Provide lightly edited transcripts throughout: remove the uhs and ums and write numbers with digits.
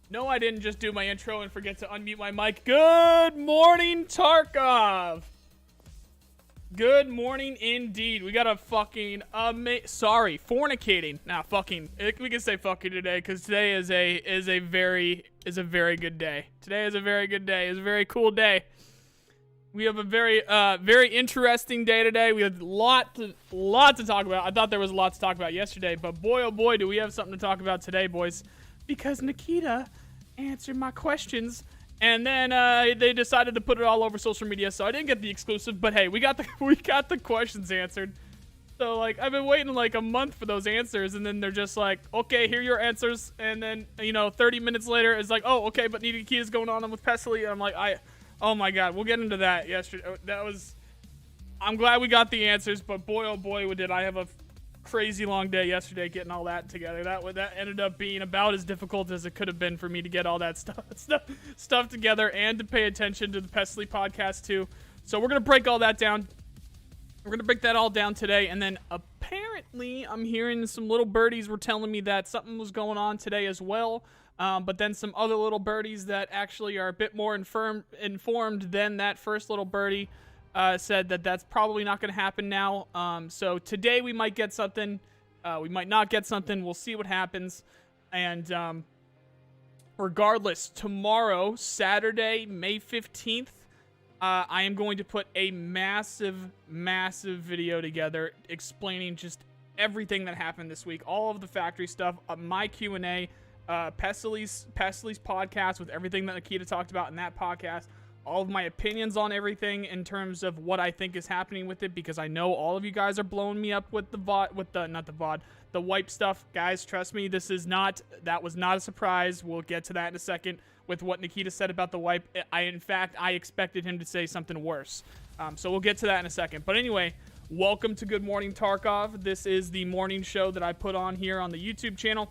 No, I didn't just do my intro and forget to unmute my mic. Good morning, Tarkov. Good morning indeed. We got a fucking fornicating. Nah, fucking. We can say fucking today because today is a very good day. Today is a very good day. It's a very cool day. We have a very interesting day today. We have a lot to talk about. I thought there was a lot to talk about yesterday, but boy oh boy do we have something to talk about today, boys. Because NIKITA answered my questions, and then they decided to put it all over social media, so I didn't get the exclusive. But hey, we got the questions answered. So like I've been waiting like a month for those answers, and then they're just like, okay, here are your answers. And then 30 minutes later, it's like, oh, okay, but NIKITA's going on with Pestily, and I'm like, oh my god, we'll get into that yesterday. I'm glad we got the answers, but boy oh boy did I have a crazy long day yesterday getting all that together. That ended up being about as difficult as it could have been for me to get all that stuff together and to pay attention to the Pestily podcast too. So we're gonna break all that down. We're gonna break that all down today, and then apparently I'm hearing some little birdies were telling me that something was going on today as well. But then some other little birdies that actually are a bit more informed than that first little birdie said that that's probably not going to happen now. So today we might get something. We might not get something. We'll see what happens. And regardless, tomorrow, Saturday, May 15th, I am going to put a massive video together explaining just everything that happened this week. All of the factory stuff, my Q&A, Pestyly's podcast with everything that NIKITA talked about in that podcast. All of my opinions on everything in terms of what I think is happening with it, because I know all of you guys are blowing me up with the wipe stuff. Guys, trust me, that was not a surprise. We'll get to that in a second with what NIKITA said about the wipe. In fact, I expected him to say something worse. So we'll get to that in a second. But anyway, welcome to Good Morning Tarkov. This is the morning show that I put on here on the YouTube channel.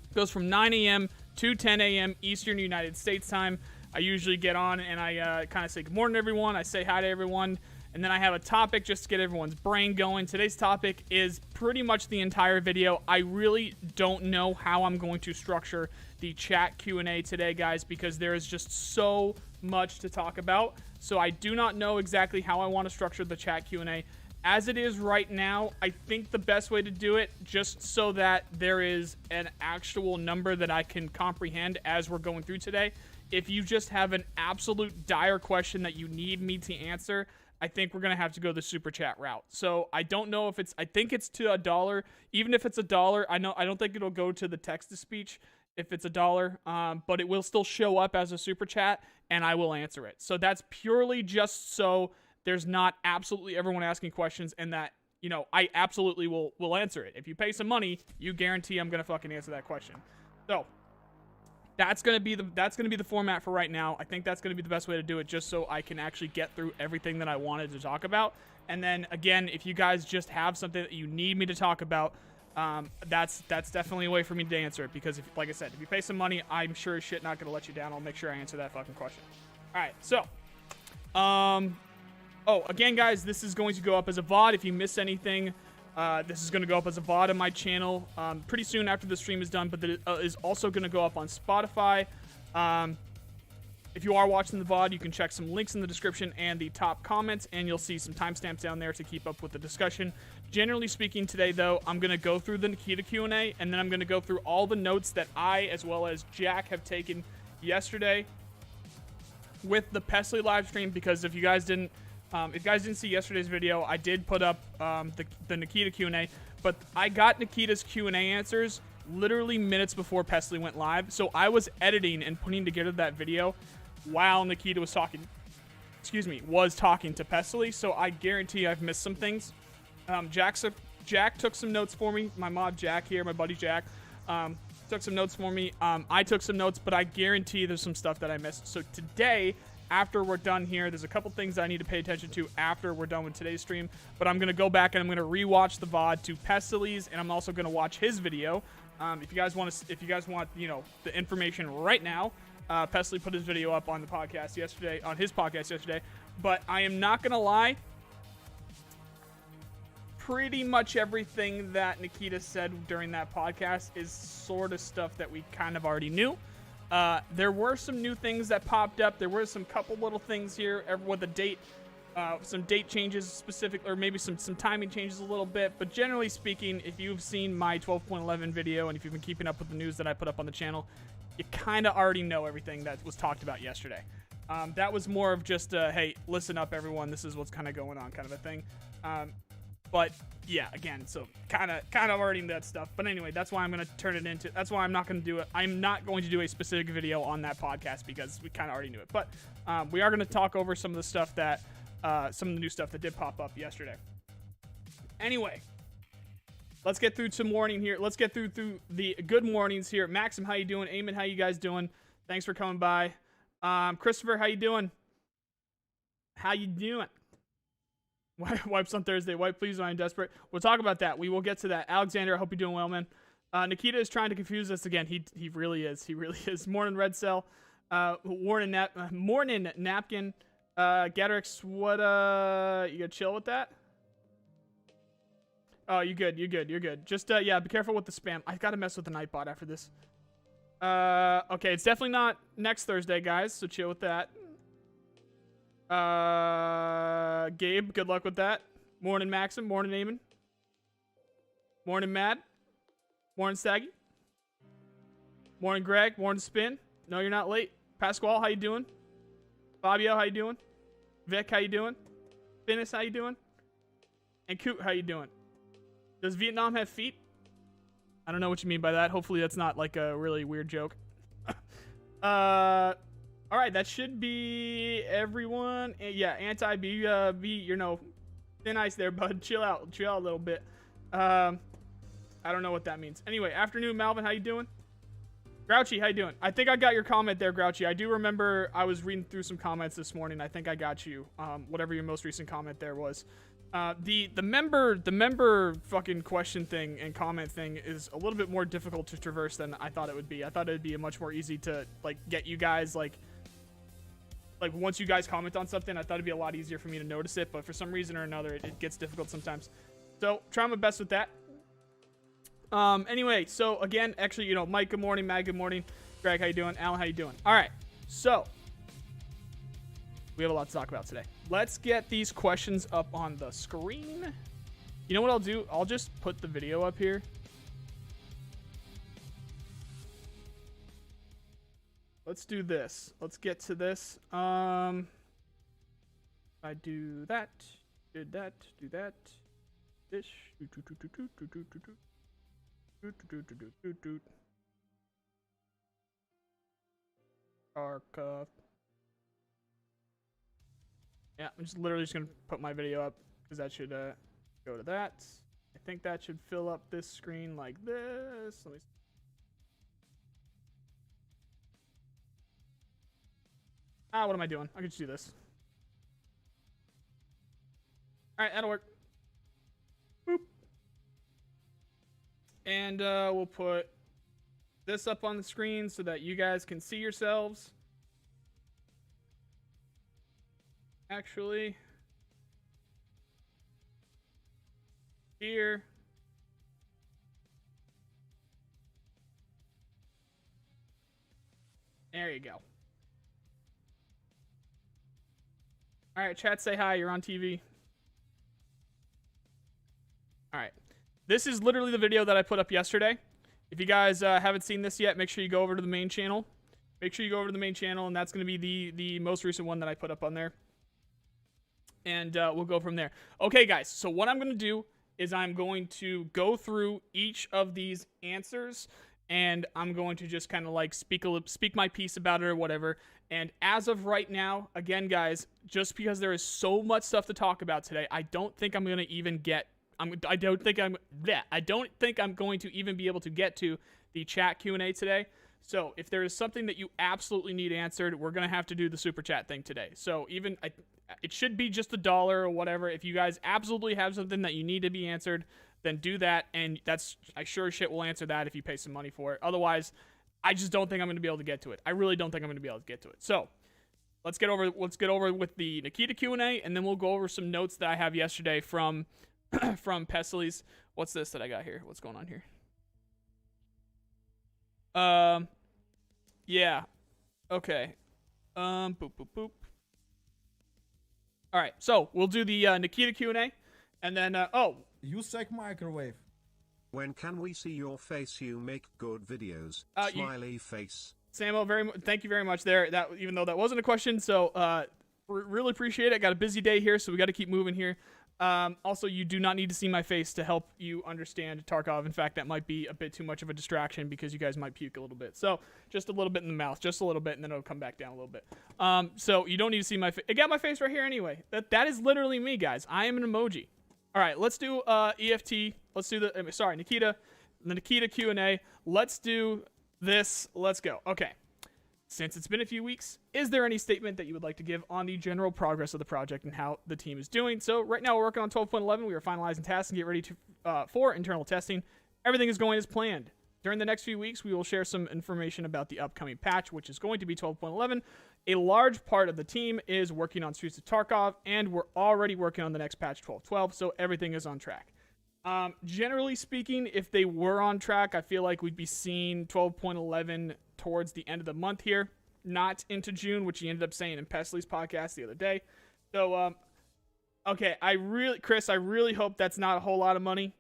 It goes from 9 a.m. to 10 a.m. Eastern United States time. I usually get on and I kind of say good morning, everyone. I say hi to everyone. And then I have a topic just to get everyone's brain going. Today's topic is pretty much the entire video. I really don't know how I'm going to structure the chat Q&A today, guys, because there is just so much to talk about. So I do not know exactly how I want to structure the chat Q&A. As it is right now, I think the best way to do it, just so that there is an actual number that I can comprehend as we're going through today, if you just have an absolute dire question that you need me to answer, I think we're going to have to go the super chat route. So I don't know if I think it's to $1. Even if it's $1, I don't think it'll go to the text to speech if it's $1, but it will still show up as a super chat and I will answer it. So that's purely just so there's not absolutely everyone asking questions, and that, I absolutely will answer it. If you pay some money, you guarantee I'm going to fucking answer that question. So that's gonna be the format for right now. I think that's gonna be the best way to do it, just so I can actually get through everything that I wanted to talk about. And then again, if you guys just have something that you need me to talk about, that's definitely a way for me to answer it. Because like I said, if you pay some money, I'm sure as shit not gonna let you down. I'll make sure I answer that fucking question. All right, so again, guys, this is going to go up as a VOD. If you miss anything, this is going to go up as a VOD on my channel pretty soon after the stream is done, but that is also going to go up on Spotify. If you are watching the VOD, you can check some links in the description and the top comments, and you'll see some timestamps down there to keep up with the discussion. Generally speaking, today, though, I'm going to go through the NIKITA Q&A, and then I'm going to go through all the notes that I, as well as Jack, have taken yesterday with the Pestily live stream, because if you guys didn't see yesterday's video, I did put up the NIKITA Q&A, but I got Nikita's Q&A answers literally minutes before Pestily went live, so I was editing and putting together that video while NIKITA was talking to Pestily, so I guarantee I've missed some things. Jack took some notes for me. My mod Jack here, my buddy Jack, took some notes for me. I took some notes, but I guarantee there's some stuff that I missed. So today, after we're done here, there's a couple things I need to pay attention to after we're done with today's stream, but I'm going to go back and I'm going to rewatch the VOD to Pestyly's, and I'm also going to watch his video. If you guys want, you know, the information right now, Pestily put his video up on his podcast yesterday, but I am not going to lie. Pretty much everything that NIKITA said during that podcast is sort of stuff that we kind of already knew. There were some new things that popped up. There were some couple little things here with the date, some date changes specific, or maybe some timing changes a little bit. But generally speaking, if you've seen my 12.11 video and if you've been keeping up with the news that I put up on the channel, you kind of already know everything that was talked about yesterday. That was more of just a, hey, listen up, everyone. This is what's kind of going on kind of a thing. But yeah, again, so kind of already knew that stuff. But anyway, that's why I'm going to turn it into, that's why I'm not going to do it. I'm not going to do a specific video on that podcast because we kind of already knew it. But we are going to talk over some of the stuff that, some of the new stuff that did pop up yesterday. Anyway, let's get through some morning here. Let's get through the good mornings here. Maxim, how you doing? Eamon, how you guys doing? Thanks for coming by. Christopher, how you doing? How you doing? Wipes on Thursday. Wipe, please. I'm desperate. We'll talk about that. We will get to that. Alexander, I hope you're doing well, man. NIKITA is trying to confuse us again. He really is. He really is. Morning, Red Cell. Morning, Napkin. Gatrix, what, you gonna chill with that? Oh, you're good. Just, yeah, be careful with the spam. I've got to mess with the Nightbot after this. Okay, it's definitely not next Thursday, guys, so chill with that. Gabe, good luck with that. Morning, Maxim. Morning, Eamon. Morning, Mad. Morning, Saggy. Morning, Greg. Morning, Spin. No, you're not late. Pasquale, how you doing? Fabio, how you doing? Vic, how you doing? Finis, how you doing? And Coot, how you doing? Does Vietnam have feet? I don't know what you mean by that. Hopefully that's not like a really weird joke. All right, that should be everyone. Yeah, anti-B, you know, thin ice there, bud. Chill out a little bit. I don't know what that means. Anyway, afternoon, Malvin, how you doing? Grouchy, how you doing? I think I got your comment there, Grouchy. I do remember I was reading through some comments this morning. I think I got you. Whatever your most recent comment there was. The member fucking question thing and comment thing is a little bit more difficult to traverse than I thought it would be. I thought it would be a much more easy to like get you guys like once you guys comment on something, I thought it'd be a lot easier for me to notice it, but for some reason or another, it gets difficult sometimes. So try my best with that. Anyway, so again, actually, you know, Mike, good morning. Matt, good morning. Greg, how you doing? Alan, how you doing? All right, so we have a lot to talk about today. Let's get these questions up on the screen. You know what I'll do? I'll just put the video up here. Let's do this. Let's get to this. I do that. Did that. Do that. This. Tarkov. Yeah, I'm just literally just gonna put my video up because that should go to that. I think that should fill up this screen like this. Let me. What am I doing? I can just do this. All right, that'll work. Boop. And we'll put this up on the screen so that you guys can see yourselves. Actually, here. There you go. All right, chat, say hi. You're on TV. All right. This is literally the video that I put up yesterday. If you guys haven't seen this yet, make sure you go over to the main channel. Make sure you go over to the main channel, and that's going to be the most recent one that I put up on there. And we'll go from there. Okay, guys. So what I'm going to do is I'm going to go through each of these answers, and I'm going to just kind of like speak my piece about it or whatever. And as of right now, again, guys, just because there is so much stuff to talk about today, I don't think I'm going to even get. I don't think I'm going to even be able to get to the chat Q&A today. So if there is something that you absolutely need answered, we're going to have to do the super chat thing today. So even it should be just $1 or whatever. If you guys absolutely have something that you need to be answered, then do that. And I sure as shit will answer that if you pay some money for it. Otherwise, I just don't think I'm going to be able to get to it. I really don't think I'm going to be able to get to it. So let's get over with the Nikita Q&A, and then we'll go over some notes that I have yesterday from Pestyly's. What's this that I got here? What's going on here? Yeah. Okay. Boop, boop, boop. All right. So we'll do the Nikita Q&A, and then You suck microwave. When can we see your face? You make good videos. Smiley face. Samo, thank you very much there. That, even though that wasn't a question, so really appreciate it. Got a busy day here, so we got to keep moving here. Also, you do not need to see my face to help you understand Tarkov. In fact, that might be a bit too much of a distraction because you guys might puke a little bit. So just a little bit in the mouth, just a little bit, and then it'll come back down a little bit. So you don't need to see my face. I got my face right here anyway. That is literally me, guys. I am an emoji. All right, let's do EFT. Let's do Nikita, the Nikita Q&A. Let's do this. Let's go. Okay. Since it's been a few weeks, is there any statement that you would like to give on the general progress of the project and how the team is doing? So right now we're working on 12.11. We are finalizing tasks and get ready for internal testing. Everything is going as planned. During the next few weeks, we will share some information about the upcoming patch, which is going to be 12.11. A large part of the team is working on Streets of Tarkov, and we're already working on the next patch, 12.12, so everything is on track. Generally speaking, if they were on track, I feel like we'd be seeing 12.11 towards the end of the month here, not into June, which he ended up saying in Pestyly's podcast the other day. So, okay, Chris, I really hope that's not a whole lot of money.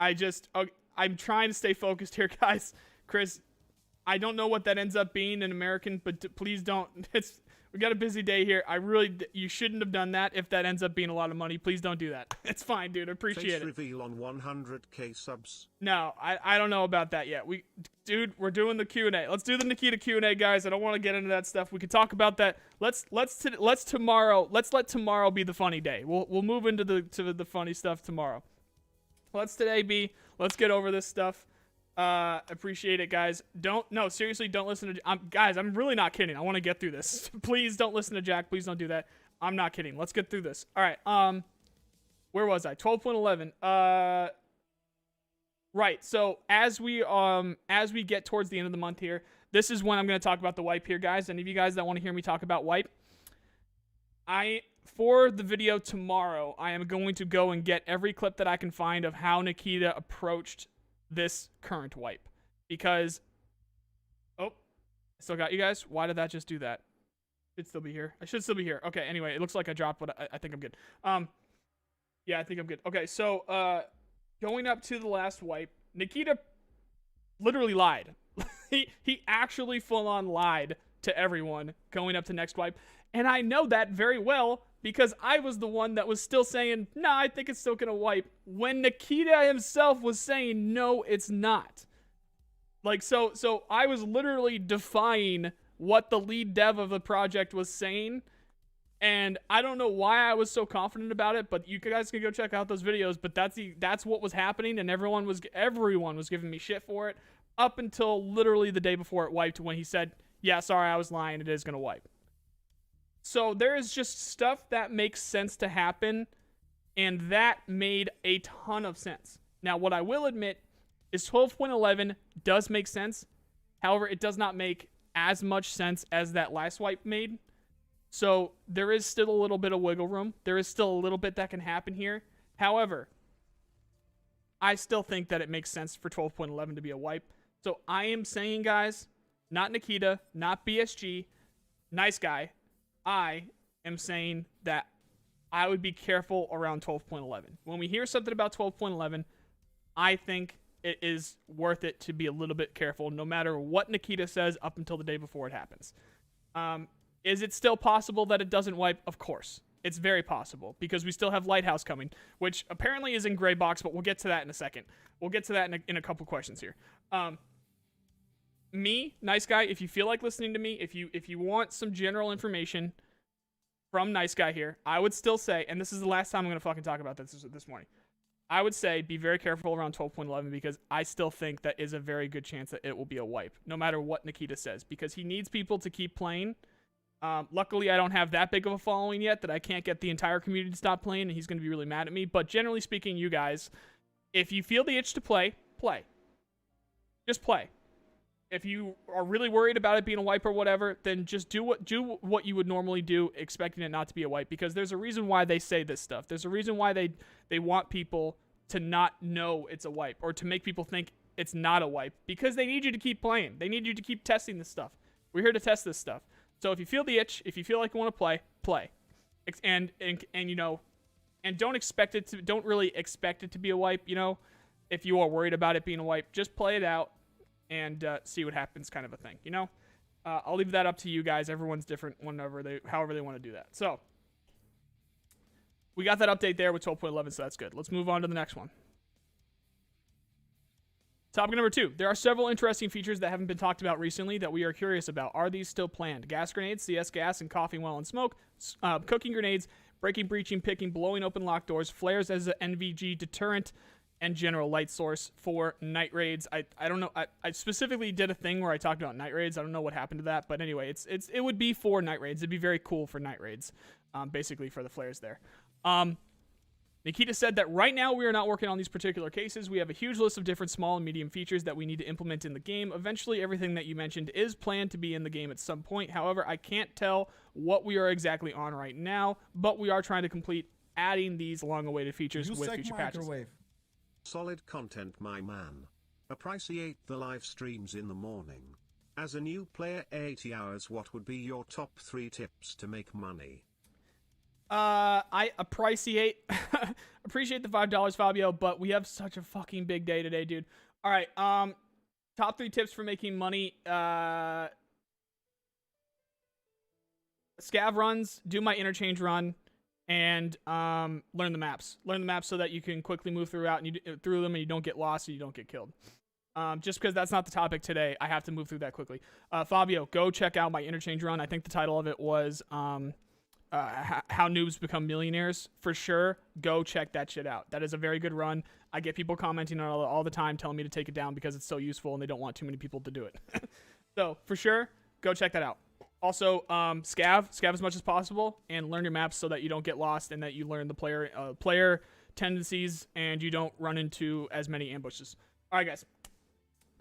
I'm trying to stay focused here, guys. Chris, I don't know what that ends up being in American, but please don't. We got a busy day here. You shouldn't have done that. If that ends up being a lot of money, please don't do that. It's fine, dude. I appreciate it. Face reveal on 100k subs. No, I don't know about that yet. Dude, we're doing the Q&A. Let's do the Nikita Q&A, guys. I don't want to get into that stuff. We can talk about that. Let's let tomorrow be the funny day. We'll move into the funny stuff tomorrow. Let's get over this stuff. Appreciate it, guys. Seriously, don't listen to guys. I'm really not kidding. I want to get through this. Please don't listen to Jack. Please don't do that. I'm not kidding. Let's get through this. All right. Where was I? 12.11. Right. So as we get towards the end of the month here, this is when I'm going to talk about the wipe here, guys. Any of you guys that want to hear me talk about wipe, for the video tomorrow, I am going to go and get every clip that I can find of how Nikita approached this current wipe, because I still got you guys. Why did that just do that? Should still be here. I should still be here. Okay, anyway, it looks like I dropped, but I think I'm good. Yeah, I think I'm good. Okay, so going up to the last wipe, Nikita literally lied. he actually full on lied to everyone going up to next wipe, and I know that very well because I was the one that was still saying, nah, I think it's still gonna wipe, when Nikita himself was saying, no, it's not. Like, so I was literally defying what the lead dev of the project was saying, and I don't know why I was so confident about it, but you guys can go check out those videos, but that's what was happening, and everyone was giving me shit for it, up until literally the day before it wiped, when he said, yeah, sorry, I was lying, it is gonna wipe. So there is just stuff that makes sense to happen, and that made a ton of sense. Now, what I will admit is 12.11 does make sense. However, it does not make as much sense as that last wipe made. So there is still a little bit of wiggle room. There is still a little bit that can happen here. However, I still think that it makes sense for 12.11 to be a wipe. So I am saying, guys, not Nikita, not BSG, nice guy. I am saying that I would be careful around 12.11. When we hear something about 12.11, I think it is worth it to be a little bit careful, no matter what Nikita says up until the day before it happens. Is it still possible that it doesn't wipe? Of course. It's very possible, because we still have Lighthouse coming, which apparently is in gray box, but we'll get to that in a second. We'll get to that in a couple questions here. Me, Nice Guy, if you feel like listening to me, if you want some general information from Nice Guy here, I would still say, and this is the last time I'm going to fucking talk about this morning, I would say be very careful around 12.11, because I still think that is a very good chance that it will be a wipe, no matter what Nikita says, because he needs people to keep playing. Luckily, I don't have that big of a following yet that I can't get the entire community to stop playing, and he's going to be really mad at me. But generally speaking, you guys, if you feel the itch to play, play. Just play. If you are really worried about it being a wipe or whatever, then just do what you would normally do, expecting it not to be a wipe, because there's a reason why they say this stuff. There's a reason why they want people to not know it's a wipe, or to make people think it's not a wipe, because they need you to keep playing. They need you to keep testing this stuff. We're here to test this stuff. So if you feel the itch, if you feel like you want to play, play. And you know, and don't really expect it to be a wipe, you know. If you are worried about it being a wipe, just play it out and see what happens, kind of a thing, you know. I'll leave that up to you guys. Everyone's different however they want to do that. So we got that update there with 12.11, so that's good. Let's move on to the next one. Topic number 2. There are several interesting features that haven't been talked about recently that we are curious about. Are these still planned? Gas grenades, CS gas, and coughing while in smoke, cooking grenades, breaking, breaching, picking, blowing open locked doors, flares as an NVG deterrent, and general light source for night raids. I don't know. I specifically did a thing where I talked about night raids. I don't know what happened to that, but anyway, it would be for night raids. It'd be very cool for night raids, basically for the flares there. Nikita said that right now we are not working on these particular cases. We have a huge list of different small and medium features that we need to implement in the game. Eventually, everything that you mentioned is planned to be in the game at some point. However, I can't tell what we are exactly on right now, but we are trying to complete adding these long-awaited features with future patches. Solid content, my man. Appreciate the live streams in the morning. As a new player 80 hours, what would be your top 3 tips to make money? I appreciate the $5, Fabio, but we have such a fucking big day today, dude. All right, top 3 tips for making money. Scav runs, do my interchange run, and learn the maps. Learn the maps so that you can quickly move through them, and you don't get lost and you don't get killed. Just because that's not the topic today, I have to move through that quickly. Fabio, go check out my interchange run. I think the title of it was how noobs become millionaires. For sure, go check that shit out. That is a very good run. I get people commenting on it all the time, telling me to take it down because it's so useful and they don't want too many people to do it. So for sure, go check that out. Also, scav as much as possible and learn your maps so that you don't get lost and that you learn the player tendencies and you don't run into as many ambushes. All right, guys.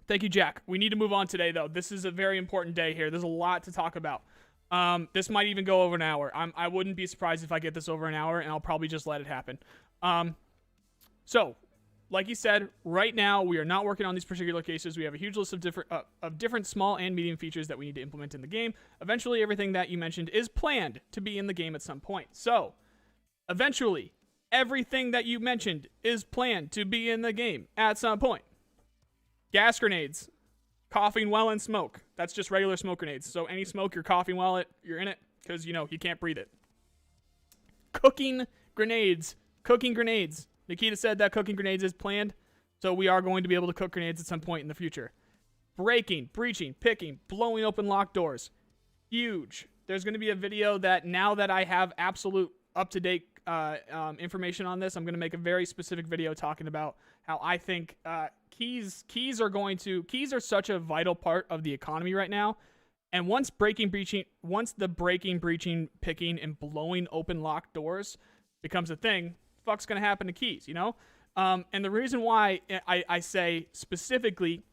Thank you, Jack. We need to move on today, though. This is a very important day here. There's a lot to talk about. This might even go over an hour. I wouldn't be surprised if I get this over an hour, and I'll probably just let it happen. So, like you said, right now we are not working on these particular cases. We have a huge list of different small and medium features that we need to implement in the game. Eventually, everything that you mentioned is planned to be in the game at some point. So, eventually, everything that you mentioned is planned to be in the game at some point. Gas grenades. Coughing while in smoke. That's just regular smoke grenades. So any smoke, you're coughing while you're in it because, you can't breathe it. Cooking grenades. Cooking grenades. Nikita said that cooking grenades is planned, so we are going to be able to cook grenades at some point in the future. Breaking, breaching, picking, blowing open locked doors. Huge. There's going to be a video that now that I have absolute up-to-date information on this, I'm going to make a very specific video talking about how I think keys are such a vital part of the economy right now. And once the breaking, breaching, picking, and blowing open locked doors becomes a thing, fuck's going to happen to keys, And the reason why I say specifically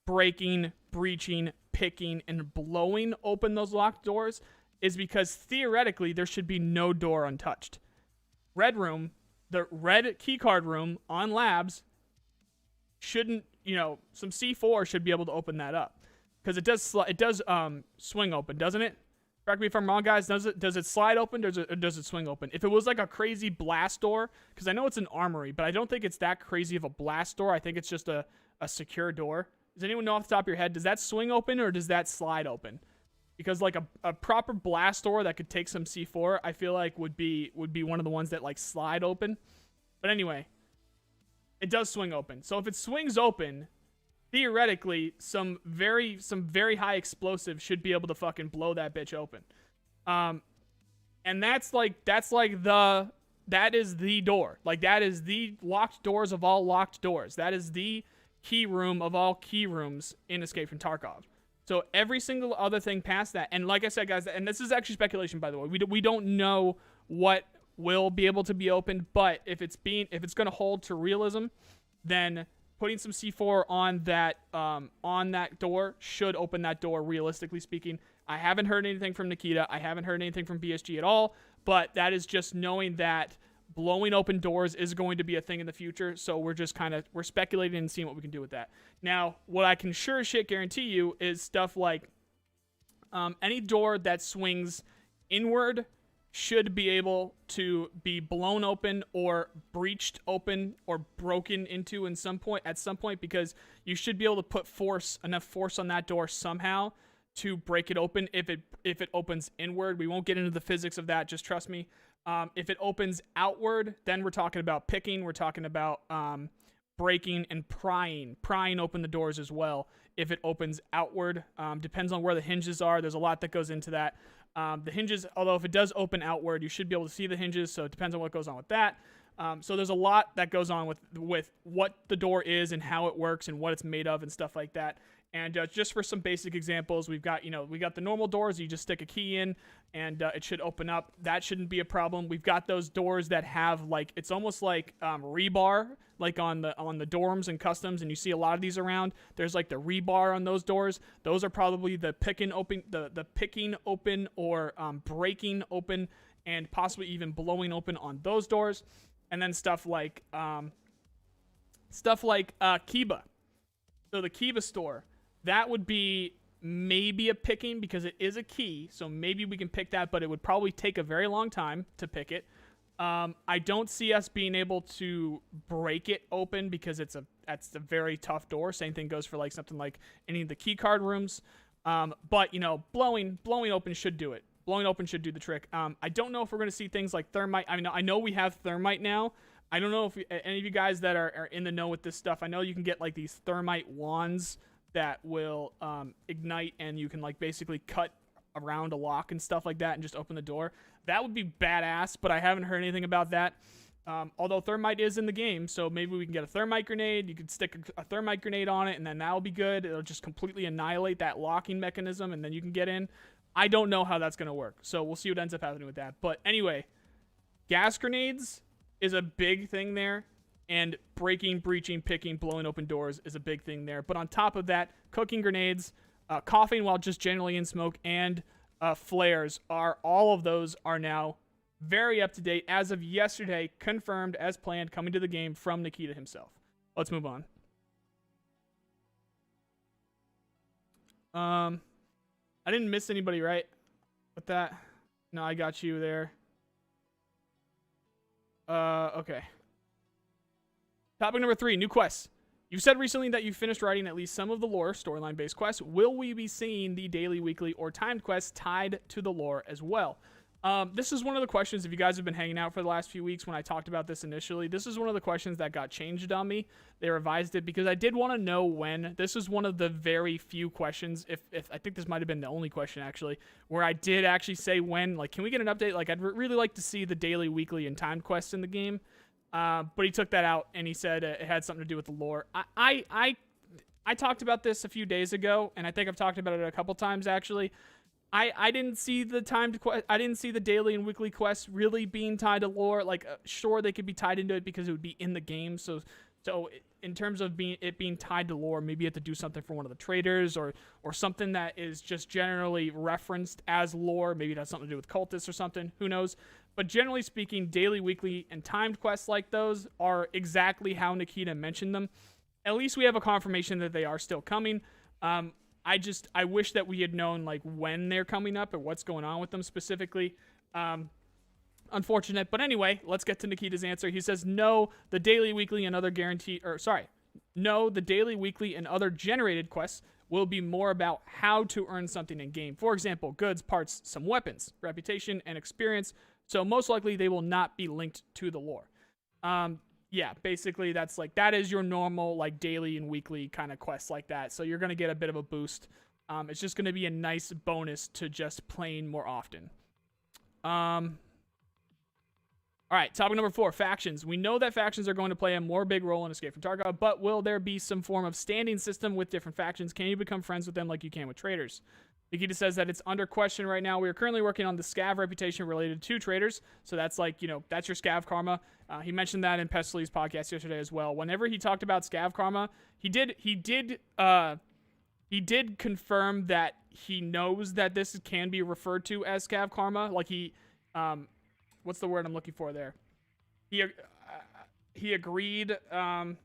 breaking, breaching, picking, and blowing open those locked doors is because theoretically there should be no door untouched. Red room, the red keycard room on labs shouldn't, some C4 should be able to open that up because it does swing open, doesn't it? Correct me if I'm wrong, guys. Does it slide open, or does it swing open? If it was like a crazy blast door, because I know it's an armory, but I don't think it's that crazy of a blast door. I think it's just a secure door. Does anyone know off the top of your head, does that swing open or does that slide open? Because like a proper blast door that could take some C4, I feel like would be one of the ones that like slide open. But anyway, it does swing open. So if it swings open, theoretically, some very high explosive should be able to fucking blow that bitch open. And that is the door. Like, that is the locked doors of all locked doors. That is the key room of all key rooms in Escape from Tarkov. So every single other thing past that, and like I said, guys, and this is actually speculation, by the way. We don't know what will be able to be opened, but if it's going to hold to realism, then putting some C4 on that door should open that door, realistically speaking. I haven't heard anything from NIKITA. I haven't heard anything from BSG at all, but that is just knowing that blowing open doors is going to be a thing in the future. So we're just we're speculating and seeing what we can do with that. Now, what I can sure as shit guarantee you is stuff like any door that swings inward should be able to be blown open or breached open or broken into at some point, because you should be able to put enough force on that door somehow to break it open. If it opens inward, we won't get into the physics of that, just trust me. If it opens outward, then we're talking about picking, we're talking about breaking and prying open the doors as well. If it opens outward, depends on where the hinges are. There's a lot that goes into that. The hinges, although if it does open outward, you should be able to see the hinges, so it depends on what goes on with that. So there's a lot that goes on with what the door is and how it works and what it's made of and stuff like that. And just for some basic examples, we got the normal doors. You just stick a key in and it should open up. That shouldn't be a problem. We've got those doors that have like, it's almost like rebar, like on the dorms and customs, and you see a lot of these around. There's like the rebar on those doors. Those are probably the picking open or breaking open and possibly even blowing open on those doors. And then stuff like Kiba. So the Kiba store, that would be maybe a picking because it is a key. So maybe we can pick that, but it would probably take a very long time to pick it. I don't see us being able to break it open because that's a very tough door. Same thing goes for like something like any of the key card rooms. But blowing open should do it. Blowing open should do the trick. I don't know if we're going to see things like thermite. I mean, I know we have thermite now. I don't know if any of you guys that are in the know with this stuff, I know you can get like these thermite wands that will ignite, and you can like basically cut around a lock and stuff like that and just open the door. That would be badass, but I haven't heard anything about that. Although thermite is in the game, so maybe we can get a thermite grenade. You could stick a thermite grenade on it, and then that'll be good. It'll just completely annihilate that locking mechanism, and then you can get in. I don't know how that's going to work, so we'll see what ends up happening with that. But anyway, gas grenades is a big thing there, and breaking, breaching, picking, blowing open doors is a big thing there. But on top of that, cooking grenades, coughing while just generally in smoke, and flares, all of those are now very up to date. As of yesterday, confirmed as planned, coming to the game from NIKITA himself. Let's move on. I didn't miss anybody, right? With that? No, I got you there. Okay. Topic number 3, new quests. You said recently that you finished writing at least some of the lore storyline-based quests. Will we be seeing the daily, weekly, or timed quests tied to the lore as well? This is one of the questions, if you guys have been hanging out for the last few weeks when I talked about this initially, this is one of the questions that got changed on me. They revised it because I did want to know when. This is one of the very few questions, if I think this might have been the only question actually, where I did actually say when, like, can we get an update? Like, I'd really like to see the daily, weekly, and timed quests in the game. But he took that out and he said it had something to do with the lore. I talked about this a few days ago, and I think I've talked about it a couple times actually. I didn't see the I didn't see the daily and weekly quests really being tied to lore. Like, sure, they could be tied into it because it would be in the game. So in terms of it being tied to lore, maybe you have to do something for one of the traders or something that is just generally referenced as lore. Maybe it has something to do with cultists or something. Who knows? But generally speaking, daily, weekly, and timed quests like those are exactly how NIKITA mentioned them. At least we have a confirmation that they are still coming. I wish that we had known like when they're coming up or what's going on with them specifically. Unfortunate, but anyway, let's get to Nikita's answer. He says no, the daily, weekly, and other no, the daily, weekly, and other generated quests will be more about how to earn something in game. For example, goods, parts, some weapons, reputation, and experience. So most likely they will not be linked to the lore. Yeah, basically that is your normal like daily and weekly kind of quests like that. So you're going to get a bit of a boost. It's just going to be a nice bonus to just playing more often. All right, topic number 4, factions. We know that factions are going to play a more big role in Escape from Tarkov, but will there be some form of standing system with different factions? Can you become friends with them like you can with traders? Nikita says that it's under question right now. We are currently working on the scav reputation related to traders. So that's like, that's your scav karma. He mentioned that in Pestyly's podcast yesterday as well. Whenever he talked about scav karma, he did confirm that he knows that this can be referred to as scav karma. Like what's the word I'm looking for there? He agreed. I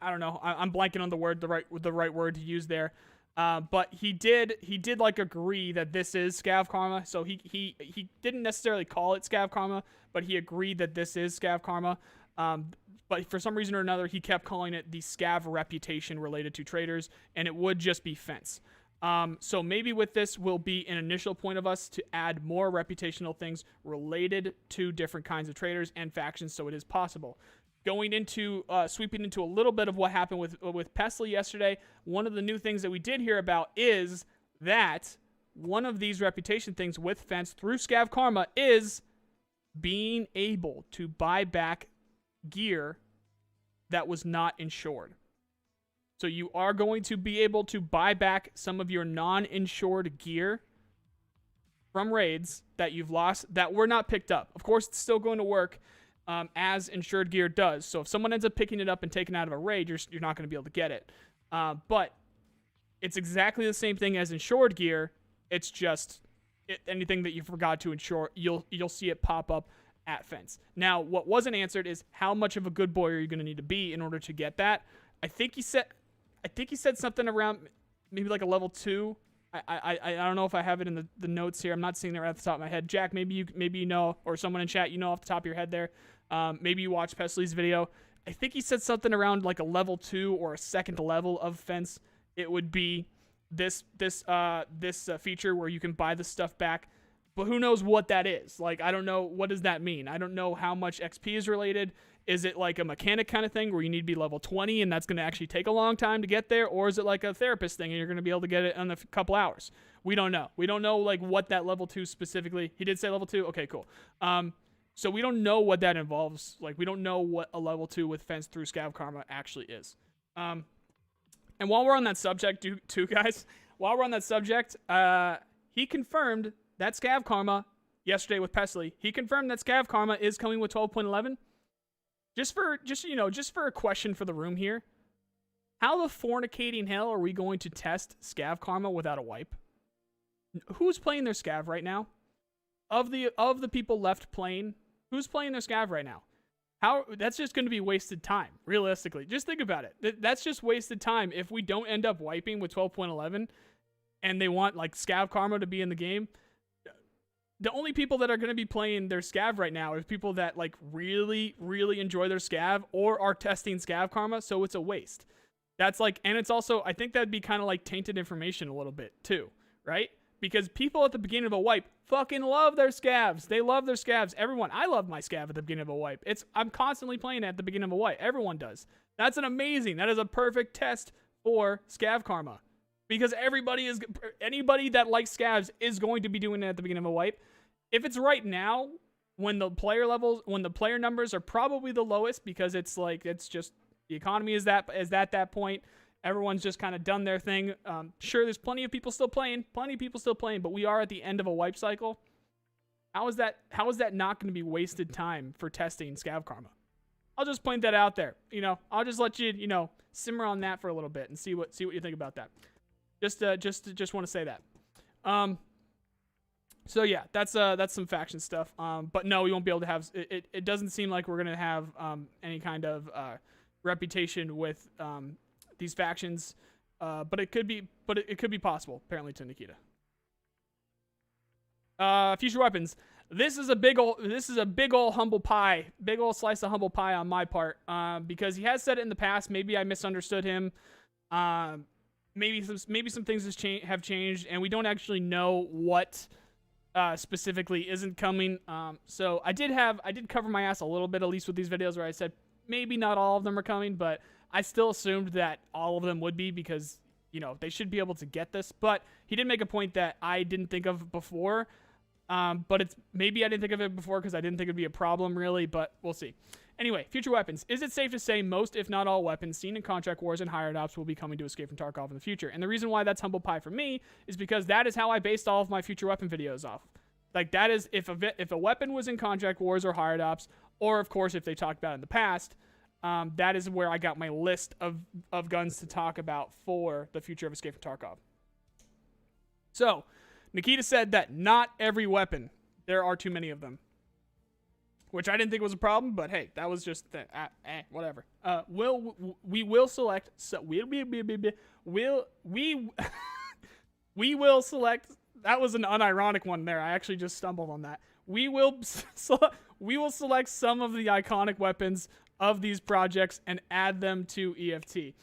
don't know. I'm blanking on the right word to use there. But he did like agree that this is scav karma. So he didn't necessarily call it scav karma, but he agreed that this is scav karma. But for some reason or another, he kept calling it the scav reputation related to traders, and it would just be fence. So maybe with this will be an initial point of us to add more reputational things related to different kinds of traders and factions, so it is possible. Going into, sweeping into a little bit of what happened with Pestily yesterday, one of the new things that we did hear about is that one of these reputation things with fence through scav karma is being able to buy back gear that was not insured. So you are going to be able to buy back some of your non-insured gear from raids that you've lost that were not picked up. Of course, it's still going to work as insured gear does. So if someone ends up picking it up and taking it out of a raid, you're not going to be able to get it. But it's exactly the same thing as insured gear. It's just anything that you forgot to insure, you'll see it pop up at fence. Now, what wasn't answered is how much of a good boy are you going to need to be in order to get that? I think he said something around maybe like a level 2. I don't know if I have it in the notes here. I'm not seeing it right off the top of my head. Jack, maybe you know, or someone in chat, off the top of your head there. Maybe you watched Pestyly's video. I think he said something around like a level 2 or a second level of fence. It would be this feature where you can buy the stuff back. But who knows what that is? Like, I don't know. What does that mean? I don't know how much XP is related. Is it like a mechanic kind of thing where you need to be level 20 and that's going to actually take a long time to get there? Or is it like a therapist thing and you're going to be able to get it in a couple hours? We don't know. We don't know like what that level 2 specifically. He did say level 2. Okay, cool. So we don't know what that involves. Like, we don't know what a level 2 with fence through scav karma actually is. And while we're on that subject, too, guys, he confirmed that scav karma yesterday with Pestily. He confirmed that scav karma is coming with 12.11. Just for a question for the room here, how the fornicating hell are we going to test scav karma without a wipe? Who's playing their scav right now? Of the people left playing, who's playing their scav right now? That's just going to be wasted time, realistically. Just think about it. That's just wasted time if we don't end up wiping with 12.11 and they want like scav karma to be in the game. The only people that are going to be playing their scav right now are people that like really, really enjoy their scav or are testing scav karma, so it's a waste. That's like, and it's also, I think that'd be kind of like tainted information a little bit too, right? Because people at the beginning of a wipe fucking love their scavs. They love their scavs. Everyone, I love my scav at the beginning of a wipe. I'm constantly playing it at the beginning of a wipe. Everyone does. That is a perfect test for scav karma. Because anybody that likes scavs is going to be doing it at the beginning of a wipe. If it's right now, when the player numbers are probably the lowest, because it's just the economy is at that point. Everyone's just kind of done their thing. Sure, there's plenty of people still playing, but we are at the end of a wipe cycle. How is that not going to be wasted time for testing scav karma? I'll just point that out there. I'll just let you, simmer on that for a little bit and see what you think about that. Just want to say that. So yeah, that's some faction stuff. But no, we won't be able to have it. It doesn't seem like we're gonna have any kind of reputation with these factions. But it could be possible, apparently, to Nikita. Future weapons. This is a big ol' humble pie, big ol' slice of humble pie on my part. Because he has said it in the past. Maybe I misunderstood him. Maybe some things have changed, and we don't actually know what specifically isn't coming. So I did cover my ass a little bit, at least with these videos, where I said maybe not all of them are coming, but I still assumed that all of them would be because, you know, they should be able to get this. But he did make a point that I didn't think of before. But maybe I didn't think of it before because I didn't think it'd be a problem, really, but we'll see. Anyway, future weapons. Is it safe to say most, if not all, weapons seen in contract wars and hired ops will be coming to Escape from Tarkov in the future? And the reason why that's humble pie for me is because that is how I based all of my future weapon videos off. Like, that is, if a weapon was in contract wars or hired ops, or, of course, if they talked about it in the past, that is where I got my list of guns to talk about for the future of Escape from Tarkov. So, Nikita said that not every weapon, there are too many of them. Which I didn't think was a problem, but hey, that was just whatever. We will select. So we will select. That was an unironic one there. I actually just stumbled on that. We will select some of the iconic weapons of these projects and add them to EFT.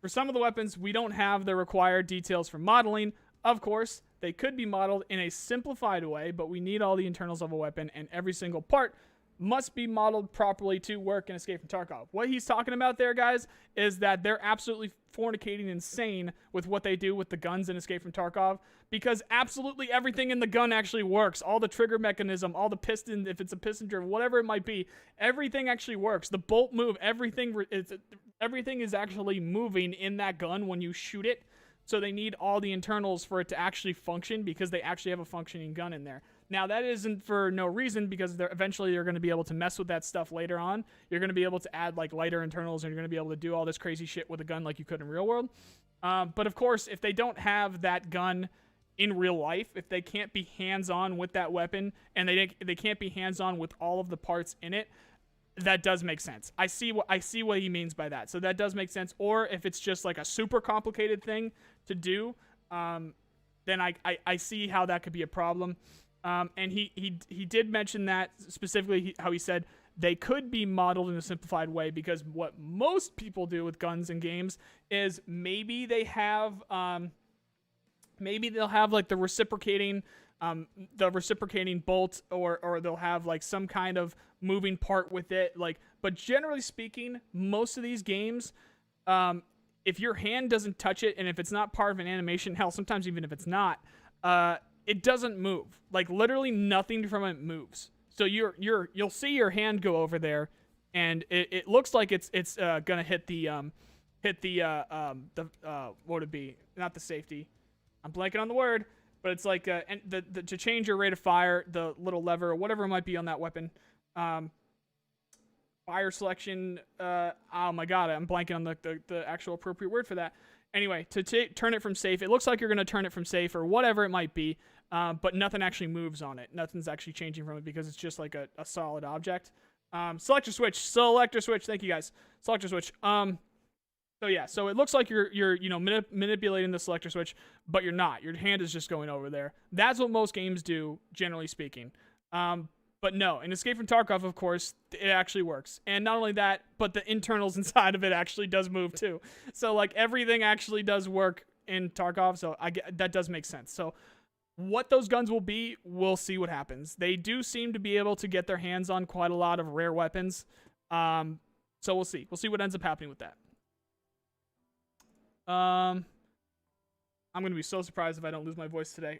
For some of the weapons, we don't have the required details for modeling. Of course, they could be modeled in a simplified way, but we need all the internals of a weapon, and every single part must be modeled properly to work in Escape from Tarkov. What he's talking about there, guys, is that they're absolutely fornicating insane with what they do with the guns in Escape from Tarkov, because absolutely everything in the gun actually works. All the trigger mechanism, all the piston, if it's a piston driven, whatever it might be, everything actually works. The bolt move, everything is actually moving in that gun when you shoot it. So they need all the internals for it to actually function, because they actually have a functioning gun in there. Now, that isn't for no reason, because eventually you're going to be able to mess with that stuff later on. You're going to be able to add like lighter internals, and you're going to be able to do all this crazy shit with a gun like you could in real world. But of course, if they don't have that gun in real life, if they can't be hands-on with that weapon, and they can't be hands-on with all of the parts in it, that does make sense. I see what he means by that. So that does make sense. Or if it's just like a super complicated thing to do, then I see how that could be a problem. And he did mention that specifically, how he said they could be modeled in a simplified way, because what most people do with guns in games is maybe they'll have like the reciprocating bolt, or they'll have like some kind of moving part with it. Like, but generally speaking, most of these games, if your hand doesn't touch it, and if it's not part of an animation, hell, sometimes even if it's not, it doesn't move. Like, literally nothing from it moves. So you'll see your hand go over there, and it looks like it's gonna hit the what would it be? Not the safety. I'm blanking on the word, but it's like and to change your rate of fire, the little lever or whatever it might be on that weapon. Fire selection. Oh my god, I'm blanking on the actual appropriate word for that. Anyway, to turn it from safe, it looks like you're going to turn it from safe or whatever it might be, but nothing actually moves on it. Nothing's actually changing from it, because it's just like a solid object. Selector switch. Thank you, guys. Selector switch. So yeah, so it looks like you're manipulating the selector switch, but you're not. Your hand is just going over there. That's what most games do, generally speaking. But no, in Escape from Tarkov, of course, it actually works. And not only that, but the internals inside of it actually does move too. So like everything actually does work in Tarkov, so that does make sense. So what those guns will be, we'll see what happens. They do seem to be able to get their hands on quite a lot of rare weapons. So we'll see. We'll see what ends up happening with that. I'm going to be so surprised if I don't lose my voice today.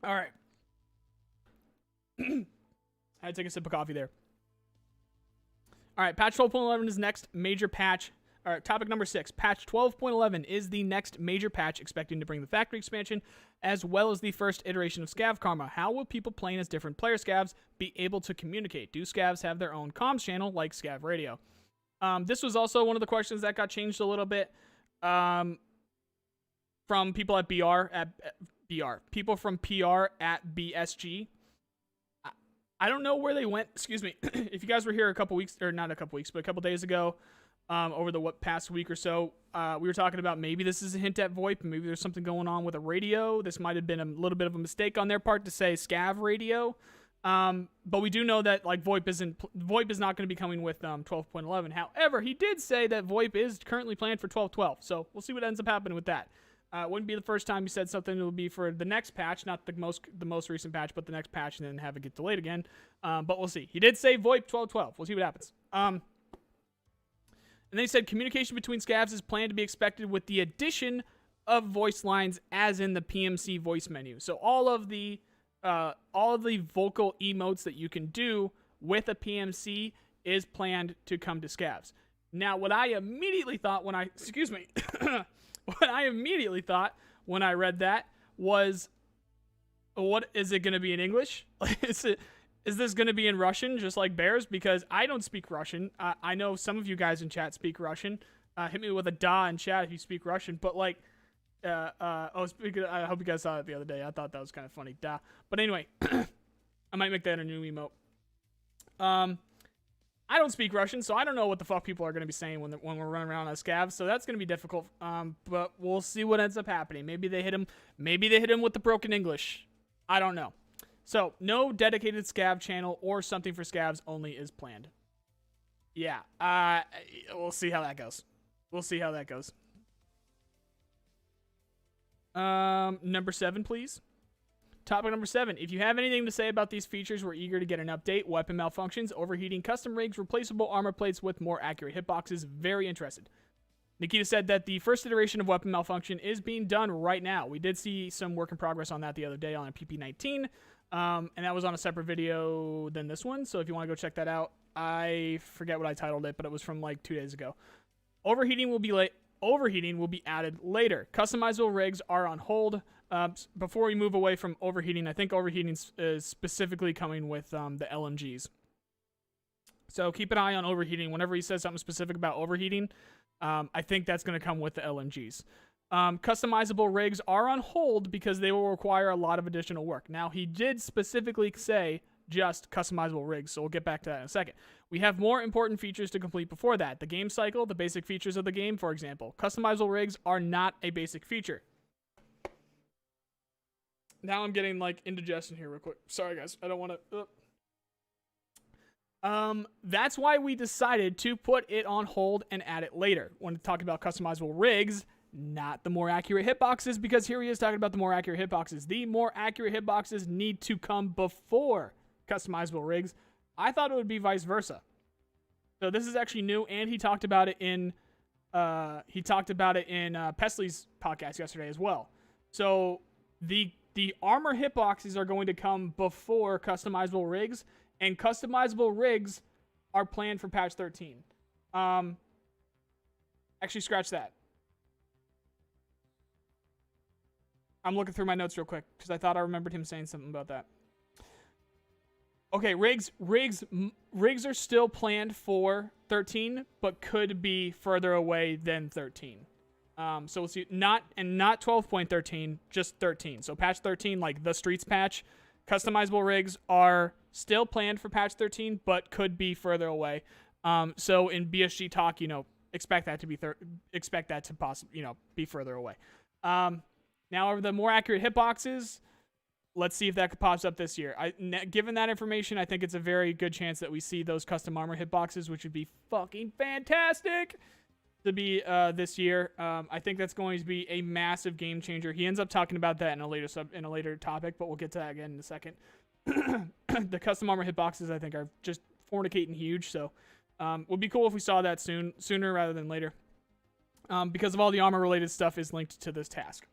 All right. I had to take a sip of coffee there. All right, patch 12.11 is next major patch. All right, topic number 6. Patch 12.11 is the next major patch, expecting to bring the factory expansion as well as the first iteration of Scav Karma. How will people playing as different player Scavs be able to communicate? Do Scavs have their own comms channel like Scav Radio? This was also one of the questions that got changed a little bit from people at people from PR at BSG. I don't know where they went. Excuse me. If you guys were here a couple weeks, or not a couple weeks, but a couple days ago, over the past week or so. We were talking about maybe this is a hint at VoIP. Maybe there's something going on with a radio. This might have been a little bit of a mistake on their part to say scav radio. But we do know that like VoIP is not going to be coming with 12.11. However, he did say that VoIP is currently planned for 12.12. So we'll see what ends up happening with that. It wouldn't be the first time he said something. It will be for the next patch, not the most recent patch, but the next patch, and then have it get delayed again. But we'll see. He did say VoIP 12.12. We'll see what happens. And then he said communication between scavs is planned to be expected with the addition of voice lines, as in the PMC voice menu. So all of the vocal emotes that you can do with a PMC is planned to come to scavs. Now, what I immediately thought when I read that was, what is it going to be in English? Is this going to be in Russian, just like Bears? Because I don't speak Russian. I know some of you guys in chat speak Russian. Hit me with a da in chat if you speak Russian. But like, I hope you guys saw it the other day. I thought that was kind of funny. Da. But anyway, I might make that a new emote. I don't speak Russian, so I don't know what the fuck people are going to be saying when we're running around as scavs. So that's going to be difficult. But we'll see what ends up happening. Maybe they hit him. Maybe they hit him with the broken English. I don't know. So no dedicated scav channel or something for scavs only is planned. Yeah. We'll see how that goes. Number 7, please. Topic number 7. If you have anything to say about these features, we're eager to get an update. Weapon malfunctions, overheating, custom rigs, replaceable armor plates with more accurate hitboxes. Very interested. NIKITA said that the first iteration of weapon malfunction is being done right now. We did see some work in progress on that the other day on a PP19. And that was on a separate video than this one. So if you want to go check that out, I forget what I titled it, but it was from like 2 days ago. Overheating will be added later. Customizable rigs are on hold. Before we move away from overheating, I think overheating is specifically coming with the LMGs. So keep an eye on overheating. Whenever he says something specific about overheating, I think that's going to come with the LMGs. Customizable rigs are on hold because they will require a lot of additional work. Now, he did specifically say just customizable rigs, so we'll get back to that in a second. We have more important features to complete before that. The game cycle, the basic features of the game, for example. Customizable rigs are not a basic feature. Now I'm getting like indigestion here real quick. Sorry guys, I don't want to... That's why we decided to put it on hold and add it later when talking about customizable rigs, not the more accurate hitboxes, because here he is talking about the more accurate hitboxes. The more accurate hitboxes need to come before customizable rigs. I thought it would be vice versa. So this is actually new, and he talked about it in Pestyly's podcast yesterday as well. So the armor hitboxes are going to come before customizable rigs, and customizable rigs are planned for patch 13. Actually, scratch that. I'm looking through my notes real quick because I thought I remembered him saying something about that. Okay, rigs are still planned for 13, but could be further away than 13. So we'll see. Not 12.13, just 13. So patch 13, like the streets patch, customizable rigs are still planned for patch 13, but could be further away. So in BSG talk, expect that to possibly, be further away. Now, over the more accurate hitboxes, let's see if that pops up this year. Given that information, I think it's a very good chance that we see those custom armor hitboxes, which would be fucking fantastic to be this year. I think that's going to be a massive game changer. He ends up talking about that in a later topic, but we'll get to that again in a second. The custom armor hitboxes, I think, are just fornicating huge. So, would be cool if we saw that sooner rather than later, because of all the armor related stuff is linked to this task.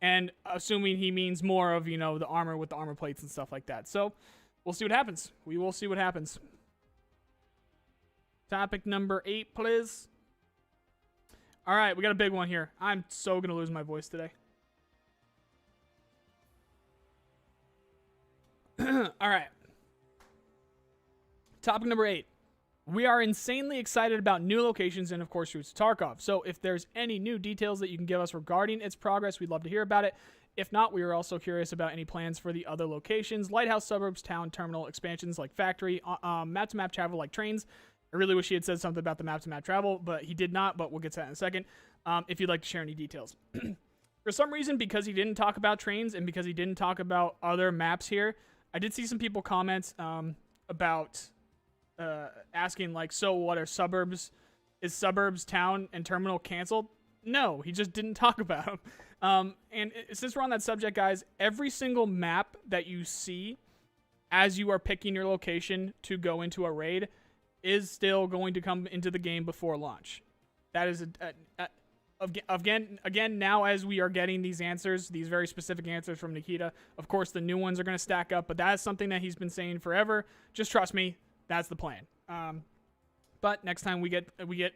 And assuming he means more of, the armor with the armor plates and stuff like that. So, we'll see what happens. We will see what happens. Topic number 8, please. All right, we got a big one here. I'm so going to lose my voice today. All right. Topic number 8. We are insanely excited about new locations and, of course, routes to Tarkov. So if there's any new details that you can give us regarding its progress, we'd love to hear about it. If not, we are also curious about any plans for the other locations, lighthouse, suburbs, town, terminal, expansions like factory, map-to-map travel like trains, I really wish he had said something about the map-to-map travel, but he did not, but we'll get to that in a second. If you'd like to share any details. For some reason, because he didn't talk about trains and because he didn't talk about other maps here, I did see some people comment about asking, like, so what are suburbs? Is suburbs, town, and terminal canceled? No, he just didn't talk about them. Since we're on that subject, guys, every single map that you see as you are picking your location to go into a raid is still going to come into the game before launch. That is again, now as we are getting these answers, these very specific answers from Nikita, of course the new ones are going to stack up, but that is something that he's been saying forever. Just trust me, that's the plan. But next time we get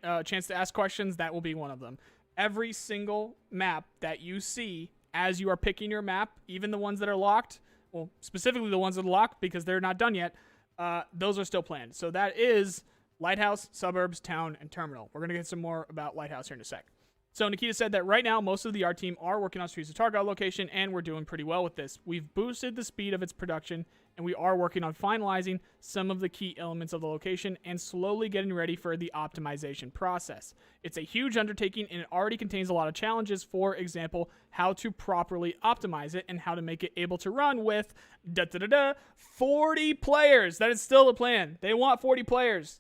a chance to ask questions, that will be one of them. Every single map that you see as you are picking your map, even the ones that are locked, well, specifically the ones that are locked because they're not done yet, those are still planned. So that is Lighthouse, Suburbs, Town, and Terminal. We're going to get some more about Lighthouse here in a sec. So Nikita said that right now, most of the art team are working on Streets of Tarkov location, and we're doing pretty well with this. We've boosted the speed of its production, and we are working on finalizing some of the key elements of the location and slowly getting ready for the optimization process. It's a huge undertaking, and it already contains a lot of challenges. For example, how to properly optimize it and how to make it able to run with 40 players. That is still the plan. They want 40 players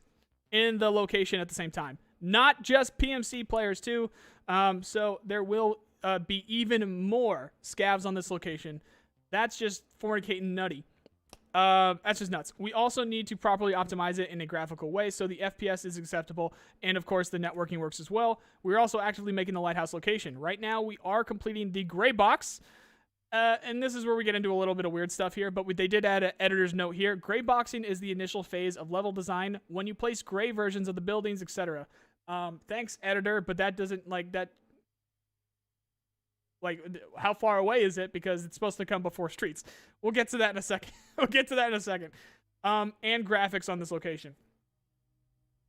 in the location at the same time. Not just PMC players too. So there will be even more scavs on this location. That's just fornicating nutty. That's just nuts. We also need to properly optimize it in a graphical way so the FPS is acceptable, and of course the networking works as well. We're also actively making the Lighthouse location. Right now we are completing the gray box, and this is where we get into a little bit of weird stuff here, but they did add an editor's note here. Gray boxing is the initial phase of level design when you place gray versions of the buildings, etc. Thanks, editor, but that doesn't, like, that, like, how far away is it? Because it's supposed to come before Streets. We'll get to that in a second. And graphics on this location.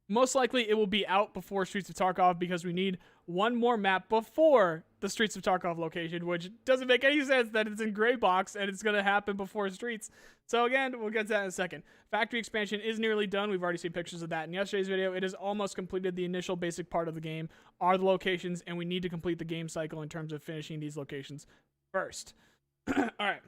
Most likely it will be out before Streets of Tarkov because we need one more map before the Streets of Tarkov location, which doesn't make any sense that it's in gray box and it's going to happen before Streets. So again, we'll get to that in a second. Factory expansion is nearly done. We've already seen pictures of that in yesterday's video. It is almost completed. The initial basic part of the game are the locations, and we need to complete the game cycle in terms of finishing these locations first. All right.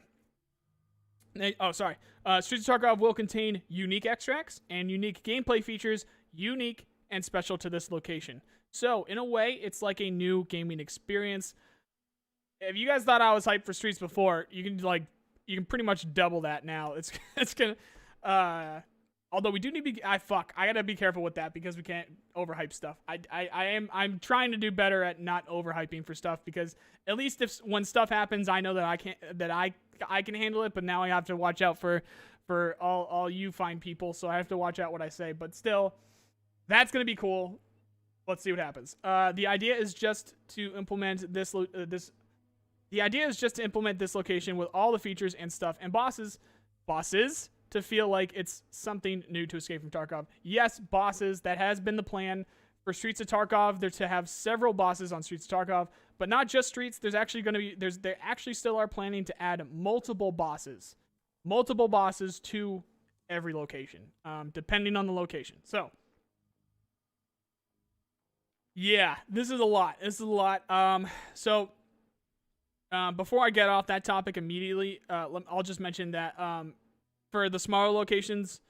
Oh, sorry. Streets of Tarkov will contain unique extracts and unique gameplay features, unique and special to this location. So, in a way, it's like a new gaming experience. If you guys thought I was hyped for Streets before, you can pretty much double that now. It's gonna, although we do need to be, I gotta be careful with that because we can't overhype stuff. I'm trying to do better at not overhyping for stuff because at least when stuff happens, I know that I can handle it, but now I have to watch out for all you fine people, so I have to watch out what I say, but still, that's gonna be cool. Let's see what happens. The idea is just to implement this location with all the features and stuff and bosses to feel like it's something new to Escape from Tarkov. Yes, bosses, that has been the plan for Streets of Tarkov. They're to have several bosses on Streets of Tarkov, but not just Streets. They actually still are planning to add multiple bosses to every location, depending on the location. So, yeah, this is a lot. Before I get off that topic immediately, I'll just mention that for the smaller locations,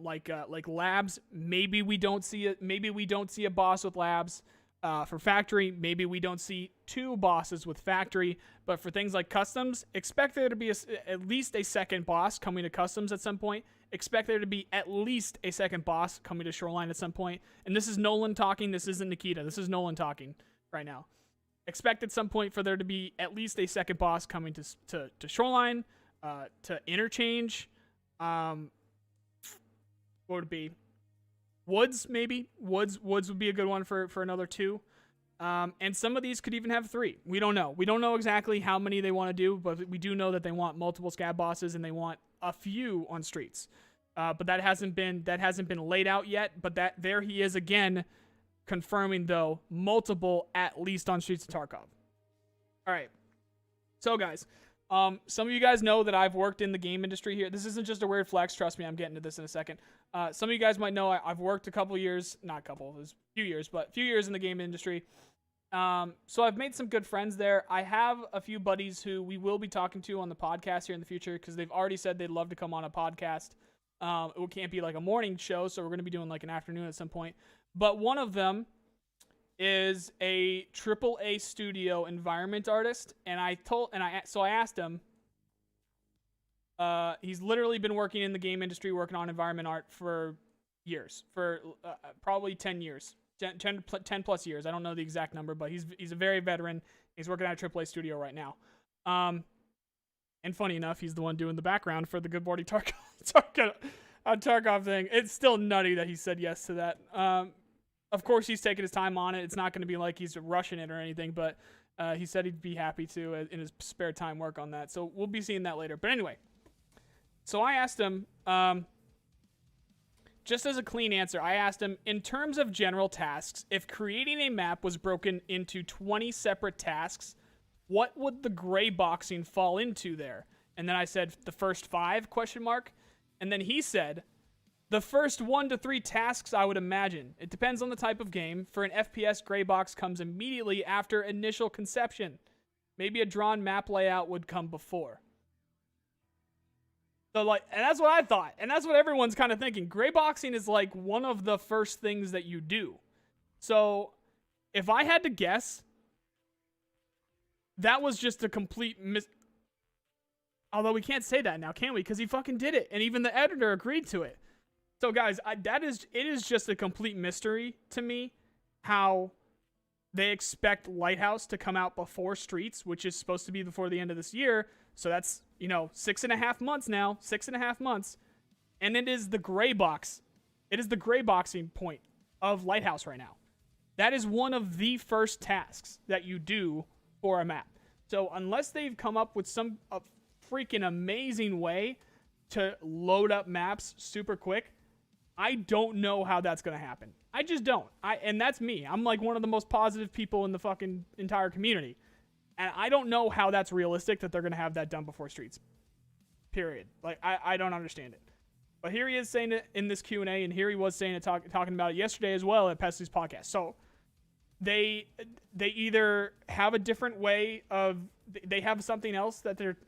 like labs, maybe we don't see a boss with labs. For factory, maybe we don't see two bosses with factory. But for things like customs, expect there to be at least a second boss coming to customs at some point. Expect there to be at least a second boss coming to Shoreline at some point. And this is Nolan talking. This isn't Nikita. This is Nolan talking right now. Expect at some point for there to be at least a second boss coming to Shoreline, to Interchange. What would it be? Woods, maybe. Woods would be a good one for another 2. And some of these could even have 3. We don't know. We don't know exactly how many they want to do, but we do know that they want multiple scab bosses and they want a few on Streets. But that hasn't been laid out yet. But there he is again, confirming though multiple at least on Streets of Tarkov. All right. So guys, Some of you guys know that I've worked in the game industry here. This isn't just a weird flex. Trust me, I'm getting to this in a second. Some of you guys might know I've worked a couple years, not a couple, it was a few years, but a few years in the game industry. So I've made some good friends there. I have a few buddies who we will be talking to on the podcast here in the future because they've already said they'd love to come on a podcast. It can't be like a morning show, so we're going to be doing like an afternoon at some point. But one of them is a AAA studio environment artist, and I asked him. He's literally been working in the game industry, working on environment art for years, for probably 10 years. 10 plus years. I don't know the exact number, but he's a very veteran. He's working at a AAA studio right now. And funny enough, he's the one doing the background for the Good Morning Tarkov thing. It's still nutty that he said yes to that. Of course, he's taking his time on it. It's not going to be like he's rushing it or anything, but he said he'd be happy to, in his spare time, work on that. So we'll be seeing that later. But anyway, so I asked him, just as a clean answer, I asked him, in terms of general tasks, if creating a map was broken into 20 separate tasks, what would the gray boxing fall into there? And then I said, the first 5, ? And then he said, the first 1 to 3 tasks, I would imagine. It depends on the type of game. For an FPS, gray box comes immediately after initial conception. Maybe a drawn map layout would come before. So and that's what I thought. And that's what everyone's kind of thinking. Gray boxing is like one of the first things that you do. So if I had to guess, that was just a complete Although we can't say that now, can we? Because he fucking did it. And even the editor agreed to it. So guys, it is just a complete mystery to me how they expect Lighthouse to come out before Streets, which is supposed to be before the end of this year. So that's, 6.5 months now, 6.5 months. And it is the gray box. It is the gray boxing point of Lighthouse right now. That is one of the first tasks that you do for a map. So unless they've come up with some freaking amazing way to load up maps super quick, I don't know how that's going to happen. I just don't. And that's me. I'm like one of the most positive people in the fucking entire community. And I don't know how that's realistic that they're going to have that done before Streets. Period. Like, I don't understand it. But here he is saying it in this Q&A, and here he was saying it, talking about it yesterday as well at Pesty's podcast. So they either have a different way of, they have something else that they're,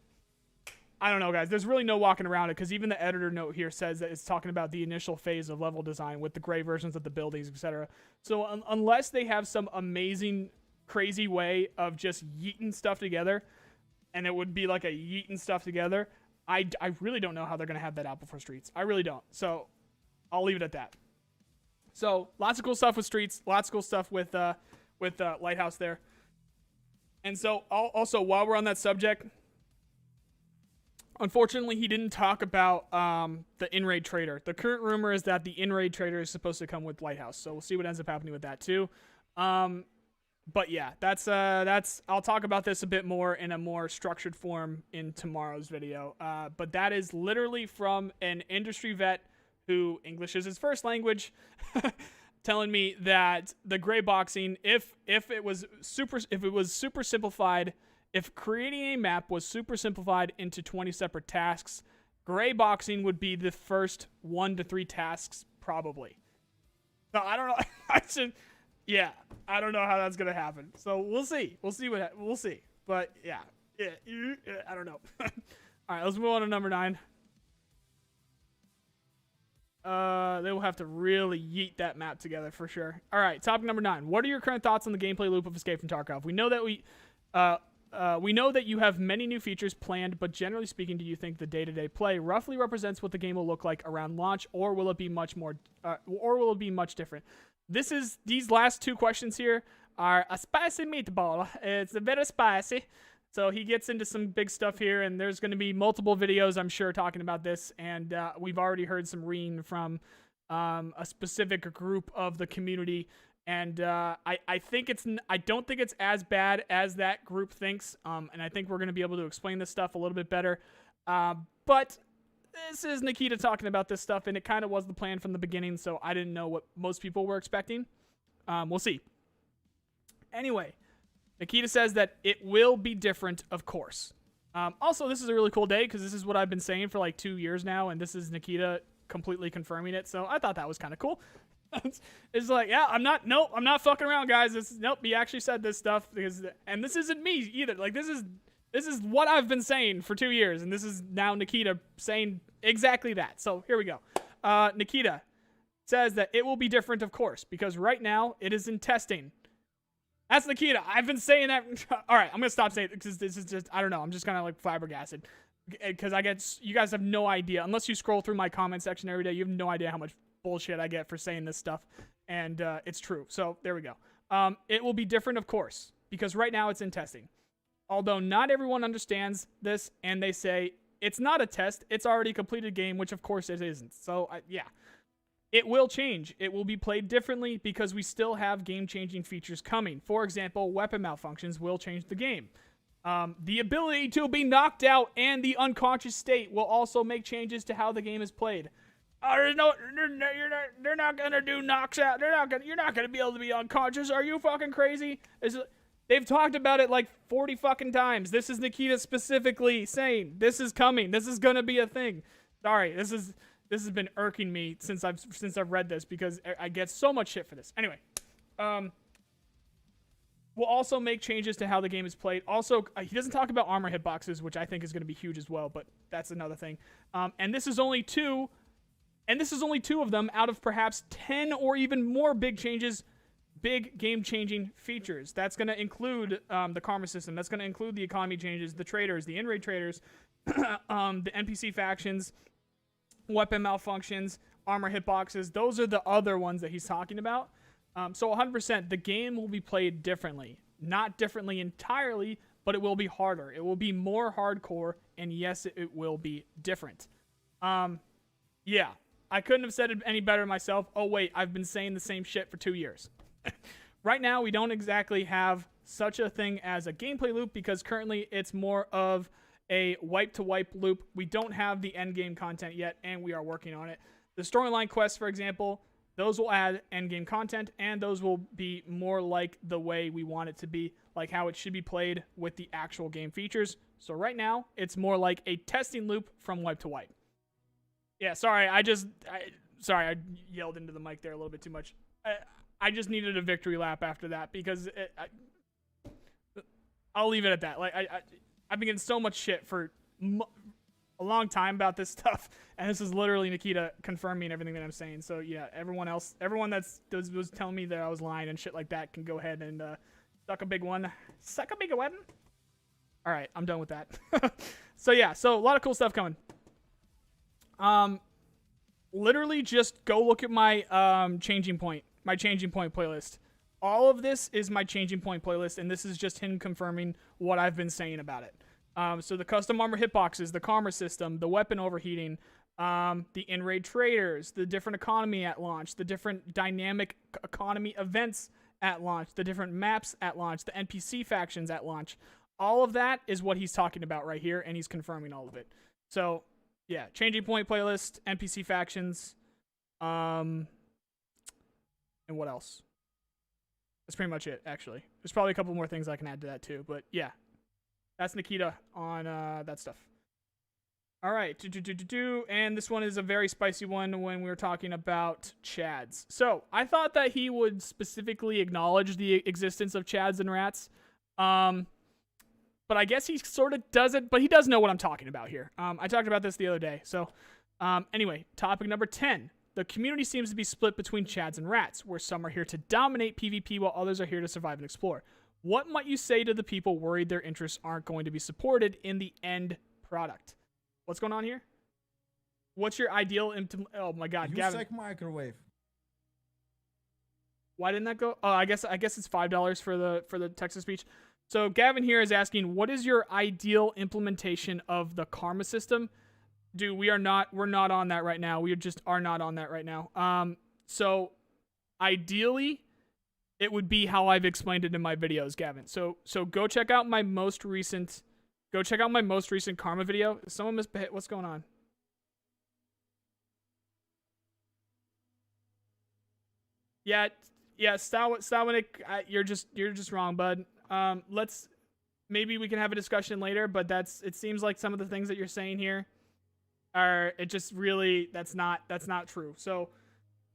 I don't know, guys. There's really no walking around it because even the editor note here says that it's talking about the initial phase of level design with the gray versions of the buildings, etc. So unless they have some amazing, crazy way of just yeeting stuff together, and it would be like a yeeting stuff together, I really don't know how they're going to have that out before Streets. I really don't. So I'll leave it at that. So lots of cool stuff with Streets. Lots of cool stuff with Lighthouse there. And so also, while we're on that subject, unfortunately, he didn't talk about the in-raid trader. The current rumor is that the in-raid trader is supposed to come with Lighthouse, so we'll see what ends up happening with that too. But yeah, that's I'll talk about this a bit more in a more structured form in tomorrow's video. But that is literally from an industry vet who English is his first language, telling me that the gray boxing, if it was super simplified. If creating a map was super simplified into 20 separate tasks, gray boxing would be the first 1 to 3 tasks, probably. So I don't know. I don't know how that's gonna happen. So we'll see. We'll see. But yeah, I don't know. All right, let's move on to number 9. They will have to really yeet that map together for sure. All right, topic number 9. What are your current thoughts on the gameplay loop of Escape from Tarkov? We know that you have many new features planned, but generally speaking, do you think the day-to-day play roughly represents what the game will look like around launch, or will it be much different? These last 2 questions here are a spicy meatball. It's very spicy. So he gets into some big stuff here, and there's going to be multiple videos, I'm sure, talking about this. And we've already heard some reading from a specific group of the community. And I don't think it's as bad as that group thinks. And I think we're going to be able to explain this stuff a little bit better. But this is NIKITA talking about this stuff, and it kind of was the plan from the beginning, so I didn't know what most people were expecting. We'll see. Anyway, NIKITA says that it will be different, of course. Also, this is a really cool day because this is what I've been saying for like 2 years now, and this is Nikita completely confirming it. So I thought that was kind of cool. It's like, yeah, I'm not fucking around, guys. Nope, he actually said this stuff and this isn't me either. Like this is what I've been saying for 2 years, and this is now Nikita saying exactly that. So here we go. Nikita says that it will be different, of course, because right now it is in testing. That's Nikita. I've been saying that. All right, I'm gonna stop saying it because this is just, I don't know. I'm just kind of like flabbergasted because you guys have no idea unless you scroll through my comment section every day. You have no idea how much bullshit I get for saying this stuff, and it's true. So there we go. It will be different, of course, because right now it's in testing. Although not everyone understands this, and they say it's not a test, it's already a completed game, which of course it isn't. So yeah, it will change. It will be played differently because we still have game-changing features coming. For example, weapon malfunctions will change the game. The ability to be knocked out and the unconscious state will also make changes to how the game is played. They're not gonna do knocks out. You're not gonna be able to be unconscious. Are you fucking crazy? They've talked about it like 40 fucking times. This is Nikita specifically saying this is coming. This is gonna be a thing. Sorry, this has been irking me since I've read this because I get so much shit for this. Anyway, we'll also make changes to how the game is played. Also, he doesn't talk about armor hitboxes, which I think is gonna be huge as well, but that's another thing. And this is only two. And this is only 2 of them out of perhaps 10 or even more big changes, big game-changing features. That's going to include the karma system. That's going to include the economy changes, the traders, the in-raid traders, the NPC factions, weapon malfunctions, armor hitboxes. Those are the other ones that he's talking about. So 100%, the game will be played differently. Not differently entirely, but it will be harder. It will be more hardcore, and yes, it will be different. Yeah. I couldn't have said it any better myself. Oh, wait, I've been saying the same shit for 2 years. Right now, we don't exactly have such a thing as a gameplay loop because currently it's more of a wipe-to-wipe loop. We don't have the endgame content yet, and we are working on it. The storyline quests, for example, those will add endgame content, and those will be more like the way we want it to be, like how it should be played with the actual game features. So right now, it's more like a testing loop from wipe-to-wipe. Yeah, sorry, I yelled into the mic there a little bit too much. I just needed a victory lap after that because I'll leave it at that. Like I've been getting so much shit for a long time about this stuff, and this is literally Nikita confirming everything that I'm saying. So yeah, everyone was telling me that I was lying and shit like that can go ahead and suck a big one. Suck a big one. All right, I'm done with that. So yeah, so a lot of cool stuff coming. Literally just go look at my changing point playlist. All of this is my changing point playlist, and this is just him confirming what I've been saying about it. So the custom armor hitboxes, the karma system, the weapon overheating, the in-raid traders, the different economy at launch, the different dynamic economy events at launch, the different maps at launch, the NPC factions at launch. All of that is what he's talking about right here, and he's confirming all of it. So yeah, changing point playlist, NPC factions, and what else? That's pretty much it, actually. There's probably a couple more things I can add to that, too. But, yeah. That's Nikita on that stuff. All right. And this one is a very spicy one when we were talking about Chads. So, I thought that he would specifically acknowledge the existence of Chads and rats. But I guess he sort of doesn't. But he does know what I'm talking about here. I talked about this the other day. So, anyway, topic number 10. The community seems to be split between Chads and rats, where some are here to dominate PvP while others are here to survive and explore. What might you say to the people worried their interests aren't going to be supported in the end product? What's going on here? What's your ideal oh my god, You Gavin. like microwave. Why didn't that go? Oh, I guess it's $5 for the text to speech. So Gavin here is asking, what is your ideal implementation of the karma system? Dude, we're not on that right now. We just are not on that right now. So ideally, it would be how I've explained it in my videos, Gavin. So go check out my most recent karma video. Someone misbehaved. What's going on? Yeah, Stawinik, you're just wrong, bud. maybe we can have a discussion later, but it seems like some of the things that you're saying here it just really, that's not true. So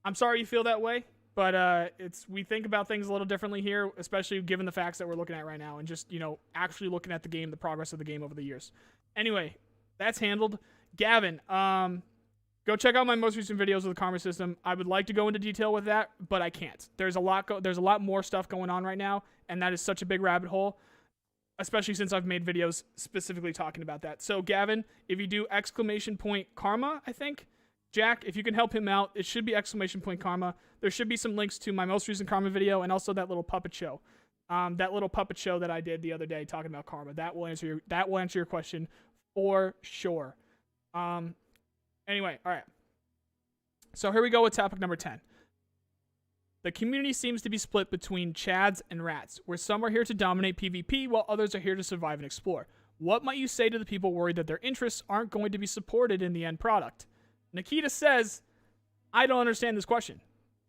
I'm sorry you feel that way, but we think about things a little differently here, especially given the facts that we're looking at right now and just, actually looking at the game, the progress of the game over the years. Anyway, that's handled. Gavin, go check out my most recent videos of the karma system. I would like to go into detail with that, but I can't. There's a lot more stuff going on right now, and that is such a big rabbit hole, especially since I've made videos specifically talking about that. So Gavin, if you do !karma, I think, Jack, if you can help him out, it should be !karma. There should be some links to my most recent karma video and also that little puppet show. That little puppet show that I did the other day talking about karma. That will answer your question for sure. Anyway, all right. So here we go with topic number 10. The community seems to be split between Chads and Rats, where some are here to dominate PvP while others are here to survive and explore. What might you say to the people worried that their interests aren't going to be supported in the end product? NIKITA says, I don't understand this question,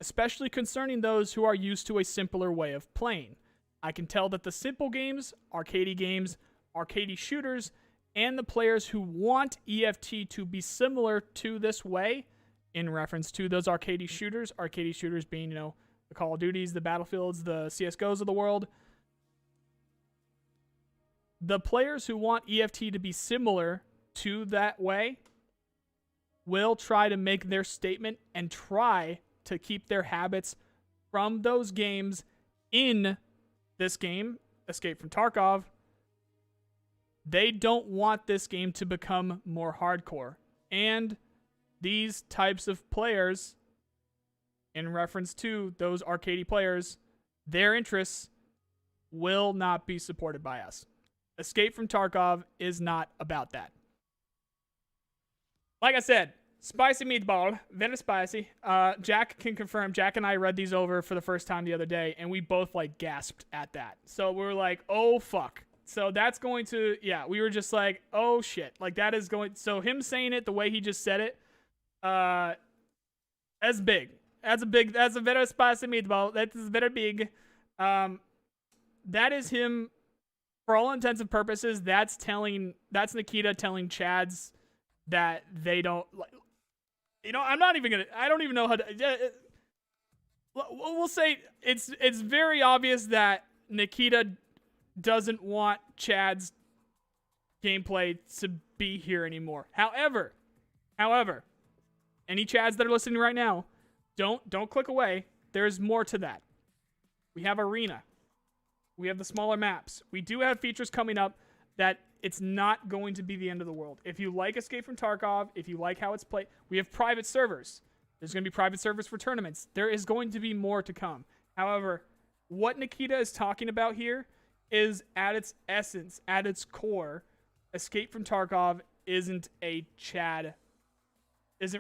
especially concerning those who are used to a simpler way of playing. I can tell that the simple games, arcadey shooters, and the players who want EFT to be similar to this way, in reference to those arcadey shooters being, the Call of Duties, the Battlefields, the CSGOs of the world. The players who want EFT to be similar to that way will try to make their statement and try to keep their habits from those games in this game, Escape from Tarkov. They don't want this game to become more hardcore. And these types of players, in reference to those arcadey players, their interests will not be supported by us. Escape from Tarkov is not about that. Like I said, spicy meatball, very spicy. Jack can confirm. Jack and I read these over for the first time the other day, and we both gasped at that. So we were like, oh fuck. So that's going to, we were just like, oh shit. That is going, so him saying it the way he just said it, that's big. That's a very spicy meatball. That is very big. That is him, for all intents and purposes, that's NIKITA telling Chads that they don't, I don't even know how to, we'll say it's very obvious that NIKITA doesn't want Chad's gameplay to be here anymore. However, any Chads that are listening right now, don't click away. There's more to that. We have Arena. We have the smaller maps. We do have features coming up that it's not going to be the end of the world. If you like Escape from Tarkov, if you like how it's played, we have private servers. There's going to be private servers for tournaments. There is going to be more to come. However, what NIKITA is talking about here is, at its essence, at its core, Escape from Tarkov isn't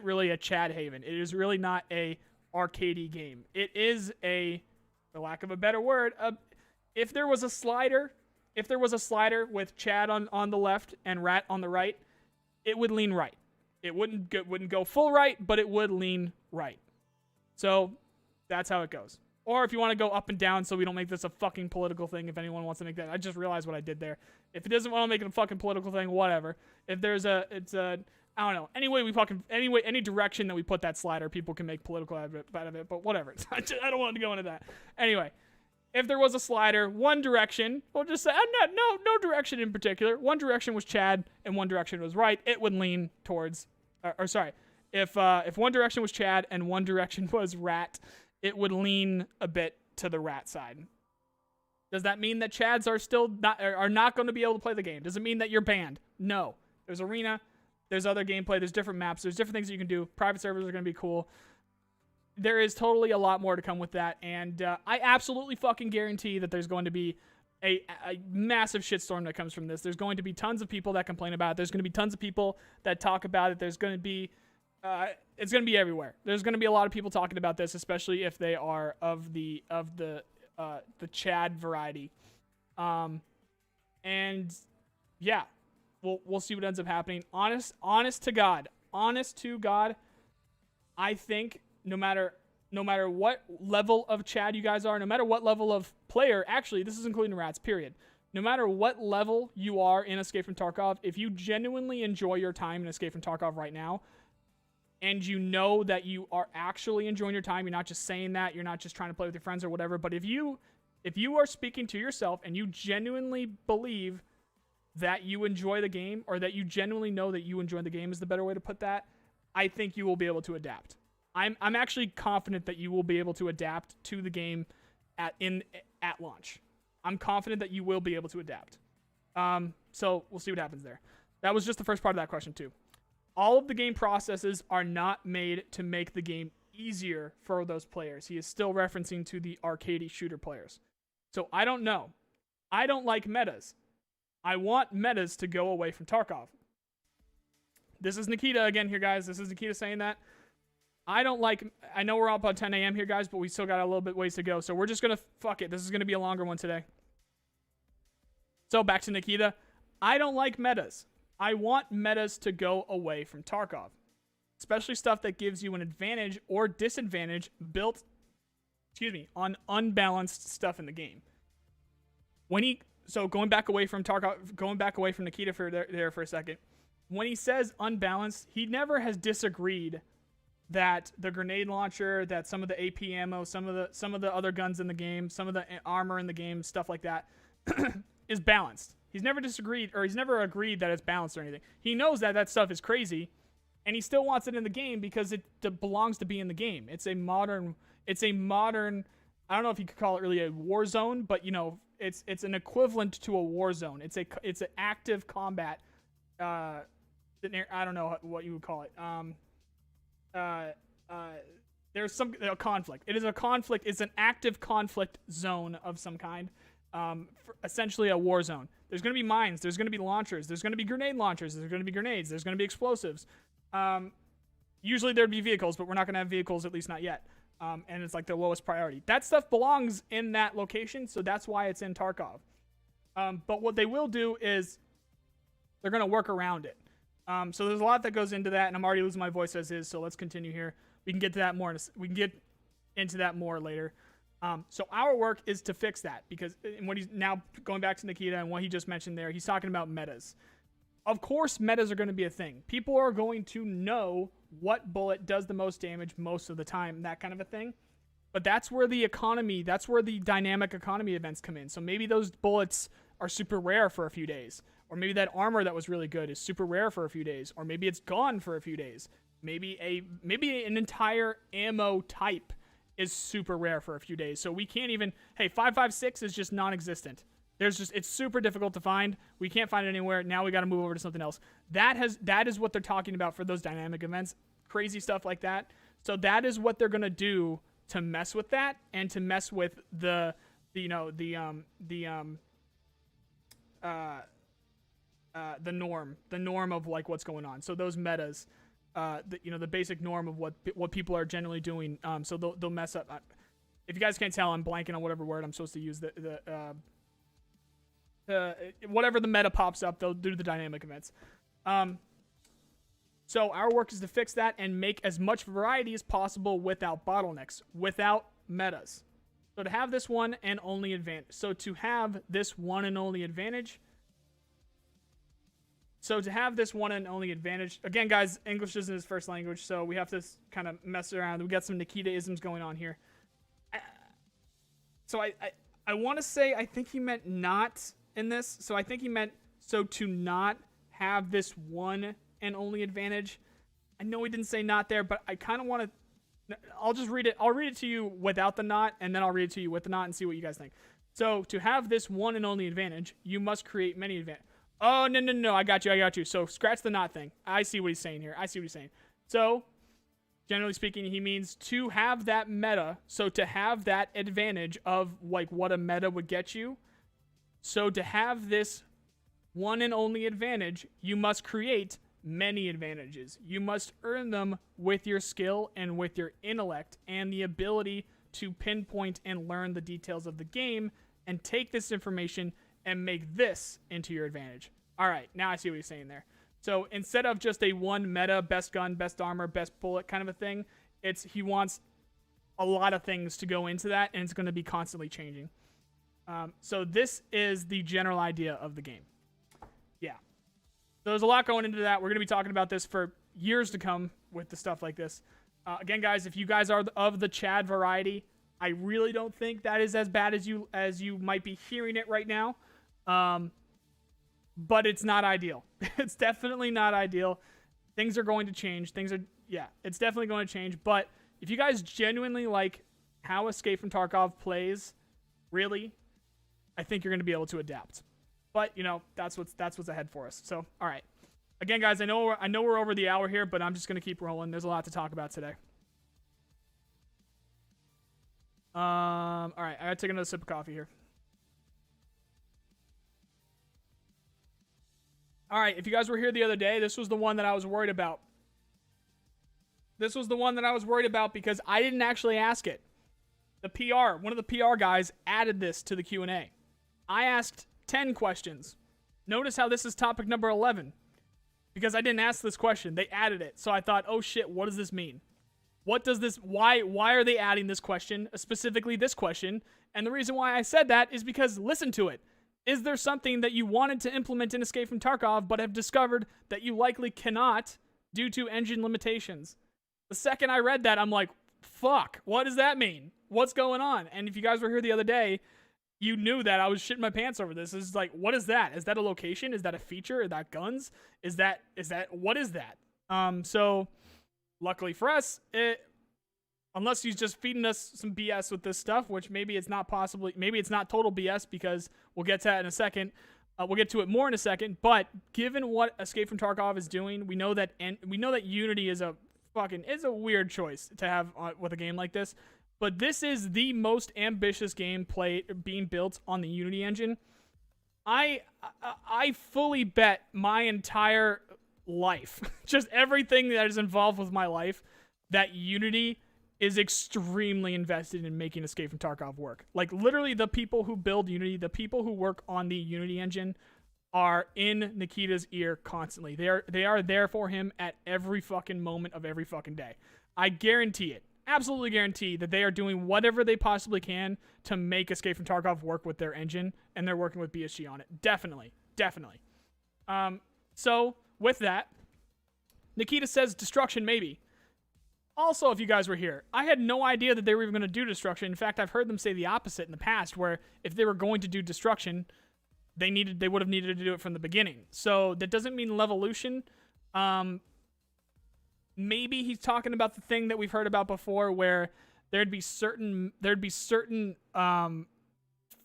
really a Chad haven. It is really not a arcadey game. It is for lack of a better word, if there was a slider with Chad on the left and Rat on the right, it would lean right. It wouldn't go full right, but it would lean right. So that's how it goes. Or if you want to go up and down so we don't make this a fucking political thing, if anyone wants to make that. I just realized what I did there. If it doesn't want to make it a fucking political thing, whatever. If there's I don't know. Any direction that we put that slider, people can make political out of it, but whatever. I don't want to go into that. Anyway, if there was a slider, one direction, we'll just say, no direction in particular. One direction was Chad and one direction was right. It would lean towards, if one direction was Chad and one direction was Rat, it would lean a bit to the Rat side. Does that mean that Chads are not going to be able to play the game? Does it mean that you're banned? No. There's Arena. There's other gameplay. There's different maps. There's different things that you can do. Private servers are going to be cool. There is totally a lot more to come with that. And I absolutely fucking guarantee that there's going to be a massive shitstorm that comes from this. There's going to be tons of people that complain about it. There's going to be tons of people that talk about it. There's going to be... it's going to be everywhere. There's going to be a lot of people talking about this, especially if they are of the Chad variety. And yeah, we'll see what ends up happening. Honest to God, I think no matter what level of Chad you guys are, no matter what level of player, actually, this is including Rats, period. no matter what level you are in Escape from Tarkov, if you genuinely enjoy your time in Escape from Tarkov right now, and you know that you are actually enjoying your time, you're not just saying that, you're not just trying to play with your friends or whatever, but if you are speaking to yourself and you genuinely believe that you enjoy the game, or that you genuinely know that you enjoy the game is the better way to put that, I think you will be able to adapt. I'm actually confident that you will be able to adapt to the game at launch. I'm confident that you will be able to adapt. So we'll see what happens there. That was just the first part of that question too. All of the game processes are not made to make the game easier for those players. He is still referencing to the arcade shooter players. So I don't know. I don't like metas. I want metas to go away from Tarkov. This is Nikita again here, guys. This is Nikita saying that. I know we're up on 10 a.m. here, guys, but we still got a little bit ways to go. So we're just going to, fuck it. This is going to be a longer one today. So back to Nikita. I don't like metas. I want metas to go away from Tarkov. Especially stuff that gives you an advantage or disadvantage built, on unbalanced stuff in the game. So going back away from Tarkov, going back away from Nikita there for a second. When he says unbalanced, he never has disagreed that the grenade launcher, that some of the AP ammo, some of the other guns in the game, some of the armor in the game, stuff like that, is balanced. He's never disagreed, or he's never agreed that it's balanced or anything. He knows that stuff is crazy, and he still wants it in the game because it belongs to be in the game. It's a modern. I don't know if you could call it really a war zone, but it's an equivalent to a war zone. It's an active combat. I don't know what you would call it. There's a conflict. It is a conflict. It's an active conflict zone of some kind. Essentially a war zone. There's going to be mines. There's going to be launchers. There's going to be grenade launchers. There's going to be grenades. There's going to be explosives. Usually there'd be vehicles, but we're not going to have vehicles, at least not yet. And it's like the lowest priority. That stuff belongs in that location, so that's why it's in Tarkov. But what they will do is they're going to work around it. So there's a lot that goes into that, and I'm already losing my voice as is, so let's continue here. We can get to that more. We can get into that more later. So our work is to fix that, because what he's now going back to Nikita and what he just mentioned there, he's talking about metas. Of course, metas are going to be a thing. People are going to know what bullet does the most damage most of the time, that kind of a thing. But that's where the dynamic economy events come in. So maybe those bullets are super rare for a few days. Or maybe that armor that was really good is super rare for a few days. Or maybe it's gone for a few days. Maybe an entire ammo type is super rare for a few days. So we can't even, 5.56 is just non-existent. It's super difficult to find. We can't find it anywhere. Now we got to move over to something else. That is what they're talking about for those dynamic events. Crazy stuff like that. So that is what they're going to do to mess with that, and to mess with the norm of like what's going on. So those metas, the basic norm of what people are generally doing. So they'll mess up. If you guys can't tell, I'm blanking on whatever word I'm supposed to use. Whatever the meta pops up, they'll do the dynamic events. So our work is to fix that and make as much variety as possible without bottlenecks, without metas. So to have this one and only advantage. Again, guys, English isn't his first language, so we have to kind of mess around. We got some Nikita-isms going on here. So I want to say, I think he meant not in this. So I think he meant, so to not have this one and only advantage. I know he didn't say not there, but I kind of want to, I'll just read it. I'll read it to you without the not, and then I'll read it to you with the not and see what you guys think. So to have this one and only advantage, you must create many advantages. Oh, no. I got you. So scratch the not thing. I see what he's saying here. So, generally speaking, he means to have that meta. So to have that advantage of like what a meta would get you. So to have this one and only advantage, you must create many advantages. You must earn them with your skill and with your intellect and the ability to pinpoint and learn the details of the game and take this information and make this into your advantage. All right, now I see what he's saying there. So instead of just a one meta, best gun, best armor, best bullet kind of a thing, he wants a lot of things to go into that, and it's going to be constantly changing. So this is the general idea of the game. Yeah. So there's a lot going into that. We're going to be talking about this for years to come with the stuff like this. Again, guys, if you guys are of the Chad variety, I really don't think that is as bad as you might be hearing it right now. But it's not ideal. It's definitely not ideal. Things are going to change. It's definitely going to change. But if you guys genuinely like how Escape from Tarkov plays, really, I think you're going to be able to adapt. But, that's what's ahead for us. So, all right. Again, guys, I know we're over the hour here, but I'm just going to keep rolling. There's a lot to talk about today. All right, I got to take another sip of coffee here. All right, if you guys were here the other day, this was the one that I was worried about. This was the one that I was worried about because I didn't actually ask it. One of the PR guys added this to the Q&A. I asked 10 questions. Notice how this is topic number 11. Because I didn't ask this question. They added it. So I thought, oh shit, what does this mean? Why are they adding this question, specifically this question? And the reason why I said that is because listen to it. Is there something that you wanted to implement in Escape from Tarkov but have discovered that you likely cannot due to engine limitations? The second I read that, I'm like, fuck, what does that mean? What's going on? And if you guys were here the other day, you knew that I was shitting my pants over this. It's like, what is that? Is that a location? Is that a feature? Is that guns? What is that? So luckily for us, unless he's just feeding us some BS with this stuff, which maybe it's not total BS because we'll get to that in a second. We'll get to it more in a second. But given what Escape from Tarkov is doing, we know that Unity is a weird choice to have with a game like this. But this is the most ambitious game being built on the Unity engine. I fully bet my entire life, just everything that is involved with my life, that Unity is extremely invested in making Escape from Tarkov work. Like, literally, the people who build Unity, the people who work on the Unity engine are in Nikita's ear constantly. They are there for him at every fucking moment of every fucking day. I guarantee it. Absolutely guarantee that they are doing whatever they possibly can to make Escape from Tarkov work with their engine, and they're working with BSG on it. Definitely. So, with that, Nikita says destruction maybe. Also, if you guys were here, I had no idea that they were even going to do destruction. In fact, I've heard them say the opposite in the past, where if they were going to do destruction, they would have needed to do it from the beginning. So that doesn't mean Levolution. Maybe he's talking about the thing that we've heard about before, where there'd be certain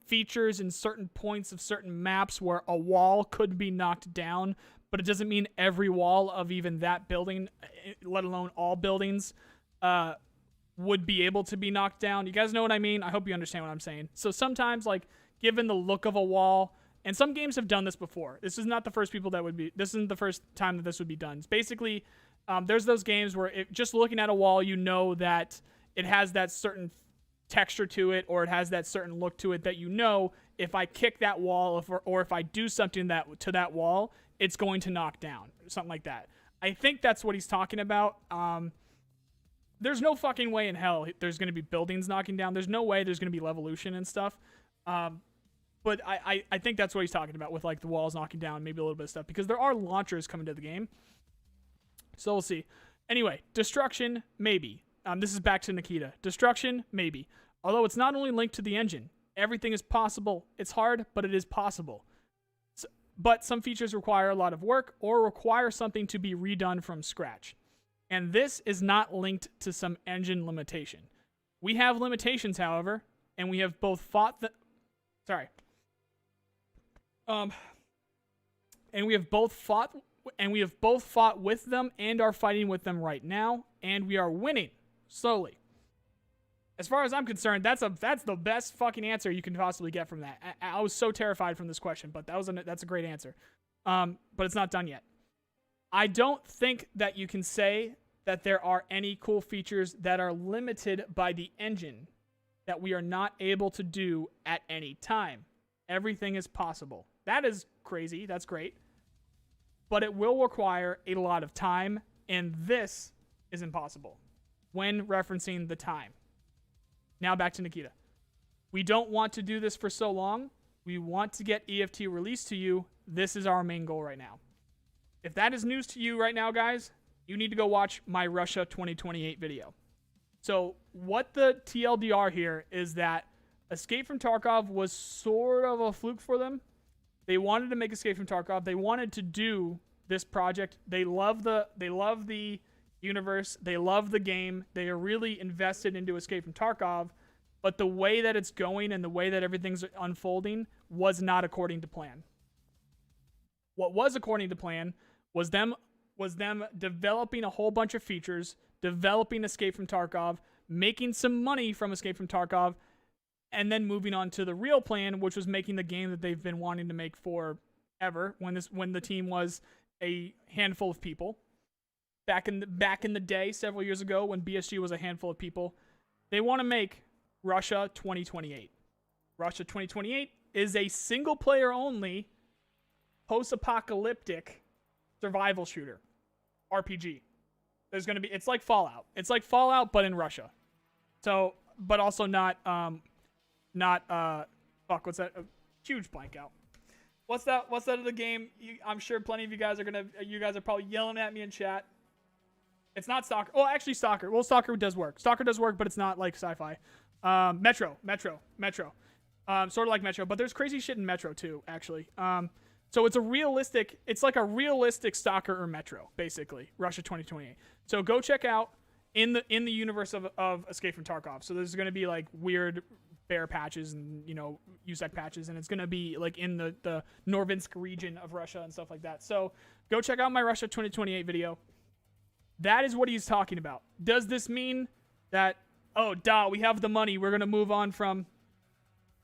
features in certain points of certain maps where a wall could be knocked down, but it doesn't mean every wall of even that building, let alone all buildings, would be able to be knocked down. You guys know what I mean? I hope you understand what I'm saying. So sometimes, like, given the look of a wall, and some games have done this before. This isn't the first time that this would be done. It's basically, there's those games where just looking at a wall, you know that it has that certain texture to it, or it has that certain look to it that you know if I kick that wall or if I do something to that wall, it's going to knock down, something like that. I think that's what he's talking about. There's no fucking way in hell there's going to be buildings knocking down. There's no way there's going to be Levolution and stuff. But I think that's what he's talking about with, like, the walls knocking down, maybe a little bit of stuff, because there are launchers coming to the game. So we'll see. Anyway, destruction, maybe. This is back to Nikita. Destruction, maybe. Although it's not only linked to the engine. Everything is possible. It's hard, but it is possible. But some features require a lot of work or require something to be redone from scratch. And this is not linked to some engine limitation. We have limitations, however, and we have both fought and we have both fought with them and are fighting with them right now, and we are winning slowly. As far as I'm concerned, that's the best fucking answer you can possibly get from that. I was so terrified from this question, but that's a great answer. But it's not done yet. I don't think that you can say that there are any cool features that are limited by the engine that we are not able to do at any time. Everything is possible. That is crazy. That's great. But it will require a lot of time, and this is impossible when referencing the time. Now back to Nikita. We don't want to do this for so long. We want to get EFT released to you. This is our main goal right now. If that is news to you right now, guys, you need to go watch my Russia 2028 video. So what the TLDR here is that Escape from Tarkov was sort of a fluke for them. They wanted to make Escape from Tarkov. They wanted to do this project. They love the universe. They love the game. They are really invested into Escape from Tarkov. But the way that it's going and the way that everything's unfolding was not according to plan. What was according to plan was them developing a whole bunch of features, developing Escape from Tarkov, making some money from Escape from Tarkov, and then moving on to the real plan, which was making the game that they've been wanting to make forever. When the team was a handful of people, back in the day, several years ago, when BSG was a handful of people, they want to make Russia 2028. Russia 2028 is a single player only, post-apocalyptic survival shooter, RPG. There's gonna be, it's like Fallout. It's like Fallout, but in Russia. So, but also not fuck, what's that? A huge blank out. What's that of the game? I'm sure plenty of you guys are probably yelling at me in chat. It's not Stalker. Oh, actually Stalker. Well, Stalker does work. Stalker does work, but it's not like sci-fi. Metro. Sort of like Metro, but there's crazy shit in Metro too, actually. So it's like a realistic Stalker or Metro, basically, Russia 2028. So go check out in the universe of Escape from Tarkov. So there's going to be like weird bear patches and, USEC patches, and it's going to be like in the Norvinsk region of Russia and stuff like that. So go check out my Russia 2028 video. That is what he's talking about. Does this mean that, we have the money, we're going to move on from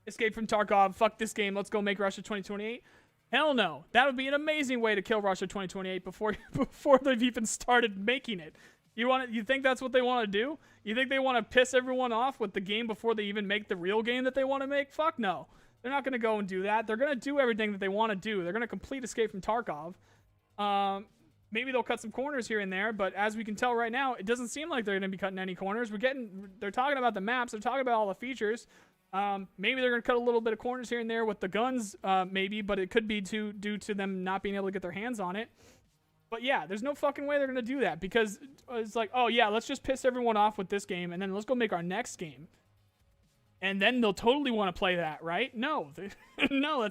Escape from Tarkov, fuck this game, let's go make Russia 2028? Hell no. That would be an amazing way to kill Russia 2028 before they've even started making it. You think that's what they want to do? You think they want to piss everyone off with the game before they even make the real game that they want to make? Fuck no. They're not going to go and do that. They're going to do everything that they want to do. They're going to complete Escape from Tarkov. Maybe they'll cut some corners here and there, but as we can tell right now, it doesn't seem like they're going to be cutting any corners. They're talking about the maps. They're talking about all the features. Maybe they're going to cut a little bit of corners here and there with the guns, maybe, but it could be due to them not being able to get their hands on it. But yeah, there's no fucking way they're going to do that, because it's like, oh yeah, let's just piss everyone off with this game, and then let's go make our next game. And then they'll totally want to play that, right? No, no,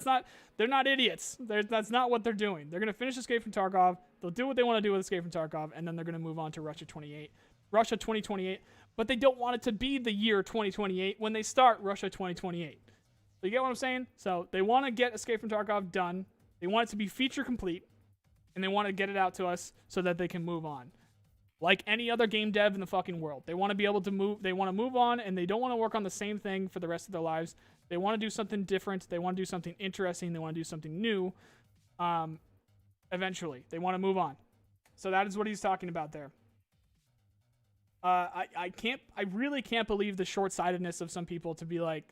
they're not idiots. That's not what they're doing. They're going to finish Escape from Tarkov. They'll do what they want to do with Escape from Tarkov, and then they're going to move on to Russia 2028. But they don't want it to be the year 2028 when they start Russia 2028. So you get what I'm saying? So they want to get Escape from Tarkov done. They want it to be feature complete, and they want to get it out to us so that they can move on. Like any other game dev in the fucking world. They want to be able to move. They want to move on, and they don't want to work on the same thing for the rest of their lives. They want to do something different. They want to do something interesting. They want to do something new. Eventually, they want to move on. So that is what he's talking about there. I really can't believe the short-sightedness of some people to be like,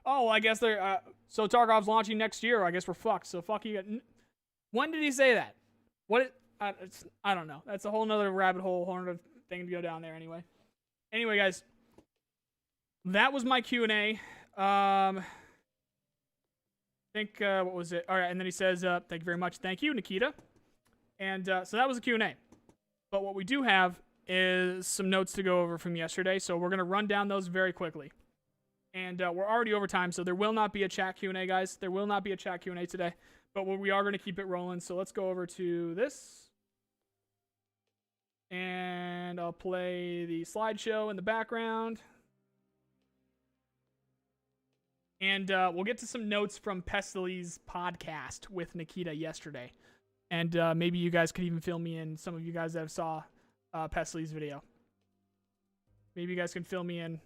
oh, I guess they're, so Tarkov's launching next year. I guess we're fucked. So fuck you. When did he say that? I don't know. That's a whole nother rabbit hole, whole nother thing to go down there anyway. Anyway, guys, that was my Q&A. I think, what was it? All right. And then he says, thank you very much. Thank you, Nikita. And, so that was a Q&A. But what we do have is some notes to go over from yesterday. So we're going to run down those very quickly. And, we're already over time. So there will not be a chat Q&A, guys. There will not be a chat Q&A today. But we are going to keep it rolling. So let's go over to this. And I'll play the slideshow in the background. And we'll get to some notes from Pestyly's podcast with Nikita yesterday. And maybe you guys could even fill me in, some of you guys that saw Pestyly's video. Maybe you guys can fill me in.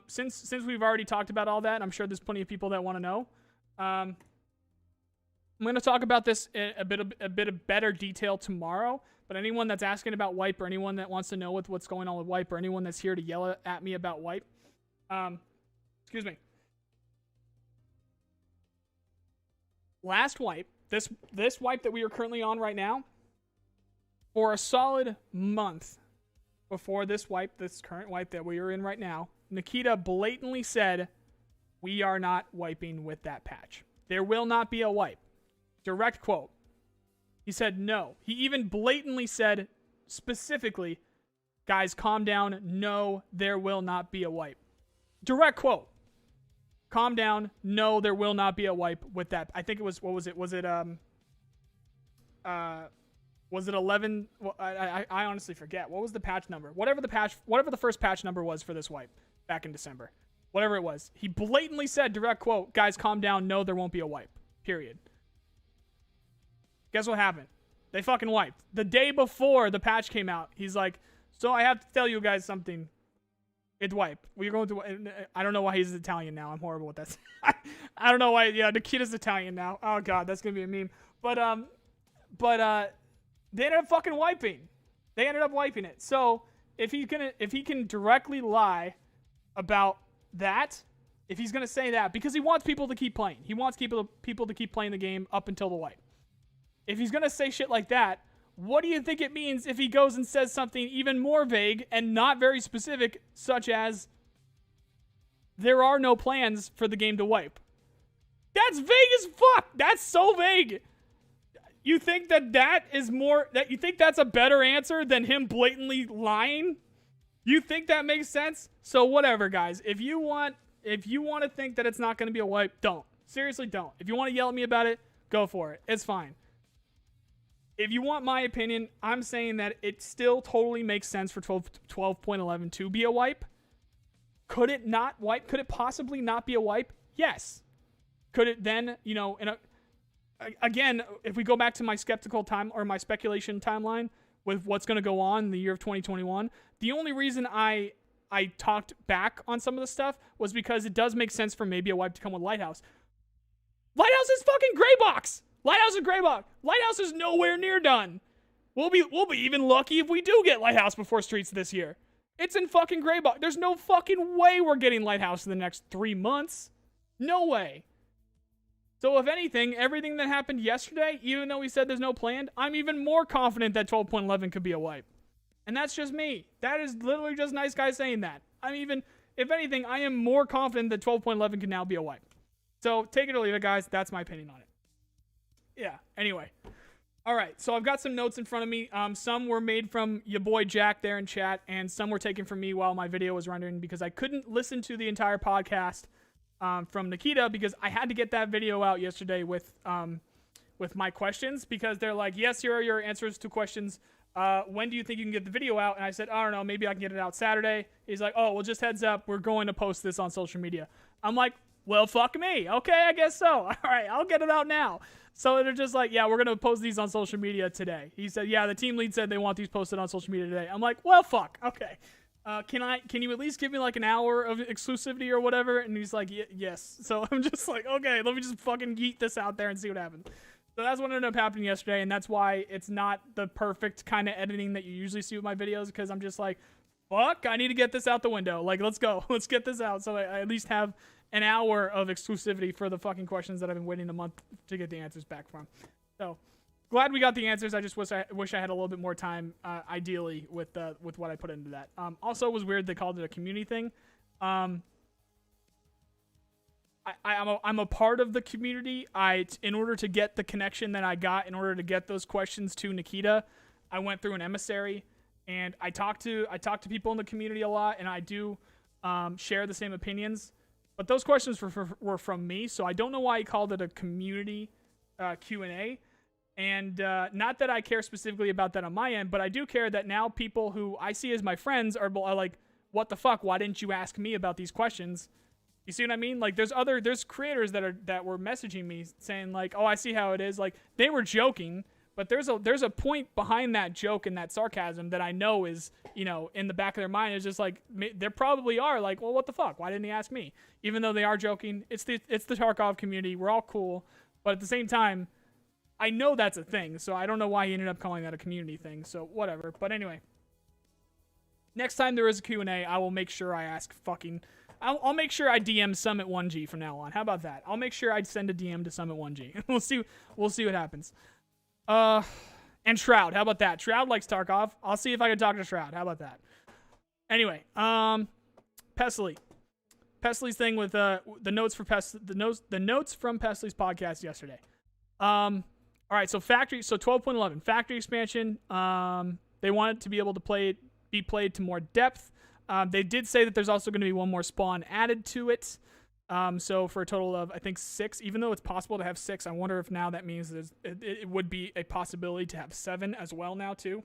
Since we've already talked about all that, I'm sure there's plenty of people that want to know. I'm going to talk about this in a bit of better detail tomorrow. But anyone that's asking about Wipe, or anyone that wants to know what's going on with Wipe, or anyone that's here to yell at me about Wipe, excuse me. Last Wipe, this Wipe that we are currently on right now, for a solid month before this Wipe, this current Wipe that we are in right now, Nikita blatantly said, we are not wiping with that patch. There will not be a wipe. Direct quote. He said no. He even blatantly said specifically, guys, calm down. No, there will not be a wipe. Direct quote. Calm down. No, there will not be a wipe with that. I think it was, what was it? Was it 11? Well, I honestly forget. What was the patch number? Whatever the first patch number was for this wipe back in December. Whatever it was. He blatantly said, direct quote, guys, calm down. No, there won't be a wipe. Period. Guess what happened? They fucking wiped. The day before the patch came out, he's like, so I have to tell you guys something. It's wiped. We're going to... I don't know why he's Italian now. I'm horrible with that. I don't know why... Yeah, Nikita's Italian now. Oh, God. That's going to be a meme. But they ended up fucking wiping. They ended up wiping it. So, if he can directly lie about that, if he's going to say that, because he wants people to keep playing. He wants people to keep playing the game up until the wipe. If he's going to say shit like that, what do you think it means if he goes and says something even more vague and not very specific, such as, there are no plans for the game to wipe? That's vague as fuck. That's so vague. You think you think that's a better answer than him blatantly lying? You think that makes sense? So whatever, guys. If you want to think that it's not going to be a wipe, don't. Seriously, don't. If you want to yell at me about it, go for it. It's fine. If you want my opinion, I'm saying that it still totally makes sense for 12.11 to be a wipe. Could it not wipe? Could it possibly not be a wipe? Yes. Could it then, again, if we go back to my skeptical time or my speculation timeline with what's going to go on in the year of 2021, the only reason I talked back on some of the stuff was because it does make sense for maybe a wipe to come with Lighthouse. Lighthouse is fucking gray box. Lighthouse is gray box. Lighthouse is nowhere near done. We'll be even lucky if we do get Lighthouse before Streets this year. It's in fucking gray box. There's no fucking way we're getting Lighthouse in the next 3 months. No way. So if anything, everything that happened yesterday, even though we said there's no plan, I'm even more confident that 12.11 could be a wipe. And that's just me. That is literally just nice guys saying that. If anything, I am more confident that 12.11 can now be a wipe. So take it or leave it, guys. That's my opinion on it. Yeah, anyway. All right, so I've got some notes in front of me. Some were made from your boy Jack there in chat, and some were taken from me while my video was rendering because I couldn't listen to the entire podcast from Nikita because I had to get that video out yesterday with my questions because they're like, yes, here are your answers to questions. When do you think you can get the video out? And I said, I don't know, maybe I can get it out Saturday. He's like, oh, well, just heads up, we're going to post this on social media. I'm like, well, fuck me. Okay, I guess so. All right, I'll get it out now. So they're just like, yeah, we're going to post these on social media today. He said, yeah, the team lead said they want these posted on social media today. I'm like, well, fuck. Okay. Can you at least give me like an hour of exclusivity or whatever? And he's like, yes. So I'm just like, okay, let me just fucking yeet this out there and see what happens. So that's what ended up happening yesterday. And that's why it's not the perfect kind of editing that you usually see with my videos. Because I'm just like, fuck, I need to get this out the window. Like, let's go. Let's get this out. So I at least have an hour of exclusivity for the fucking questions that I've been waiting a month to get the answers back from. So glad we got the answers. I just wish I had a little bit more time, ideally, with what I put into that. Also, it was weird they called it a community thing. I'm a part of the community. In order to get the connection that I got, in order to get those questions to Nikita, I went through an emissary, and I talk to people in the community a lot, and I do share the same opinions. But those questions were from me, so I don't know why he called it a community Q&A. And not that I care specifically about that on my end, but I do care that now people who I see as my friends are like, what the fuck? Why didn't you ask me about these questions? You see what I mean? Like, there's creators that were messaging me saying like, oh, I see how it is. Like, they were joking, but there's a point behind that joke and that sarcasm that I know is, in the back of their mind is just like, they probably are like, well, what the fuck? Why didn't he ask me? Even though they are joking, it's the Tarkov community. We're all cool, but at the same time, I know that's a thing, so I don't know why he ended up calling that a community thing, so whatever. But anyway, next time there is a Q&A, I will make sure I ask I'll make sure I DM Summit 1G from now on. How about that? I'll make sure I send a DM to Summit 1G. We'll see what happens. And Shroud, how about that? Shroud likes Tarkov. I'll see if I can talk to Shroud. How about that? Anyway, Pestily. Pestyly's thing with the notes from Pestily's podcast yesterday. All right, so 12.11 factory expansion. They want it to be able to be played to more depth. They did say that there's also going to be one more spawn added to it. So for a total of, I think, 6, even though it's possible to have 6, I wonder if now that means it would be a possibility to have 7 as well now too.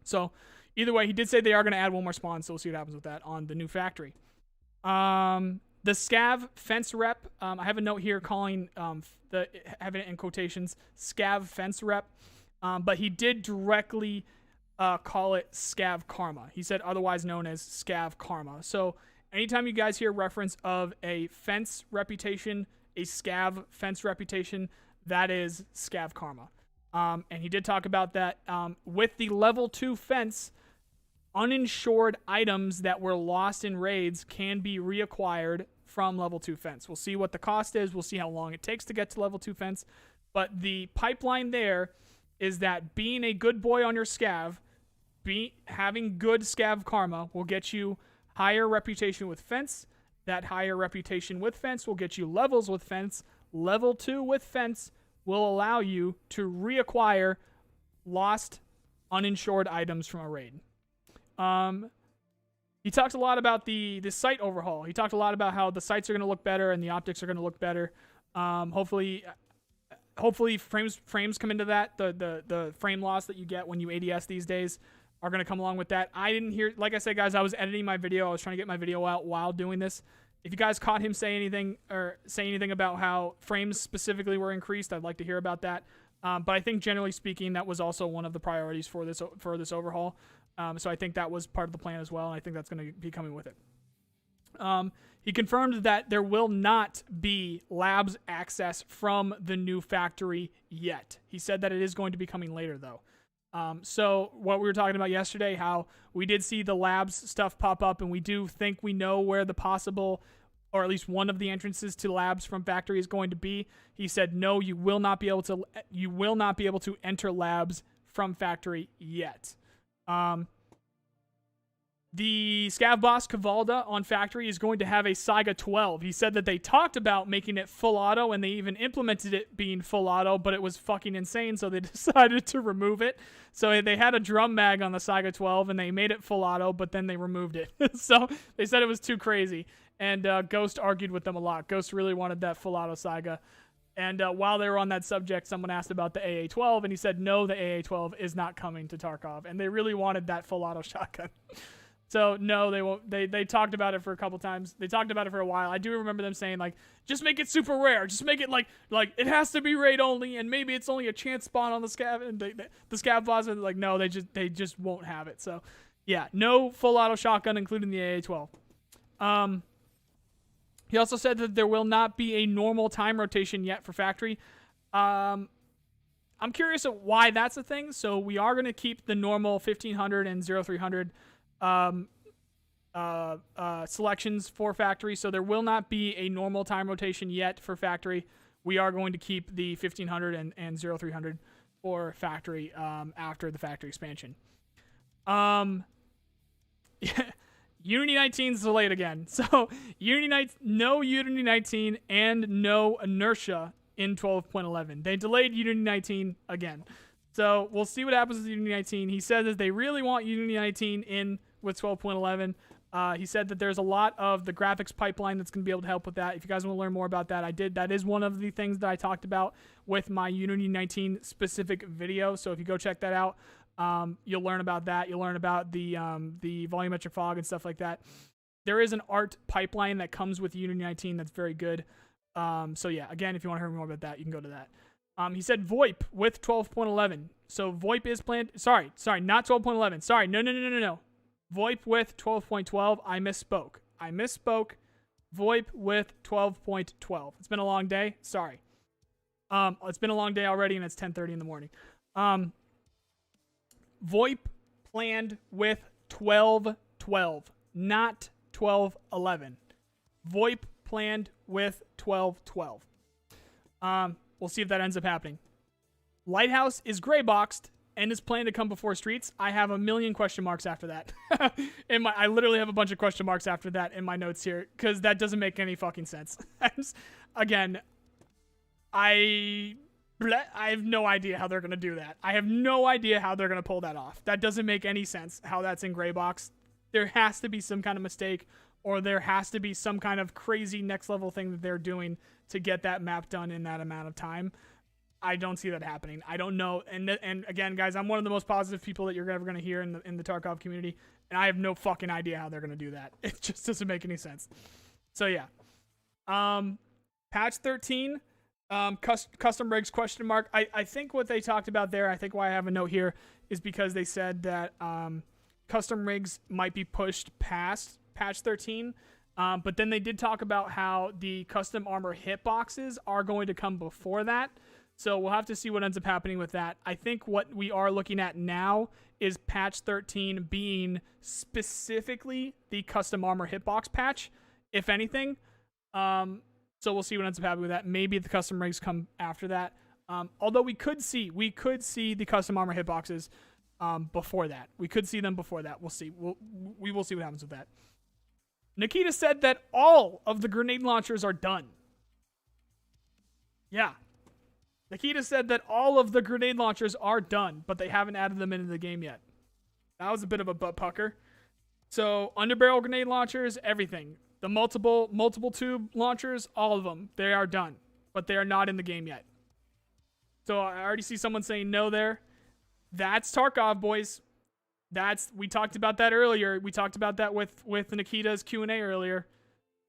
So either way, he did say they are going to add one more spawn, so we'll see what happens with that on the new factory. The Scav fence rep, I have a note here calling having it in quotations, Scav fence rep, but he did directly call it Scav Karma. He said otherwise known as Scav Karma. So anytime you guys hear reference of a fence reputation, a Scav fence reputation, that is Scav Karma. And he did talk about that with the level 2 fence. Uninsured items that were lost in raids can be reacquired from level 2 fence. We'll see what the cost is. We'll see how long it takes to get to level 2 fence. But the pipeline there is that being a good boy on your scav, having good scav karma will get you higher reputation with fence. That higher reputation with fence will get you levels with fence. Level 2 with fence will allow you to reacquire lost uninsured items from a raid. He talked a lot about the site overhaul. He talked a lot about how the sites are going to look better and the optics are going to look better. Hopefully frames come into that. The frame loss that you get when you ADS these days are going to come along with that. I didn't hear, like I said, guys, I was editing my video. I was trying to get my video out while doing this. If you guys caught him say anything about how frames specifically were increased, I'd like to hear about that. But I think generally speaking, that was also one of the priorities for this overhaul. So I think that was part of the plan as well, and I think that's going to be coming with it. He confirmed that there will not be labs access from the new factory yet. He said that it is going to be coming later, though. So what we were talking about yesterday, how we did see the labs stuff pop up, and we do think we know where the possible, or at least one of the entrances to labs from factory is going to be. He said, no, you will not be able to enter labs from factory yet. The Scav boss Cavalda on factory is going to have a Saiga 12. He said that they talked about making it full auto and they even implemented it being full auto, but it was fucking insane, so they decided to remove it. So they had a drum mag on the Saiga 12 and they made it full auto, but then they removed it. So they said it was too crazy. And Ghost argued with them a lot. Ghost really wanted that full auto Saiga. And while they were on that subject, someone asked about the AA-12, and he said, no, the AA-12 is not coming to Tarkov. And they really wanted that full auto shotgun. So, no, they won't. They talked about it for a couple times. They talked about it for a while. I do remember them saying, like, just make it super rare. Just make it, like it has to be raid only, and maybe it's only a chance spawn on the Scav. And the Scav boss are like, no, they just won't have it. So, yeah, no full auto shotgun, including the AA-12. He also said that there will not be a normal time rotation yet for factory. I'm curious of why that's a thing. So we are going to keep the normal 1500 and 0300 selections for factory. So there will not be a normal time rotation yet for factory. We are going to keep the 1500 and 0300 for factory after the factory expansion. Unity 19 is delayed again. So no Unity 19 and no inertia in 12.11. They delayed Unity 19 again. So we'll see what happens with Unity 19. He said that they really want Unity 19 in with 12.11. He said that there's a lot of the graphics pipeline that's going to be able to help with that. If you guys want to learn more about that, that is one of the things that I talked about with my Unity 19 specific video. So if you go check that out, you'll learn about that. You'll learn about the volumetric fog and stuff like that. There is an art pipeline that comes with Unity 19 that's very good. So yeah, again, if you want to hear more about that, you can go to that. He said VoIP with 12.11. So VoIP is planned. Sorry, not 12.11. Sorry, no. VoIP with 12.12. I misspoke. VoIP with 12.12. It's been a long day. Sorry. It's been a long day already, and it's 10:30 in the morning. VoIP planned with 12.12, not 12.11. VoIP planned with 12.12. We'll see if that ends up happening. Lighthouse is gray boxed. and is planned to come before Streets, I have a million question marks after that. I literally have a bunch of question marks after that in my notes here, because that doesn't make any fucking sense. Again, I have no idea how they're going to do that. I have no idea how they're going to pull that off. That doesn't make any sense how that's in gray box. There has to be some kind of mistake, or there has to be some kind of crazy next level thing that they're doing to get that map done in that amount of time. I don't see that happening. I don't know. And again, guys, I'm one of the most positive people that you're ever going to hear in the Tarkov community, and I have no fucking idea how they're going to do that. It just doesn't make any sense. So yeah. Patch 13, custom rigs question mark. I think what they talked about there, I think why I have a note here is because they said that custom rigs might be pushed past patch 13. But then they did talk about how the custom armor hitboxes are going to come before that. So we'll have to see what ends up happening with that. I think what we are looking at now is patch 13 being specifically the custom armor hitbox patch, if anything. So we'll see what ends up happening with that. Maybe the custom rigs come after that. Although we could see the custom armor hitboxes before that. We could see them before that. We'll see. We will see what happens with that. NIKITA said that all of the grenade launchers are done. Yeah. NIKITA said that all of the grenade launchers are done, but they haven't added them into the game yet. That was a bit of a butt pucker. So, underbarrel grenade launchers, everything. The multiple tube launchers, all of them, they are done, but they are not in the game yet. So, I already see someone saying no there. That's Tarkov, boys. We talked about that earlier. We talked about that with NIKITA's Q&A earlier.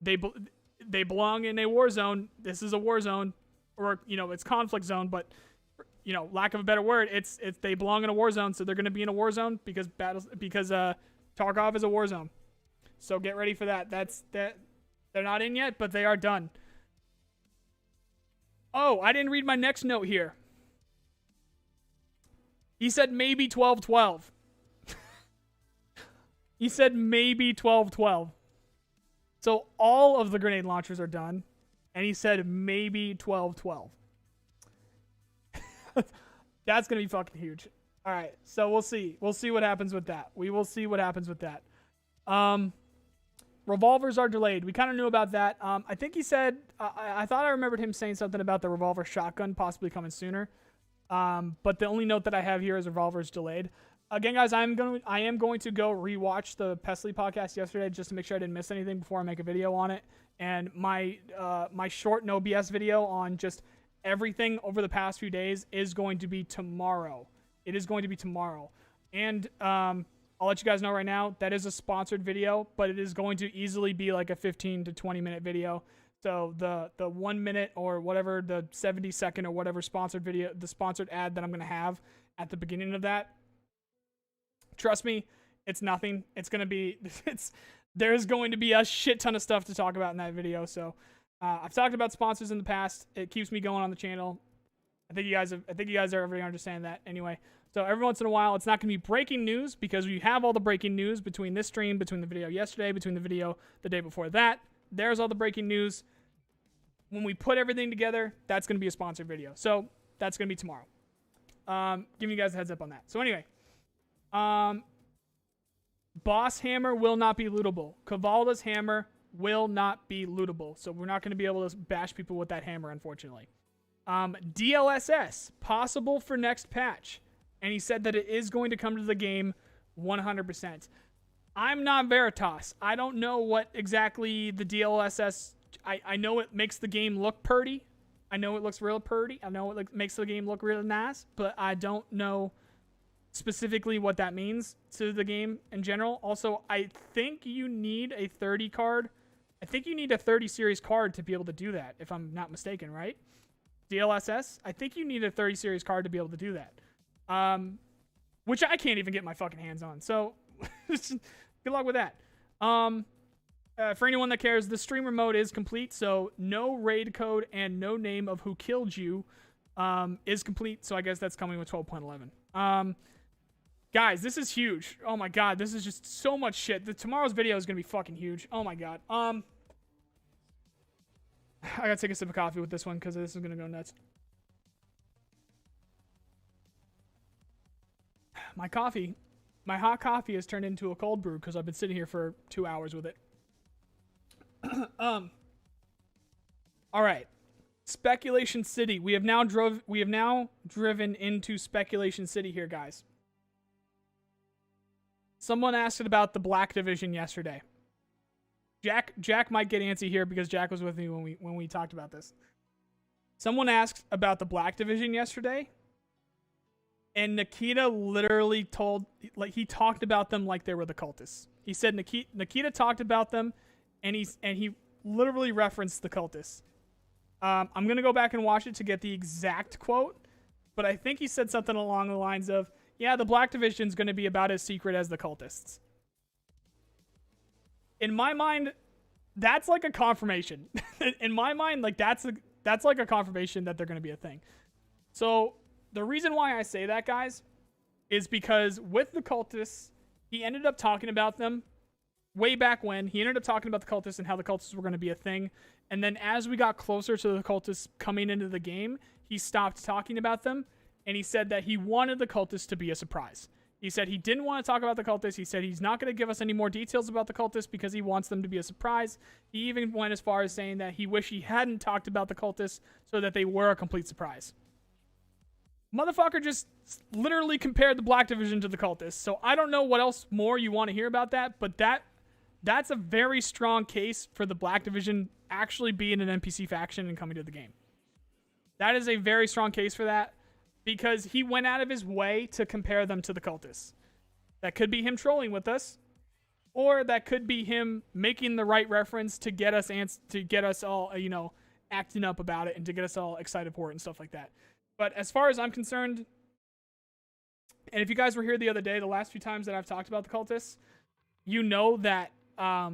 They belong in a war zone. This is a war zone, or it's conflict zone, but lack of a better word, it's they belong in a war zone, so they're going to be in a war zone because Tarkov is a war zone. So get ready for that. They're not in yet, but they are done. Oh, I didn't read my next note here. He said maybe 12-12. He said maybe 12-12. So all of the grenade launchers are done. And he said maybe 12-12. That's going to be fucking huge. All right. So we'll see. We'll see what happens with that. We will see what happens with that. Revolvers are delayed. We kind of knew about that. I think he said, I thought I remembered him saying something about the revolver shotgun possibly coming sooner. But the only note that I have here is revolvers delayed. Again, guys, I am going to go rewatch the Pestily podcast yesterday just to make sure I didn't miss anything before I make a video on it. And my short no BS video on just everything over the past few days is going to be tomorrow. It is going to be tomorrow. And I'll let you guys know right now, that is a sponsored video, but it is going to easily be like a 15 to 20 minute video. So the 1 minute or whatever, the 70 second or whatever sponsored video, the sponsored ad that I'm going to have at the beginning of that, trust me, it's nothing. It's going to be, there's going to be a shit ton of stuff to talk about in that video. So I've talked about sponsors in the past. It keeps me going on the channel. I think you guys are already understand that anyway. So every once in a while, it's not going to be breaking news because we have all the breaking news between this stream, between the video yesterday, between the video the day before that. There's all the breaking news. When we put everything together, that's going to be a sponsored video. So that's going to be tomorrow. Giving you guys a heads up on that. So anyway, Boss Hammer will not be lootable. Cavalda's hammer will not be lootable. So we're not going to be able to bash people with that hammer, unfortunately. DLSS, possible for next patch. And he said that it is going to come to the game 100%. I'm not Veritas. I don't know what exactly the DLSS... I know it makes the game look pretty. I know it looks real pretty. I know it makes the game look really nice. But I don't know specifically what that means to the game in general. Also, I think you need a 30 card. I think you need a 30 series card to be able to do that, if I'm not mistaken, right? DLSS? I think you need a 30 series card to be able to do that. Which I can't even get my fucking hands on. So, good luck with that. For anyone that cares, the streamer mode is complete. So, no raid code and no name of who killed you is complete. So, I guess that's coming with 12.11. Guys, this is huge. Oh my god, this is just so much shit. Tomorrow's video is going to be fucking huge. Oh my god. I gotta take a sip of coffee with this one because this is going to go nuts. my coffee, my hot coffee has turned into a cold brew because I've been sitting here for 2 hours with it. All right. Speculation City. We have now driven into Speculation City here, guys. Someone asked about the Black Division yesterday. Jack might get antsy here because Jack was with me when we talked about this. Someone asked about the Black Division yesterday, and Nikita literally he talked about them like they were the cultists. He said Nikita talked about them, and he literally referenced the cultists. I'm going to go back and watch it to get the exact quote, but I think he said something along the lines of, yeah, the Black Division's going to be about as secret as the cultists. In my mind, that's like a confirmation. In my mind, like that's like a confirmation that they're going to be a thing. So the reason why I say that, guys, is because with the cultists, he ended up talking about them way back when. He ended up talking about the cultists and how the cultists were going to be a thing. And then as we got closer to the cultists coming into the game, he stopped talking about them. And he said that he wanted the cultists to be a surprise. He said he didn't want to talk about the cultists. He said he's not going to give us any more details about the cultists because he wants them to be a surprise. He even went as far as saying that he wished he hadn't talked about the cultists so that they were a complete surprise. Motherfucker just literally compared the Black Division to the cultists. So I don't know what else more you want to hear about that, but that's a very strong case for the Black Division actually being an NPC faction and coming to the game. That is a very strong case for that, because he went out of his way to compare them to the cultists. That could be him trolling with us, or that could be him making the right reference to get us all, acting up about it and to get us all excited for it and stuff like that. But as far as I'm concerned, and if you guys were here the other day, the last few times that I've talked about the cultists, you know that I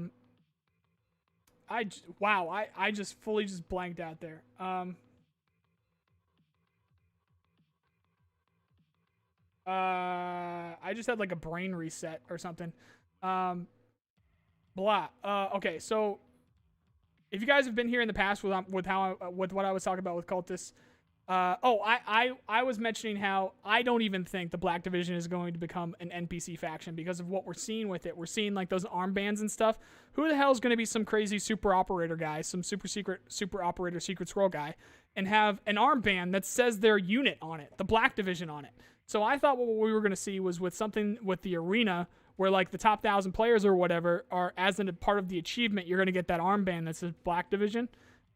just fully just blanked out there. I just had like a brain reset or something. Okay, so if you guys have been here in the past with what I was talking about with cultists, I was mentioning how I don't even think the Black Division is going to become an NPC faction because of what we're seeing with it. We're seeing like those armbands and stuff. Who the hell is going to be some crazy super operator guy, some super secret super operator secret scroll guy, and have an armband that says their unit on it, the Black Division on it? So I thought what we were going to see was with something with the arena where like the top 1,000 players or whatever are, as a part of the achievement, you're going to get that armband that says Black Division.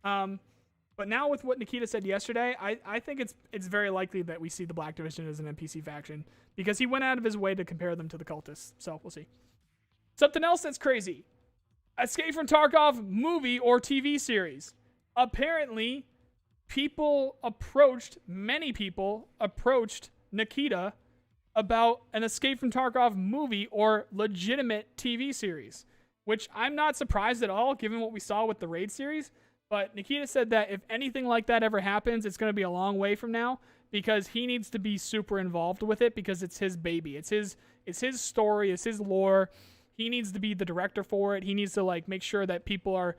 But now with what Nikita said yesterday, I think it's very likely that we see the Black Division as an NPC faction because he went out of his way to compare them to the cultists. So we'll see. Something else that's crazy. Escape from Tarkov movie or TV series. Apparently, many people approached Nikita about an Escape from Tarkov movie or legitimate TV series, which I'm not surprised at all given what we saw with the Raid series. But Nikita said that if anything like that ever happens, it's going to be a long way from now because he needs to be super involved with it because it's his baby. It's his story. It's his lore. He needs to be the director for it. He needs to like make sure that people are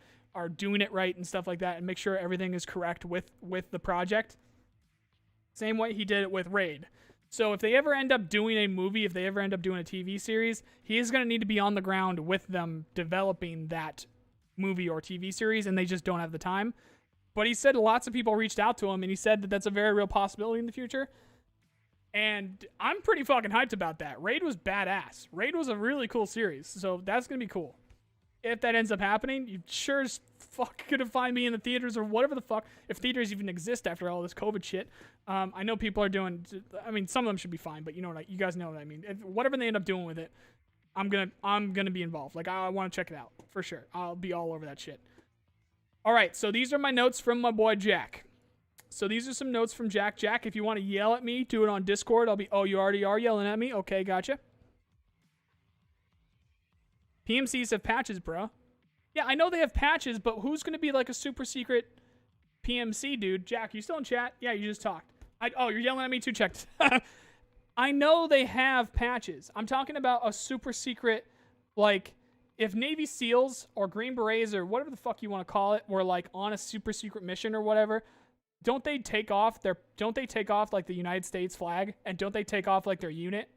doing it right and stuff like that and make sure everything is correct with the project. Same way he did it with Raid. So if they ever end up doing a movie, if they ever end up doing a TV series, he is going to need to be on the ground with them developing that movie or TV series, and they just don't have the time. But he said lots of people reached out to him, and he said that that's a very real possibility in the future. And I'm pretty fucking hyped about that. Raid was badass. Raid was a really cool series, so that's going to be cool. If that ends up happening, you sure as fuck gonna find me in the theaters or whatever the fuck, if theaters even exist after all this COVID shit. I know people are doing, I mean, some of them should be fine, but you know what, you guys know what I mean. Whatever they end up doing with it, I'm gonna be involved. Like, I want to check it out for sure. I'll be all over that shit. All right, so these are my notes from my boy Jack. So these are some notes from Jack. Jack, if you want to yell at me, do it on Discord. Oh, you already are yelling at me? Okay, gotcha. PMCs have patches, bro. Yeah, I know they have patches, but who's going to be like a super secret PMC, dude? Jack, you still in chat? Yeah, you just talked. Oh, you're yelling at me too? Checked. I know they have patches. I'm talking about a super secret, like, if Navy SEALs or Green Berets or whatever the fuck you want to call it were like on a super secret mission or whatever, don't they take off like the United States flag and don't they take off like their unit?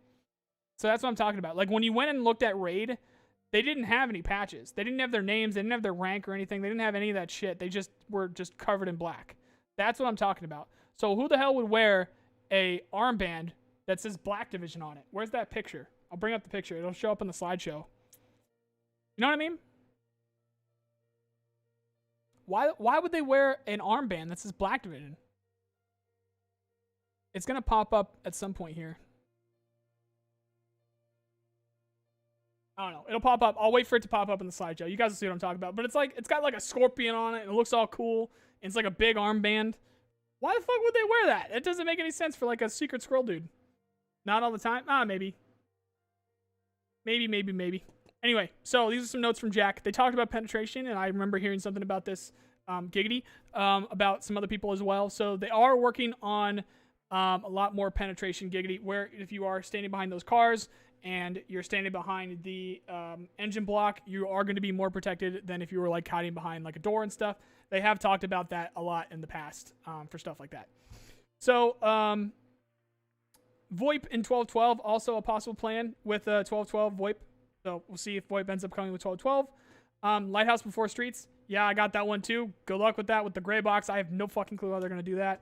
So that's what I'm talking about. Like, when you went and looked at Raid, they didn't have any patches. They didn't have their names. They didn't have their rank or anything. They didn't have any of that shit. They just were just covered in black. That's what I'm talking about. So who the hell would wear a armband that says Black Division on it? Where's that picture? I'll bring up the picture. It'll show up on the slideshow. You know what I mean? Why would they wear an armband that says Black Division? It's going to pop up at some point here. I don't know. It'll pop up. I'll wait for it to pop up in the slideshow. You guys will see what I'm talking about. But it's like, it's got like a scorpion on it, and it looks all cool. And it's like a big armband. Why the fuck would they wear that? It doesn't make any sense for like a secret scroll dude. Not all the time. Maybe. Maybe. Anyway, so these are some notes from Jack. They talked about penetration, and I remember hearing something about this, Giggity, about some other people as well. So they are working on a lot more penetration, Giggity, where if you are standing behind those cars and you're standing behind the engine block, you are going to be more protected than if you were like hiding behind like a door and stuff. They have talked about that a lot in the past for stuff like that. So VoIP in 12.12, also a possible plan with 12.12 VoIP. So we'll see if VoIP ends up coming with 12.12. Lighthouse Before Streets. Yeah, I got that one too. Good luck with that with the gray box. I have no fucking clue how they're going to do that.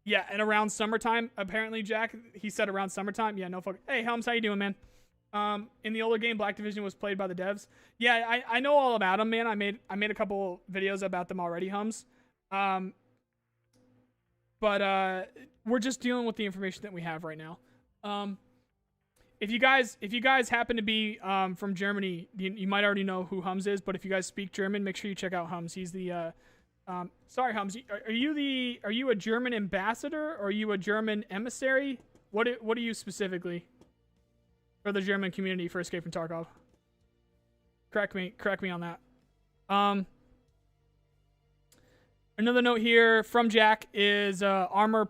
Yeah, and around summertime, apparently, Jack, he said around summertime. Yeah, no fuck. Hey, Helms, how you doing, man? In the older game, Black Division was played by the devs. Yeah, I know all about them, man. I made a couple videos about them already, Helms. But we're just dealing with the information that we have right now. If you guys happen to be from Germany, you might already know who Hums is. But if you guys speak German, make sure you check out Hums. He's the sorry, Hums. Are you a German ambassador or are you a German emissary? What are you specifically for the German community for Escape from Tarkov? Correct me on that. Another note here from Jack is armor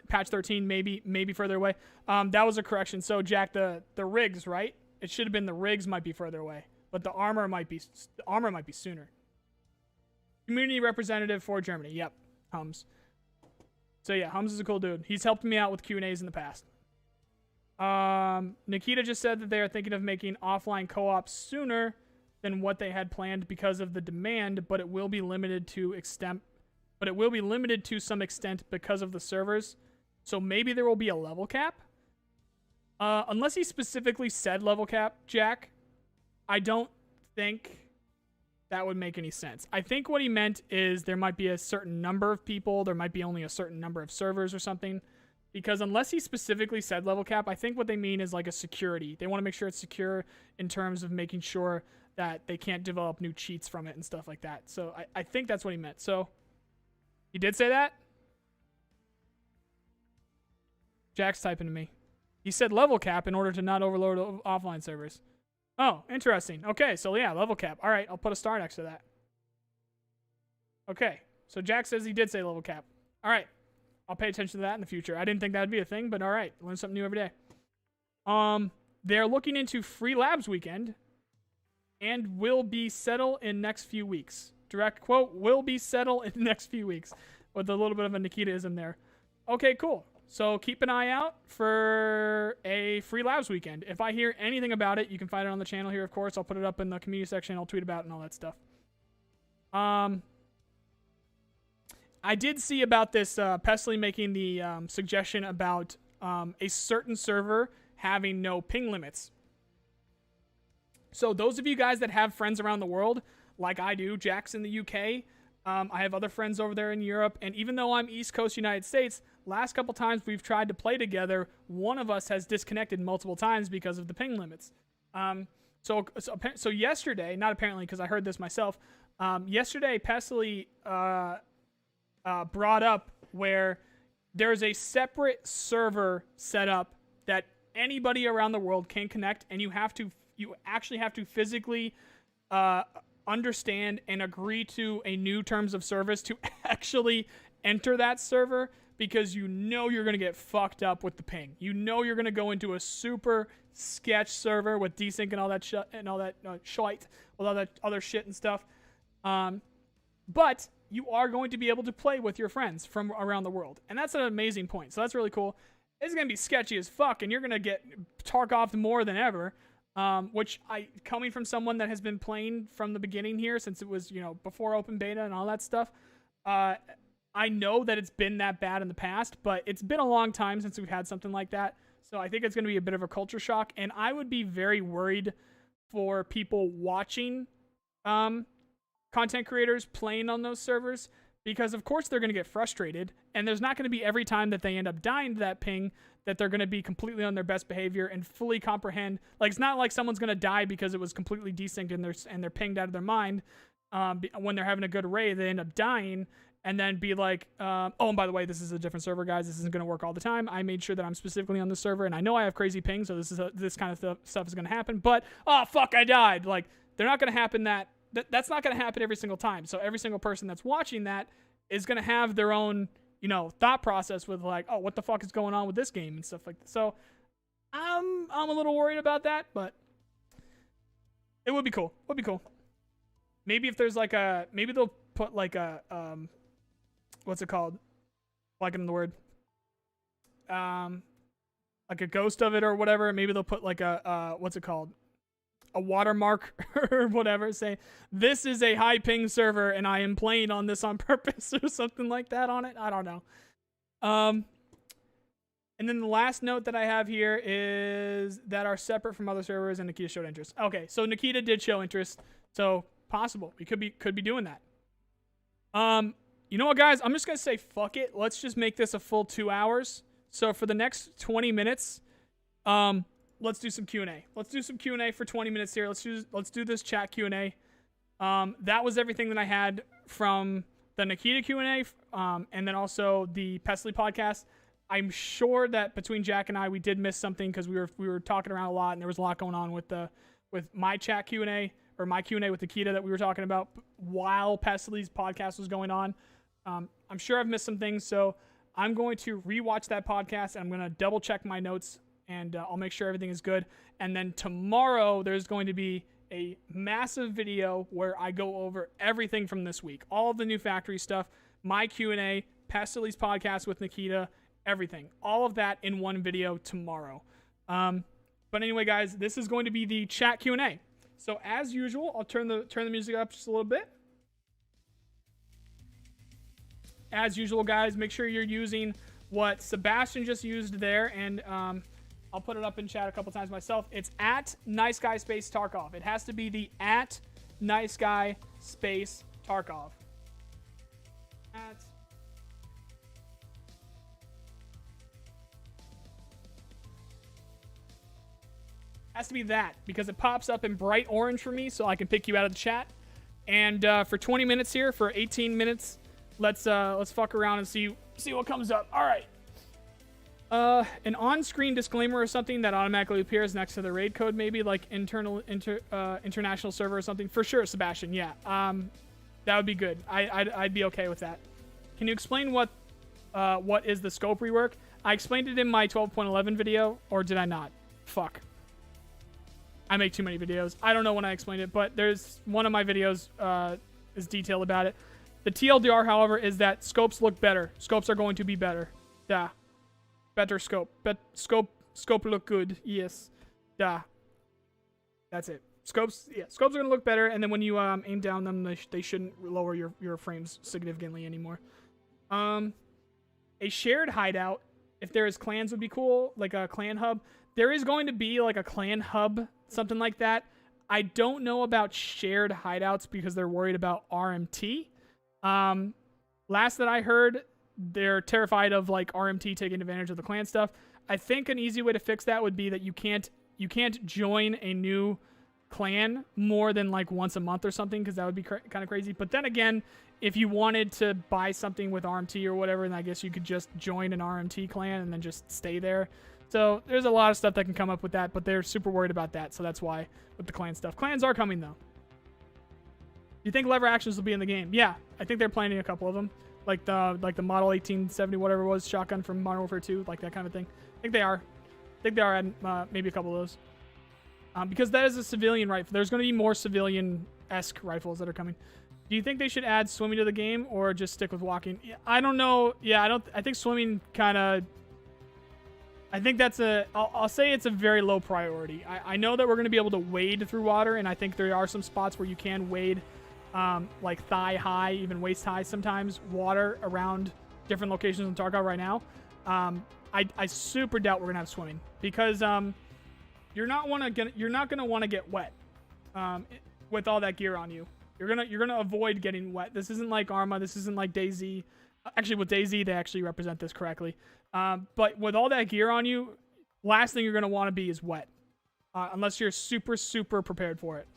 patch 13 maybe further away. That was a correction. So Jack, the rigs, right? It should have been the rigs might be further away, but the armor might be sooner. Community representative for Germany. Yep, Hums. So yeah, Hums is a cool dude. He's helped me out with Q&As in the past. NIKITA just said that they are thinking of making offline co-op sooner than what they had planned because of the demand, but it will be limited to some extent because of the servers. So maybe there will be a level cap. Unless he specifically said level cap, Jack, I don't think that would make any sense. I think what he meant is there might be a certain number of people, there might be only a certain number of servers or something. Because unless he specifically said level cap, I think what they mean is like a security. They want to make sure it's secure in terms of making sure that they can't develop new cheats from it and stuff like that. So I think that's what he meant. So he did say that? Jack's typing to me. He said level cap in order to not overload offline servers. Oh, interesting. Okay, so yeah, level cap. All right, I'll put a star next to that. Okay, so Jack says he did say level cap. All right, I'll pay attention to that in the future. I didn't think that would be a thing, but all right, learn something new every day. They're looking into Free Labs weekend and will be settled in next few weeks. Direct quote, will be settled in the next few weeks, with a little bit of a NIKITA-ism there. Okay, cool. So keep an eye out for a Free Labs weekend. If I hear anything about it, you can find it on the channel here, of course. I'll put it up in the community section. I'll tweet about it and all that stuff. I did see about this, Pestily making the suggestion about a certain server having no ping limits. So those of you guys that have friends around the world, like I do, Jack's in the UK, I have other friends over there in Europe, and even though I'm East Coast United States, last couple times we've tried to play together, one of us has disconnected multiple times because of the ping limits. So yesterday, not apparently because I heard this myself, yesterday Pestily brought up where there's a separate server set up that anybody around the world can connect, and you actually have to physically understand and agree to a new terms of service to actually enter that server, because you know you're going to get fucked up with the ping. You know you're going to go into a super sketch server with desync and all that shit and all that shite, with all that other shit and stuff. But you are going to be able to play with your friends from around the world, and that's an amazing point. So that's really cool. it's going to be sketchy as fuck, and you're going to get Tarkov more than ever. Which coming from someone that has been playing from the beginning here since it was, before open beta and all that stuff, I know that it's been that bad in the past, but it's been a long time since we've had something like that. So I think it's going to be a bit of a culture shock, and I would be very worried for people watching content creators playing on those servers, because of course they're going to get frustrated, and there's not going to be every time that they end up dying to that ping that they're going to be completely on their best behavior and fully comprehend. Like, it's not like someone's going to die because it was completely desynced and they're pinged out of their mind. When they're having a good raid, they end up dying and then be like, oh, and by the way, this is a different server, guys. This isn't going to work all the time. I made sure that I'm specifically on this server, and I know I have crazy ping, so this kind of stuff is going to happen. But, oh, fuck, I died. Like, they're not going to happen that's not going to happen every single time. So every single person that's watching that is going to have their own, thought process with like, oh, what the fuck is going on with this game and stuff like that. So I'm a little worried about that, but it would be cool. Would be cool. Maybe if there's maybe they'll put like a, what's it called? Like in the word, like a ghost of it or whatever. Maybe they'll put like a, what's it called? A watermark or whatever, say this is a high ping server and I am playing on this on purpose or something like that on it. I don't know. And then the last note that I have here is that are separate from other servers and Nikita showed interest. Okay, so Nikita did show interest, so possible we could be doing that. You know what, guys? I'm just gonna say fuck it. Let's just make this a full 2 hours. So for the next 20 minutes, let's do some Q&A. Let's do some Q&A for 20 minutes here. Let's do this chat Q&A. That was everything that I had from the Nikita Q&A, and then also the Pestily podcast. I'm sure that between Jack and I, we did miss something because we were talking around a lot, and there was a lot going on with my chat Q&A or my Q&A with Nikita that we were talking about while Pestyly's podcast was going on. I'm sure I've missed some things, so I'm going to rewatch that podcast, and I'm going to double check my notes, and I'll make sure everything is good. And then tomorrow, there's going to be a massive video where I go over everything from this week. All of the new factory stuff, my Q&A, Pestyly's podcast with Nikita, everything. All of that in one video tomorrow. But anyway, guys, this is going to be the chat Q&A. So as usual, I'll turn the music up just a little bit. As usual, guys, make sure you're using what Sebastian just used there, and I'll put it up in chat a couple times myself. It's at Nice Guy Space Tarkov. It has to be the at Nice Guy Space Tarkov. Has to be that, because it pops up in bright orange for me, so I can pick you out of the chat. And for 20 minutes here, for 18 minutes, let's fuck around and see what comes up. All right. An on-screen disclaimer or something that automatically appears next to the raid code, maybe like international server or something. For sure, Sebastian. Yeah. That would be good. I'd be okay with that. Can you explain what is the scope rework? I explained it in my 12.11 video, or did I not? Fuck. I make too many videos. I don't know when I explained it, but there's one of my videos is detailed about it. The TLDR, however, is that scopes look better. Scopes are going to be better. Yeah. Better scope. Scope look good. Yes. Duh. That's it. Scopes are going to look better, and then when you aim down them, they shouldn't lower your frames significantly anymore. A shared hideout, if there is clans, would be cool, like a clan hub. There is going to be like a clan hub, something like that. I don't know about shared hideouts because they're worried about RMT. Last that I heard, they're terrified of like RMT taking advantage of the clan stuff. I think an easy way to fix that would be that you can't join a new clan more than like once a month or something, because that would be kind of crazy. But then again, if you wanted to buy something with RMT or whatever, then I guess you could just join an RMT clan and then just stay there. So there's a lot of stuff that can come up with that, but they're super worried about that. So that's why with the clan stuff. Clans are coming though. Do you think lever actions will be in the game? Yeah, I think they're planning a couple of them. Like the Model 1870, whatever it was, shotgun from Modern Warfare 2, like that kind of thing. I think they are. I think they are adding maybe a couple of those. Because that is a civilian rifle. There's going to be more civilian-esque rifles that are coming. Do you think they should add swimming to the game or just stick with walking? I don't know. Yeah, I think swimming kind of I think that's I'll say it's a very low priority. I know that we're going to be able to wade through water, and I think there are some spots where you can wade, like thigh high, even waist high sometimes, water around different locations in Tarkov right now. I super doubt we're going to have swimming because you're not going to want to get wet with all that gear on you. You're gonna avoid getting wet. This isn't like Arma. This isn't like DayZ. Actually, with DayZ, they actually represent this correctly. But with all that gear on you, last thing you're going to want to be is wet. Unless you're super, super prepared for it.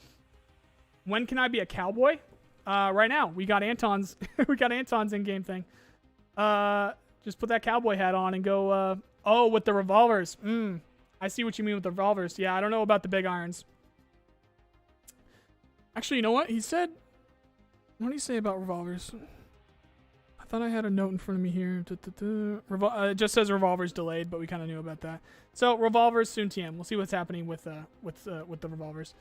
When can I be a cowboy? Right now. We got Anton's we got Anton's in-game thing. Just put that cowboy hat on and go, oh, with the revolvers. I see what you mean with the revolvers. Yeah, I don't know about the big irons. Actually, you know what? He said... What did he say about revolvers? I thought I had a note in front of me here. It just says revolvers delayed, but we kind of knew about that. So revolvers soon TM. We'll see what's happening with the revolvers.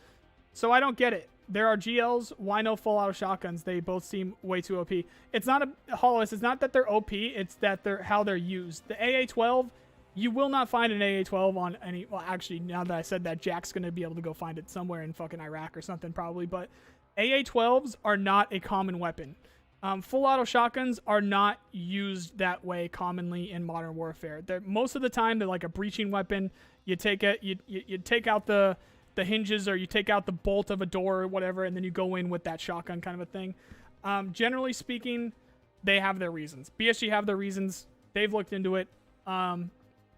So I don't get it. There are GLs. Why no full auto shotguns? They both seem way too OP. It's not a Hollows. It's not that they're OP. It's that how they're used. The AA-12, you will not find an AA-12 on any. Well, actually, now that I said that, Jack's gonna be able to go find it somewhere in fucking Iraq or something probably. But AA-12s are not a common weapon. Full auto shotguns are not used that way commonly in Modern Warfare. Most of the time, they're like a breaching weapon. You take it, you take out the hinges, or you take out the bolt of a door or whatever, and then you go in with that shotgun kind of a thing. Generally speaking, they have their reasons. BSG have their reasons. They've looked into it, so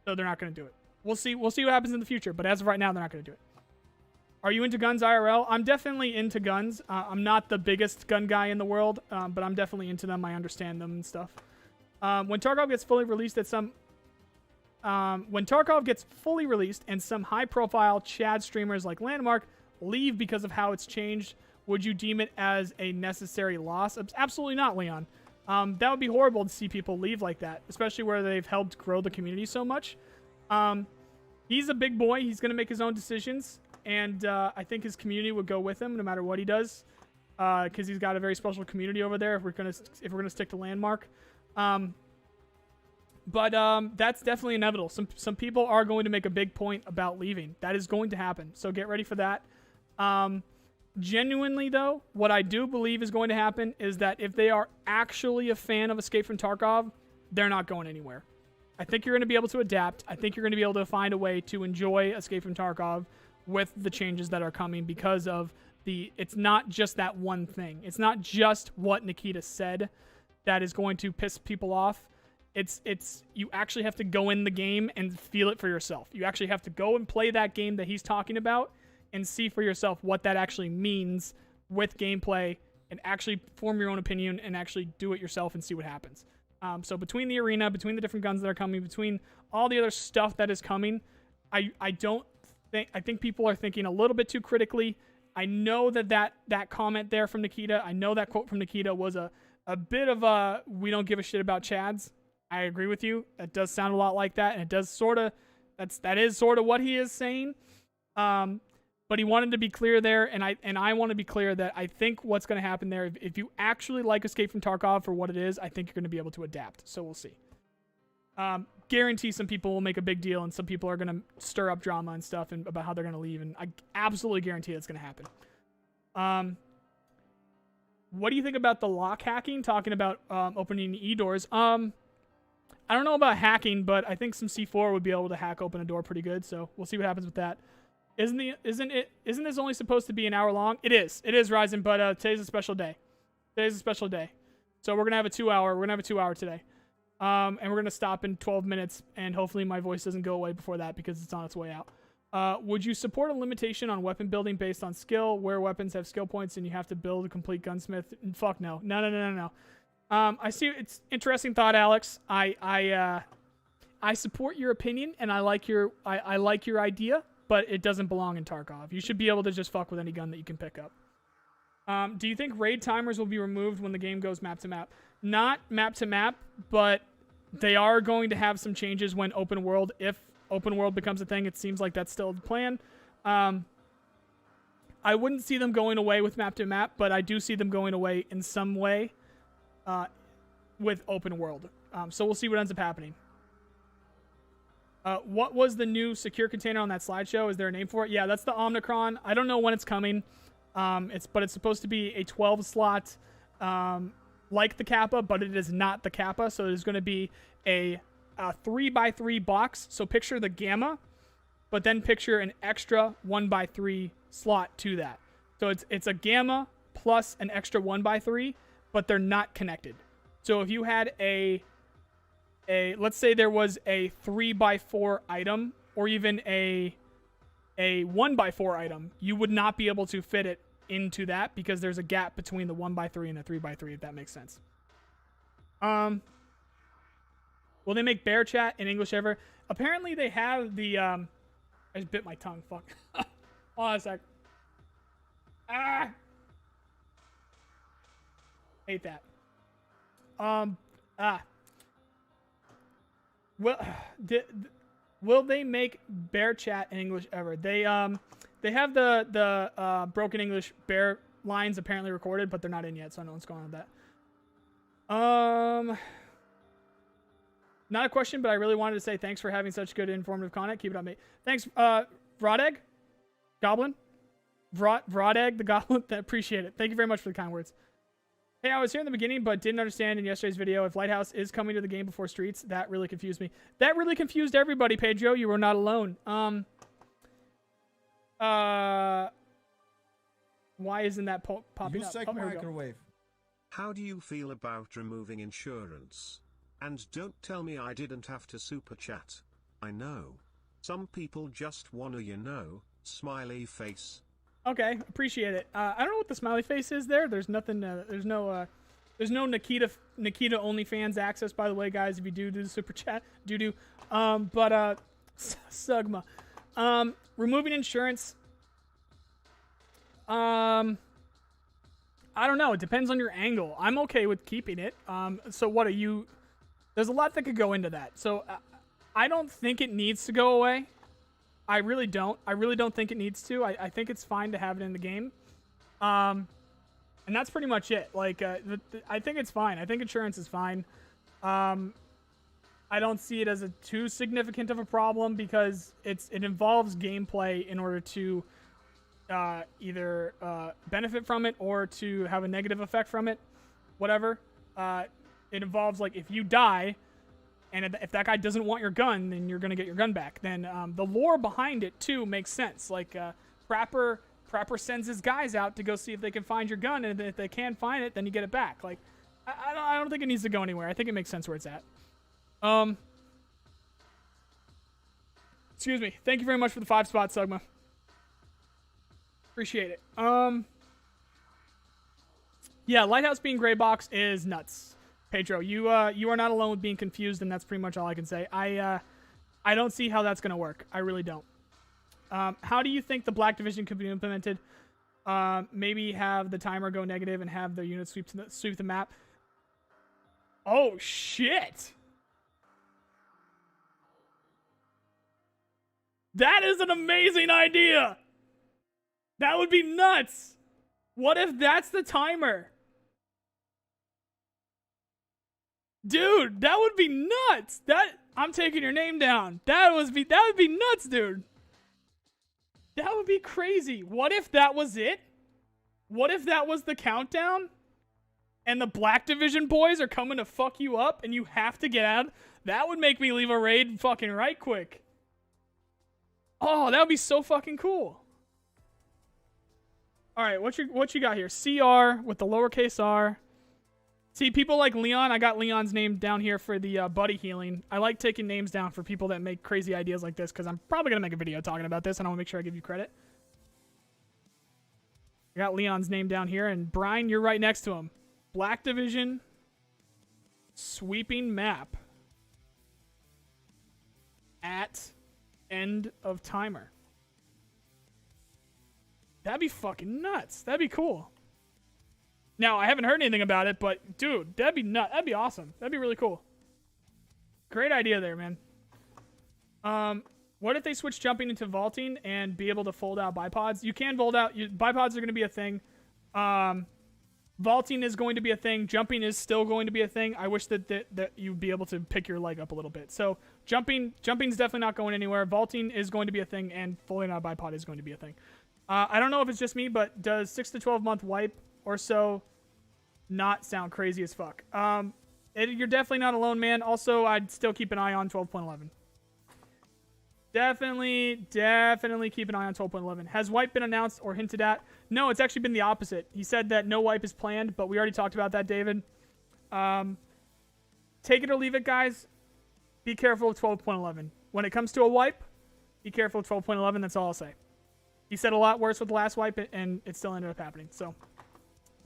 they're not going to do it. We'll see what happens in the future, but as of right now, they're not going to do it. Are you into guns IRL? I'm definitely into guns. I'm not the biggest gun guy in the world, but I'm definitely into them. I understand them and stuff. When Tarkov gets fully released and some high-profile Chad streamers like Landmark leave because of how it's changed, would you deem it as a necessary loss? Absolutely not, Leon. That would be horrible to see people leave like that, especially where they've helped grow the community so much. He's a big boy. He's going to make his own decisions. And I think his community would go with him no matter what he does, because he's got a very special community over there. If we're gonna stick to Landmark, but that's definitely inevitable. Some people are going to make a big point about leaving. That is going to happen. So get ready for that. Genuinely though, what I do believe is going to happen is that if they are actually a fan of Escape from Tarkov, they're not going anywhere. I think you're going to be able to adapt. I think you're going to be able to find a way to enjoy Escape from Tarkov with the changes that are coming, because of it's not just that one thing. It's not just what NIKITA said that is going to piss people off. It's you actually have to go in the game and feel it for yourself. You actually have to go and play that game that he's talking about and see for yourself what that actually means with gameplay, and actually form your own opinion and actually do it yourself and see what happens. So between the arena, between the different guns that are coming, between all the other stuff that is coming, I think people are thinking a little bit too critically. I know that comment there from NIKITA, I know that quote from NIKITA was a bit of a, we don't give a shit about Chads. I agree with you. That does sound a lot like that, and it does that is sort of what he is saying. But he wanted to be clear there, and I want to be clear that I think what's going to happen there, if you actually like Escape from Tarkov for what it is, I think you're going to be able to adapt. So we'll see. Guarantee some people will make a big deal, and some people are going to stir up drama and stuff and about how they're going to leave, and I absolutely guarantee that's going to happen. What do you think about the lock hacking? Talking about opening e-doors. I don't know about hacking, but I think some C4 would be able to hack open a door pretty good, so we'll see what happens with that. Isn't this only supposed to be an hour long? It is, Ryzen, but today's a special day. So we're going to have a 2-hour today. And we're going to stop in 12 minutes, and hopefully my voice doesn't go away before that because it's on its way out. Would you support a limitation on weapon building based on skill, where weapons have skill points and you have to build a complete gunsmith? Fuck no. No. I see. It's interesting thought, Alex. I support your opinion, and I like your idea, but it doesn't belong in Tarkov. You should be able to just fuck with any gun that you can pick up. Do you think raid timers will be removed when the game goes map to map? Not map to map, but they are going to have some changes when open world, if open world becomes a thing. It seems like that's still the plan. I wouldn't see them going away with map to map, but I do see them going away in some way with open world. So we'll see what ends up happening. What was the new secure container on that slideshow? Is there a name for it? Yeah, that's the Omnicron. I don't know when it's coming. But it's supposed to be a 12 slot, like the Kappa, but it is not the Kappa. So there's going to be a 3x3 box. So picture the Gamma, but then picture an extra 1x3 slot to that. So it's a Gamma plus an extra 1x3, but they're not connected. So if you had let's say there was a 3x4 item, or even a 1x4 item, you would not be able to fit it into that because there's a gap between the 1x3 and the 3x3, if that makes sense. Will they make bear chat in English ever? Apparently they have the I just bit my tongue. Fuck. Hold on a sec. Hate that. Will they make bear chat in English ever? They have the broken English bear lines apparently recorded, but they're not in yet, so I don't know what's going on with that. Not a question, but I really wanted to say thanks for having such good informative content. Keep it up, mate. Thanks, Vrodeg, Goblin, Vrodeg the Goblin. Appreciate it. Thank you very much for the kind words. Hey, I was here in the beginning, but didn't understand in yesterday's video if Lighthouse is coming to the game before Streets. That really confused me. That really confused everybody, Pedro. You were not alone. Why isn't that popping up? Use microwave. How do you feel about removing insurance? And don't tell me I didn't have to super chat. I know. Some people just wanna, smiley face. Okay, appreciate it. I don't know what the smiley face is there. There's nothing. There's no NIKITA OnlyFans access, by the way, guys. If you do the super chat, Sugma. Removing insurance. I don't know. It depends on your angle. I'm okay with keeping it. So what are you? There's a lot that could go into that. So I don't think it needs to go away. I really don't. I really don't think it needs to. I think it's fine to have it in the game. And that's pretty much it. Like, I think it's fine. I think insurance is fine. I don't see it as too significant of a problem because it involves gameplay in order to either benefit from it or to have a negative effect from it. Whatever. It involves, like, if you die, and if that guy doesn't want your gun, then you're going to get your gun back. Then the lore behind it, too, makes sense. Like, Prapper sends his guys out to go see if they can find your gun, and if they can find it, then you get it back. Like, I don't think it needs to go anywhere. I think it makes sense where it's at. Excuse me. Thank you very much for the 5 spots, Sugma. Appreciate it. Yeah, Lighthouse being gray box is nuts. Pedro, you are not alone with being confused, and that's pretty much all I can say. I don't see how that's going to work. I really don't. How do you think the Black Division could be implemented? Maybe have the timer go negative and have the units sweep the map. Oh, shit. That is an amazing idea. That would be nuts. What if that's the timer? Dude, that would be nuts. I'm taking your name down. That would be nuts, dude. That would be crazy. What if that was it? What if that was the countdown? And the Black Division boys are coming to fuck you up and you have to get out? That would make me leave a raid fucking right quick. Oh, that would be so fucking cool. All right, what you got here? CR with the lowercase r. See, people like Leon, I got Leon's name down here for the buddy healing. I like taking names down for people that make crazy ideas like this because I'm probably going to make a video talking about this and I want to make sure I give you credit. I got Leon's name down here, and Brian, you're right next to him. Black Division sweeping map at end of timer. That'd be fucking nuts. That'd be cool. Now, I haven't heard anything about it, but dude, that'd be nuts. That'd be awesome. That'd be really cool. Great idea there, man. What if they switch jumping into vaulting and be able to fold out bipods? You can fold out. Bipods are going to be a thing. Vaulting is going to be a thing. Jumping is still going to be a thing. I wish that you'd be able to pick your leg up a little bit. So jumping's definitely not going anywhere. Vaulting is going to be a thing, and folding out a bipod is going to be a thing. I don't know if it's just me, but does 6 to 12 month wipe or so not sound crazy as fuck? You're definitely not alone, man. Also, I'd still keep an eye on 12.11. Definitely keep an eye on 12.11. Has wipe been announced or hinted at? No, it's actually been the opposite. He said that no wipe is planned, but we already talked about that, David. Take it or leave it, guys. Be careful of 12.11. When it comes to a wipe, be careful of 12.11. That's all I'll say. He said a lot worse with the last wipe, and it still ended up happening. So,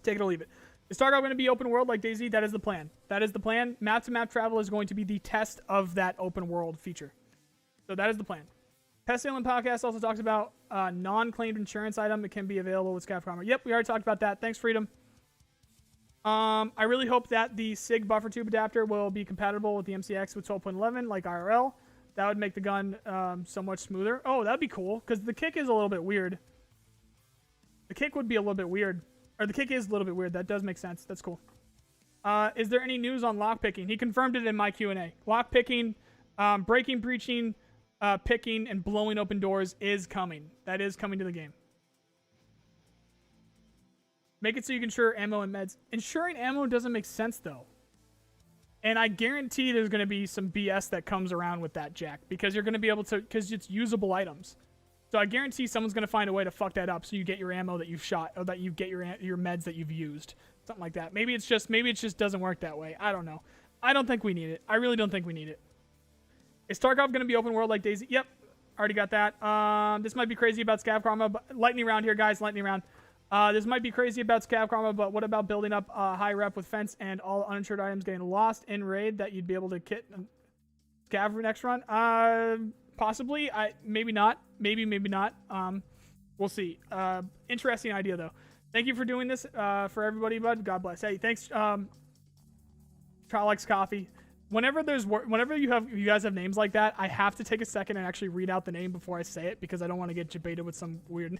take it or leave it. Is Tarkov going to be open world like DayZ? That is the plan. That is the plan. Map-to-map travel is going to be the test of that open world feature. So that is the plan. Pestily podcast also talks about non-claimed insurance item. It can be available with Scav Armor. Yep, we already talked about that. Thanks, Freedom. I really hope that the SIG buffer tube adapter will be compatible with the MCX with 12.11 like IRL. That would make the gun so much smoother. Oh, that'd be cool, because the kick is a little bit weird. The kick would be a little bit weird. Or the kick is a little bit weird. That does make sense. That's cool. Is there any news on lockpicking? He confirmed it in my Q&A. Lockpicking, breaking, breaching, picking, and blowing open doors is coming. That is coming to the game. Make it so you can insure ammo and meds. Insuring ammo doesn't make sense, though. And I guarantee there's going to be some BS that comes around with that, Jack, because you're going to be able to, because it's usable items. So I guarantee someone's going to find a way to fuck that up so you get your ammo that you've shot, or that you get your meds that you've used. Something like that. Maybe it just doesn't work that way. I don't know. I don't think we need it. I really don't think we need it. Is Tarkov going to be open world like DayZ? Yep. Already got that. This might be crazy about Scav Karma, but lightning round here, guys. Lightning round. This might be crazy about Scav Karma, but what about building up high rep with fence and all uninsured items getting lost in raid that you'd be able to kit Scav for next run? Possibly. Maybe not. Maybe not. We'll see. Interesting idea, though. Thank you for doing this for everybody, bud. God bless. Hey, thanks, Trollex Coffee. Whenever you guys have names like that, I have to take a second and actually read out the name before I say it, because I don't want to get debated with some weird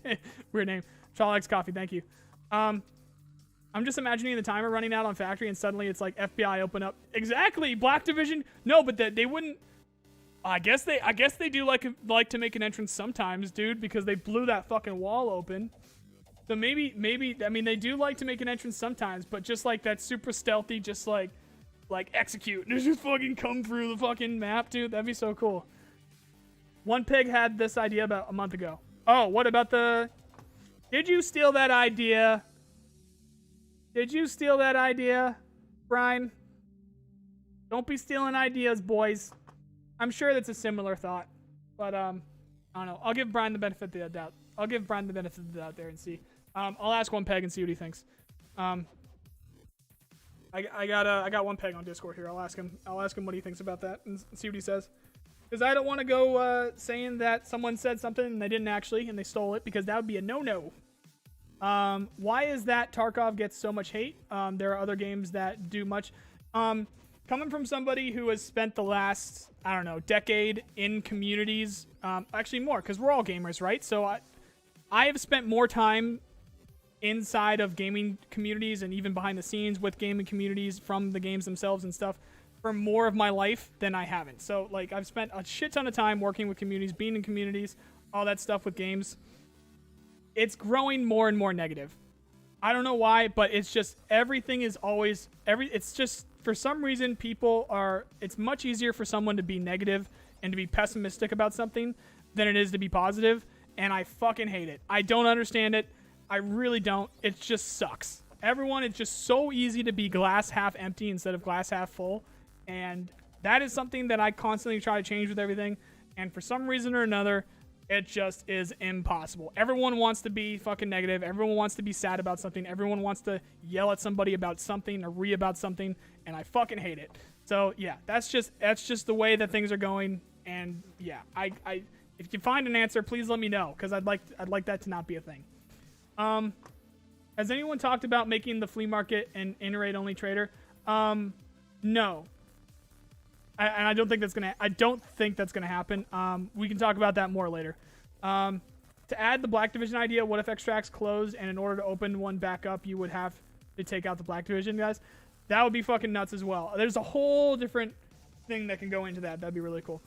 name. Trollex Coffee, thank you. I'm just imagining the timer running out on factory, and suddenly it's like FBI open up. Exactly, Black Division. No, but they wouldn't. I guess they do like to make an entrance sometimes, dude, because they blew that fucking wall open. So maybe I mean, they do like to make an entrance sometimes, but just like that super stealthy, just like execute and just fucking come through the fucking map, dude. That'd be so cool. One Pig had this idea about a month ago. Oh, what about did you steal that idea? Did you steal that idea, Brian? Don't be stealing ideas, boys. I'm sure that's a similar thought, but I don't know. I'll give Brian the benefit of the doubt. I'll give Brian the benefit of the doubt there and see. I'll ask One Peg and see what he thinks. I got One Peg on Discord here. I'll ask him what he thinks about that and see what he says. Because I don't want to go saying that someone said something and they didn't actually, and they stole it, because that would be a no-no. Why is that Tarkov gets so much hate? There are other games that do much. Coming from somebody who has spent the last, I don't know, decade in communities, actually more, because we're all gamers, right? So I have spent more time inside of gaming communities and even behind the scenes with gaming communities from the games themselves and stuff for more of my life than I haven't. So, like, I've spent a shit ton of time working with communities, being in communities, all that stuff with games. It's growing more and more negative. I don't know why, but it's just everything is always it's just for some reason it's much easier for someone to be negative and to be pessimistic about something than it is to be positive, and I fucking hate it. I don't understand it. I really don't. It just sucks. It's just so easy to be glass half empty instead of glass half full. And that is something that I constantly try to change with everything. And for some reason or another, it just is impossible. Everyone wants to be fucking negative. Everyone wants to be sad about something. Everyone wants to yell at somebody about something or about something. And I fucking hate it. So yeah, that's just the way that things are going. And yeah, if you find an answer, please let me know, because I'd like that to not be a thing. Has anyone talked about making the flea market an in-raid only trader? No. I don't think that's gonna happen. We can talk about that more later. To add the Black Division idea, what if extracts closed and in order to open one back up, you would have to take out the Black Division, guys. That would be fucking nuts as well. There's a whole different thing that can go into that. That'd be really cool.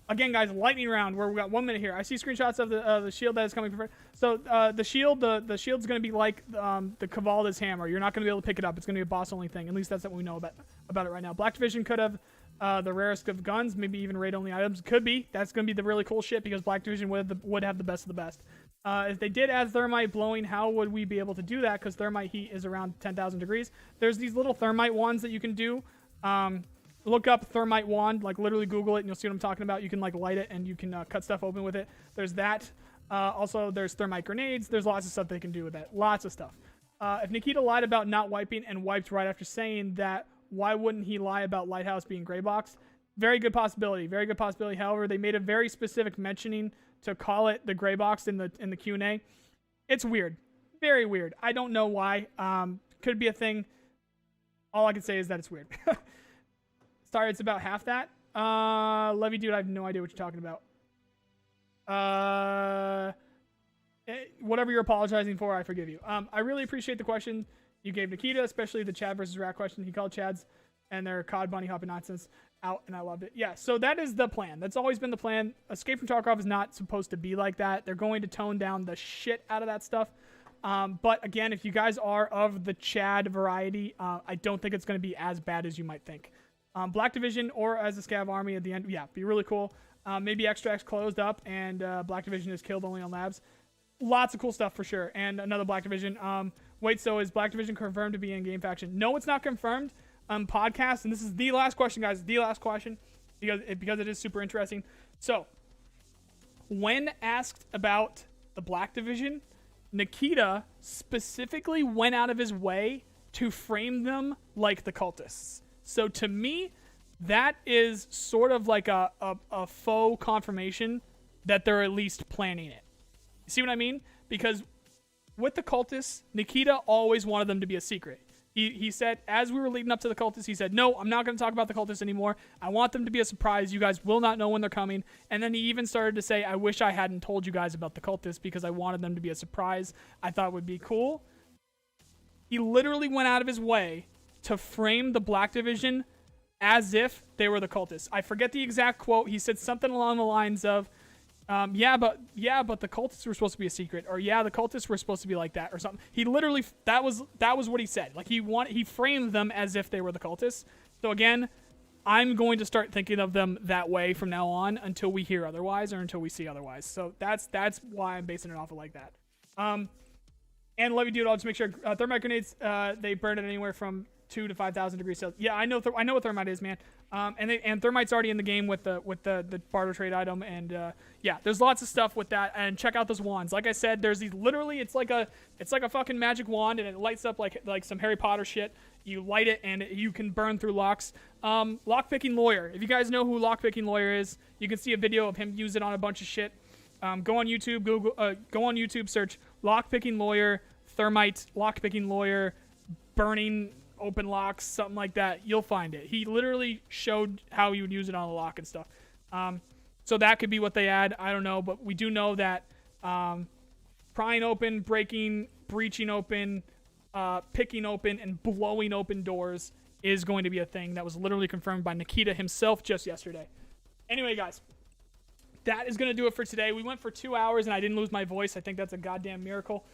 Again, guys, lightning round where we got 1 minute here. I see screenshots of the shield that is coming from. So the shield's going to be like the Cavalda's hammer. You're not going to be able to pick it up. It's going to be a boss only thing. At least that's what we know about it right now. Black Division could have the rarest of guns, maybe even raid only items. Could be. That's going to be the really cool shit because Black Division would have the best of the best. If they did add thermite blowing, how would we be able to do that? Because thermite heat is around 10,000 degrees. There's these little thermite wands that you can do. Look up thermite wand, like literally Google it, and you'll see what I'm talking about. You can like light it, and you can cut stuff open with it. There's that. Also, there's thermite grenades. There's lots of stuff they can do with that. Lots of stuff. If Nikita lied about not wiping and wiped right after saying that, why wouldn't he lie about Lighthouse being gray box? Very good possibility. Very good possibility. However, they made a very specific mentioning to call it the gray box in the Q&A. It's weird. Very weird. I don't know why. Could be a thing. All I can say is that it's weird. Sorry, it's about half that. Levy, dude, I have no idea what you're talking about. Whatever you're apologizing for, I forgive you. I really appreciate the question you gave Nikita, especially the Chad versus Rat question. He called Chad's and their COD bunny hopping nonsense out, and I loved it. Yeah, so that is the plan. That's always been the plan. Escape from Tarkov is not supposed to be like that. They're going to tone down the shit out of that stuff. But again, if you guys are of the Chad variety, I don't think it's going to be as bad as you might think. Black Division or as a Scav army at the end, yeah, be really cool. Maybe Extract's closed up and Black Division is killed only on labs. Lots of cool stuff for sure. And another Black Division. Wait, so is Black Division confirmed to be in-game faction? No, it's not confirmed. Podcast, and this is the last question, guys. The last question, because it is super interesting. So, when asked about the Black Division, Nikita specifically went out of his way to frame them like the cultists. So to me, that is sort of like a faux confirmation that they're at least planning it. You see what I mean? Because with the cultists, Nikita always wanted them to be a secret. He said, as we were leading up to the cultists, he said, no, I'm not going to talk about the cultists anymore. I want them to be a surprise. You guys will not know when they're coming. And then he even started to say, I wish I hadn't told you guys about the cultists because I wanted them to be a surprise. I thought it would be cool. He literally went out of his way to frame the Black Division as if they were the cultists. I forget the exact quote. He said something along the lines of, yeah, but the cultists were supposed to be a secret, or yeah, the cultists were supposed to be like that, or something. He literally, that was what he said. Like he framed them as if they were the cultists. So again, I'm going to start thinking of them that way from now on until we hear otherwise or until we see otherwise. So that's why I'm basing it off of like that. And Levy, dude, I'll just make sure thermite grenades, they burn at anywhere from 2,000 to 5,000 degrees Celsius. Yeah, I know what thermite is, man. And thermite's already in the game with the barter trade item, and yeah, there's lots of stuff with that. And check out those wands. Like I said, there's these literally, it's like a fucking magic wand, and it lights up like some Harry Potter shit. You light it, and you can burn through locks. Lockpicking Lawyer. If you guys know who Lockpicking Lawyer is, you can see a video of him use it on a bunch of shit. Go on YouTube, go on YouTube, search Lockpicking Lawyer, thermite, Lockpicking Lawyer, burning open locks, something like that. You'll find it. He literally showed how you would use it on a lock and stuff. So that could be what they add. I don't know, but we do know that prying open, breaking, breaching open, picking open, and blowing open doors is going to be a thing. That was literally confirmed by Nikita himself just yesterday. Anyway, guys, that is going to do it for today. We went for 2 hours and I didn't lose my voice. I think that's a goddamn miracle.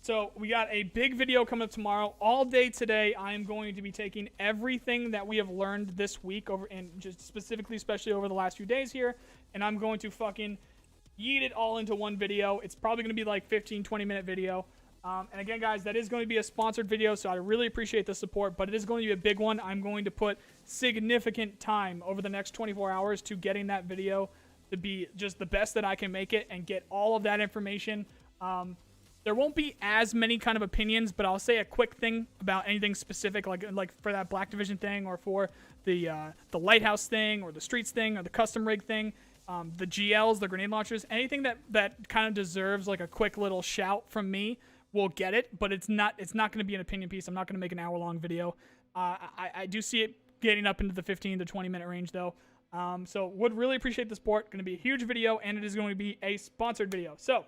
So we got a big video coming up tomorrow. All day today, I am going to be taking everything that we have learned this week over, and just specifically, especially over the last few days here, and I'm going to fucking yeet it all into one video. It's probably going to be like 15, 20-minute video. And again, guys, that is going to be a sponsored video, so I really appreciate the support, but it is going to be a big one. I'm going to put significant time over the next 24 hours to getting that video to be just the best that I can make it and get all of that information. There won't be as many kind of opinions, but I'll say a quick thing about anything specific, like for that Black Division thing, or for the Lighthouse thing, or the Streets thing, or the custom rig thing, the GLs, the grenade launchers, anything that kind of deserves like a quick little shout from me will get it. But it's not going to be an opinion piece. I'm not going to make an hour-long video. I do see it getting up into the 15 to 20-minute range though. So would really appreciate the support. Going to be a huge video, and it is going to be a sponsored video. So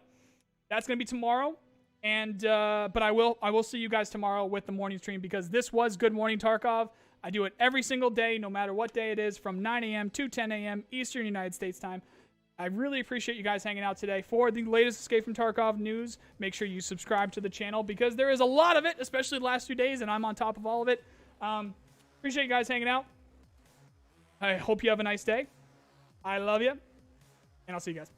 that's going to be tomorrow. And but I will see you guys tomorrow with the morning stream, because this was Good Morning Tarkov. I do it every single day, no matter what day it is, from 9 a.m. to 10 a.m. Eastern United States time. I really appreciate you guys hanging out today. For the latest Escape from Tarkov news, make sure you subscribe to the channel, because there is a lot of it, especially the last 2 days, and I'm on top of all of it. Appreciate you guys hanging out. I hope you have a nice day. I love you, and I'll see you guys.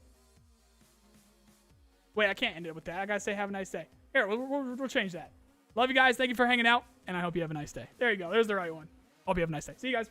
Wait, I can't end it with that. I gotta say have a nice day. Here, we'll change that. Love you guys. Thank you for hanging out, and I hope you have a nice day. There you go. There's the right one. Hope you have a nice day. See you guys.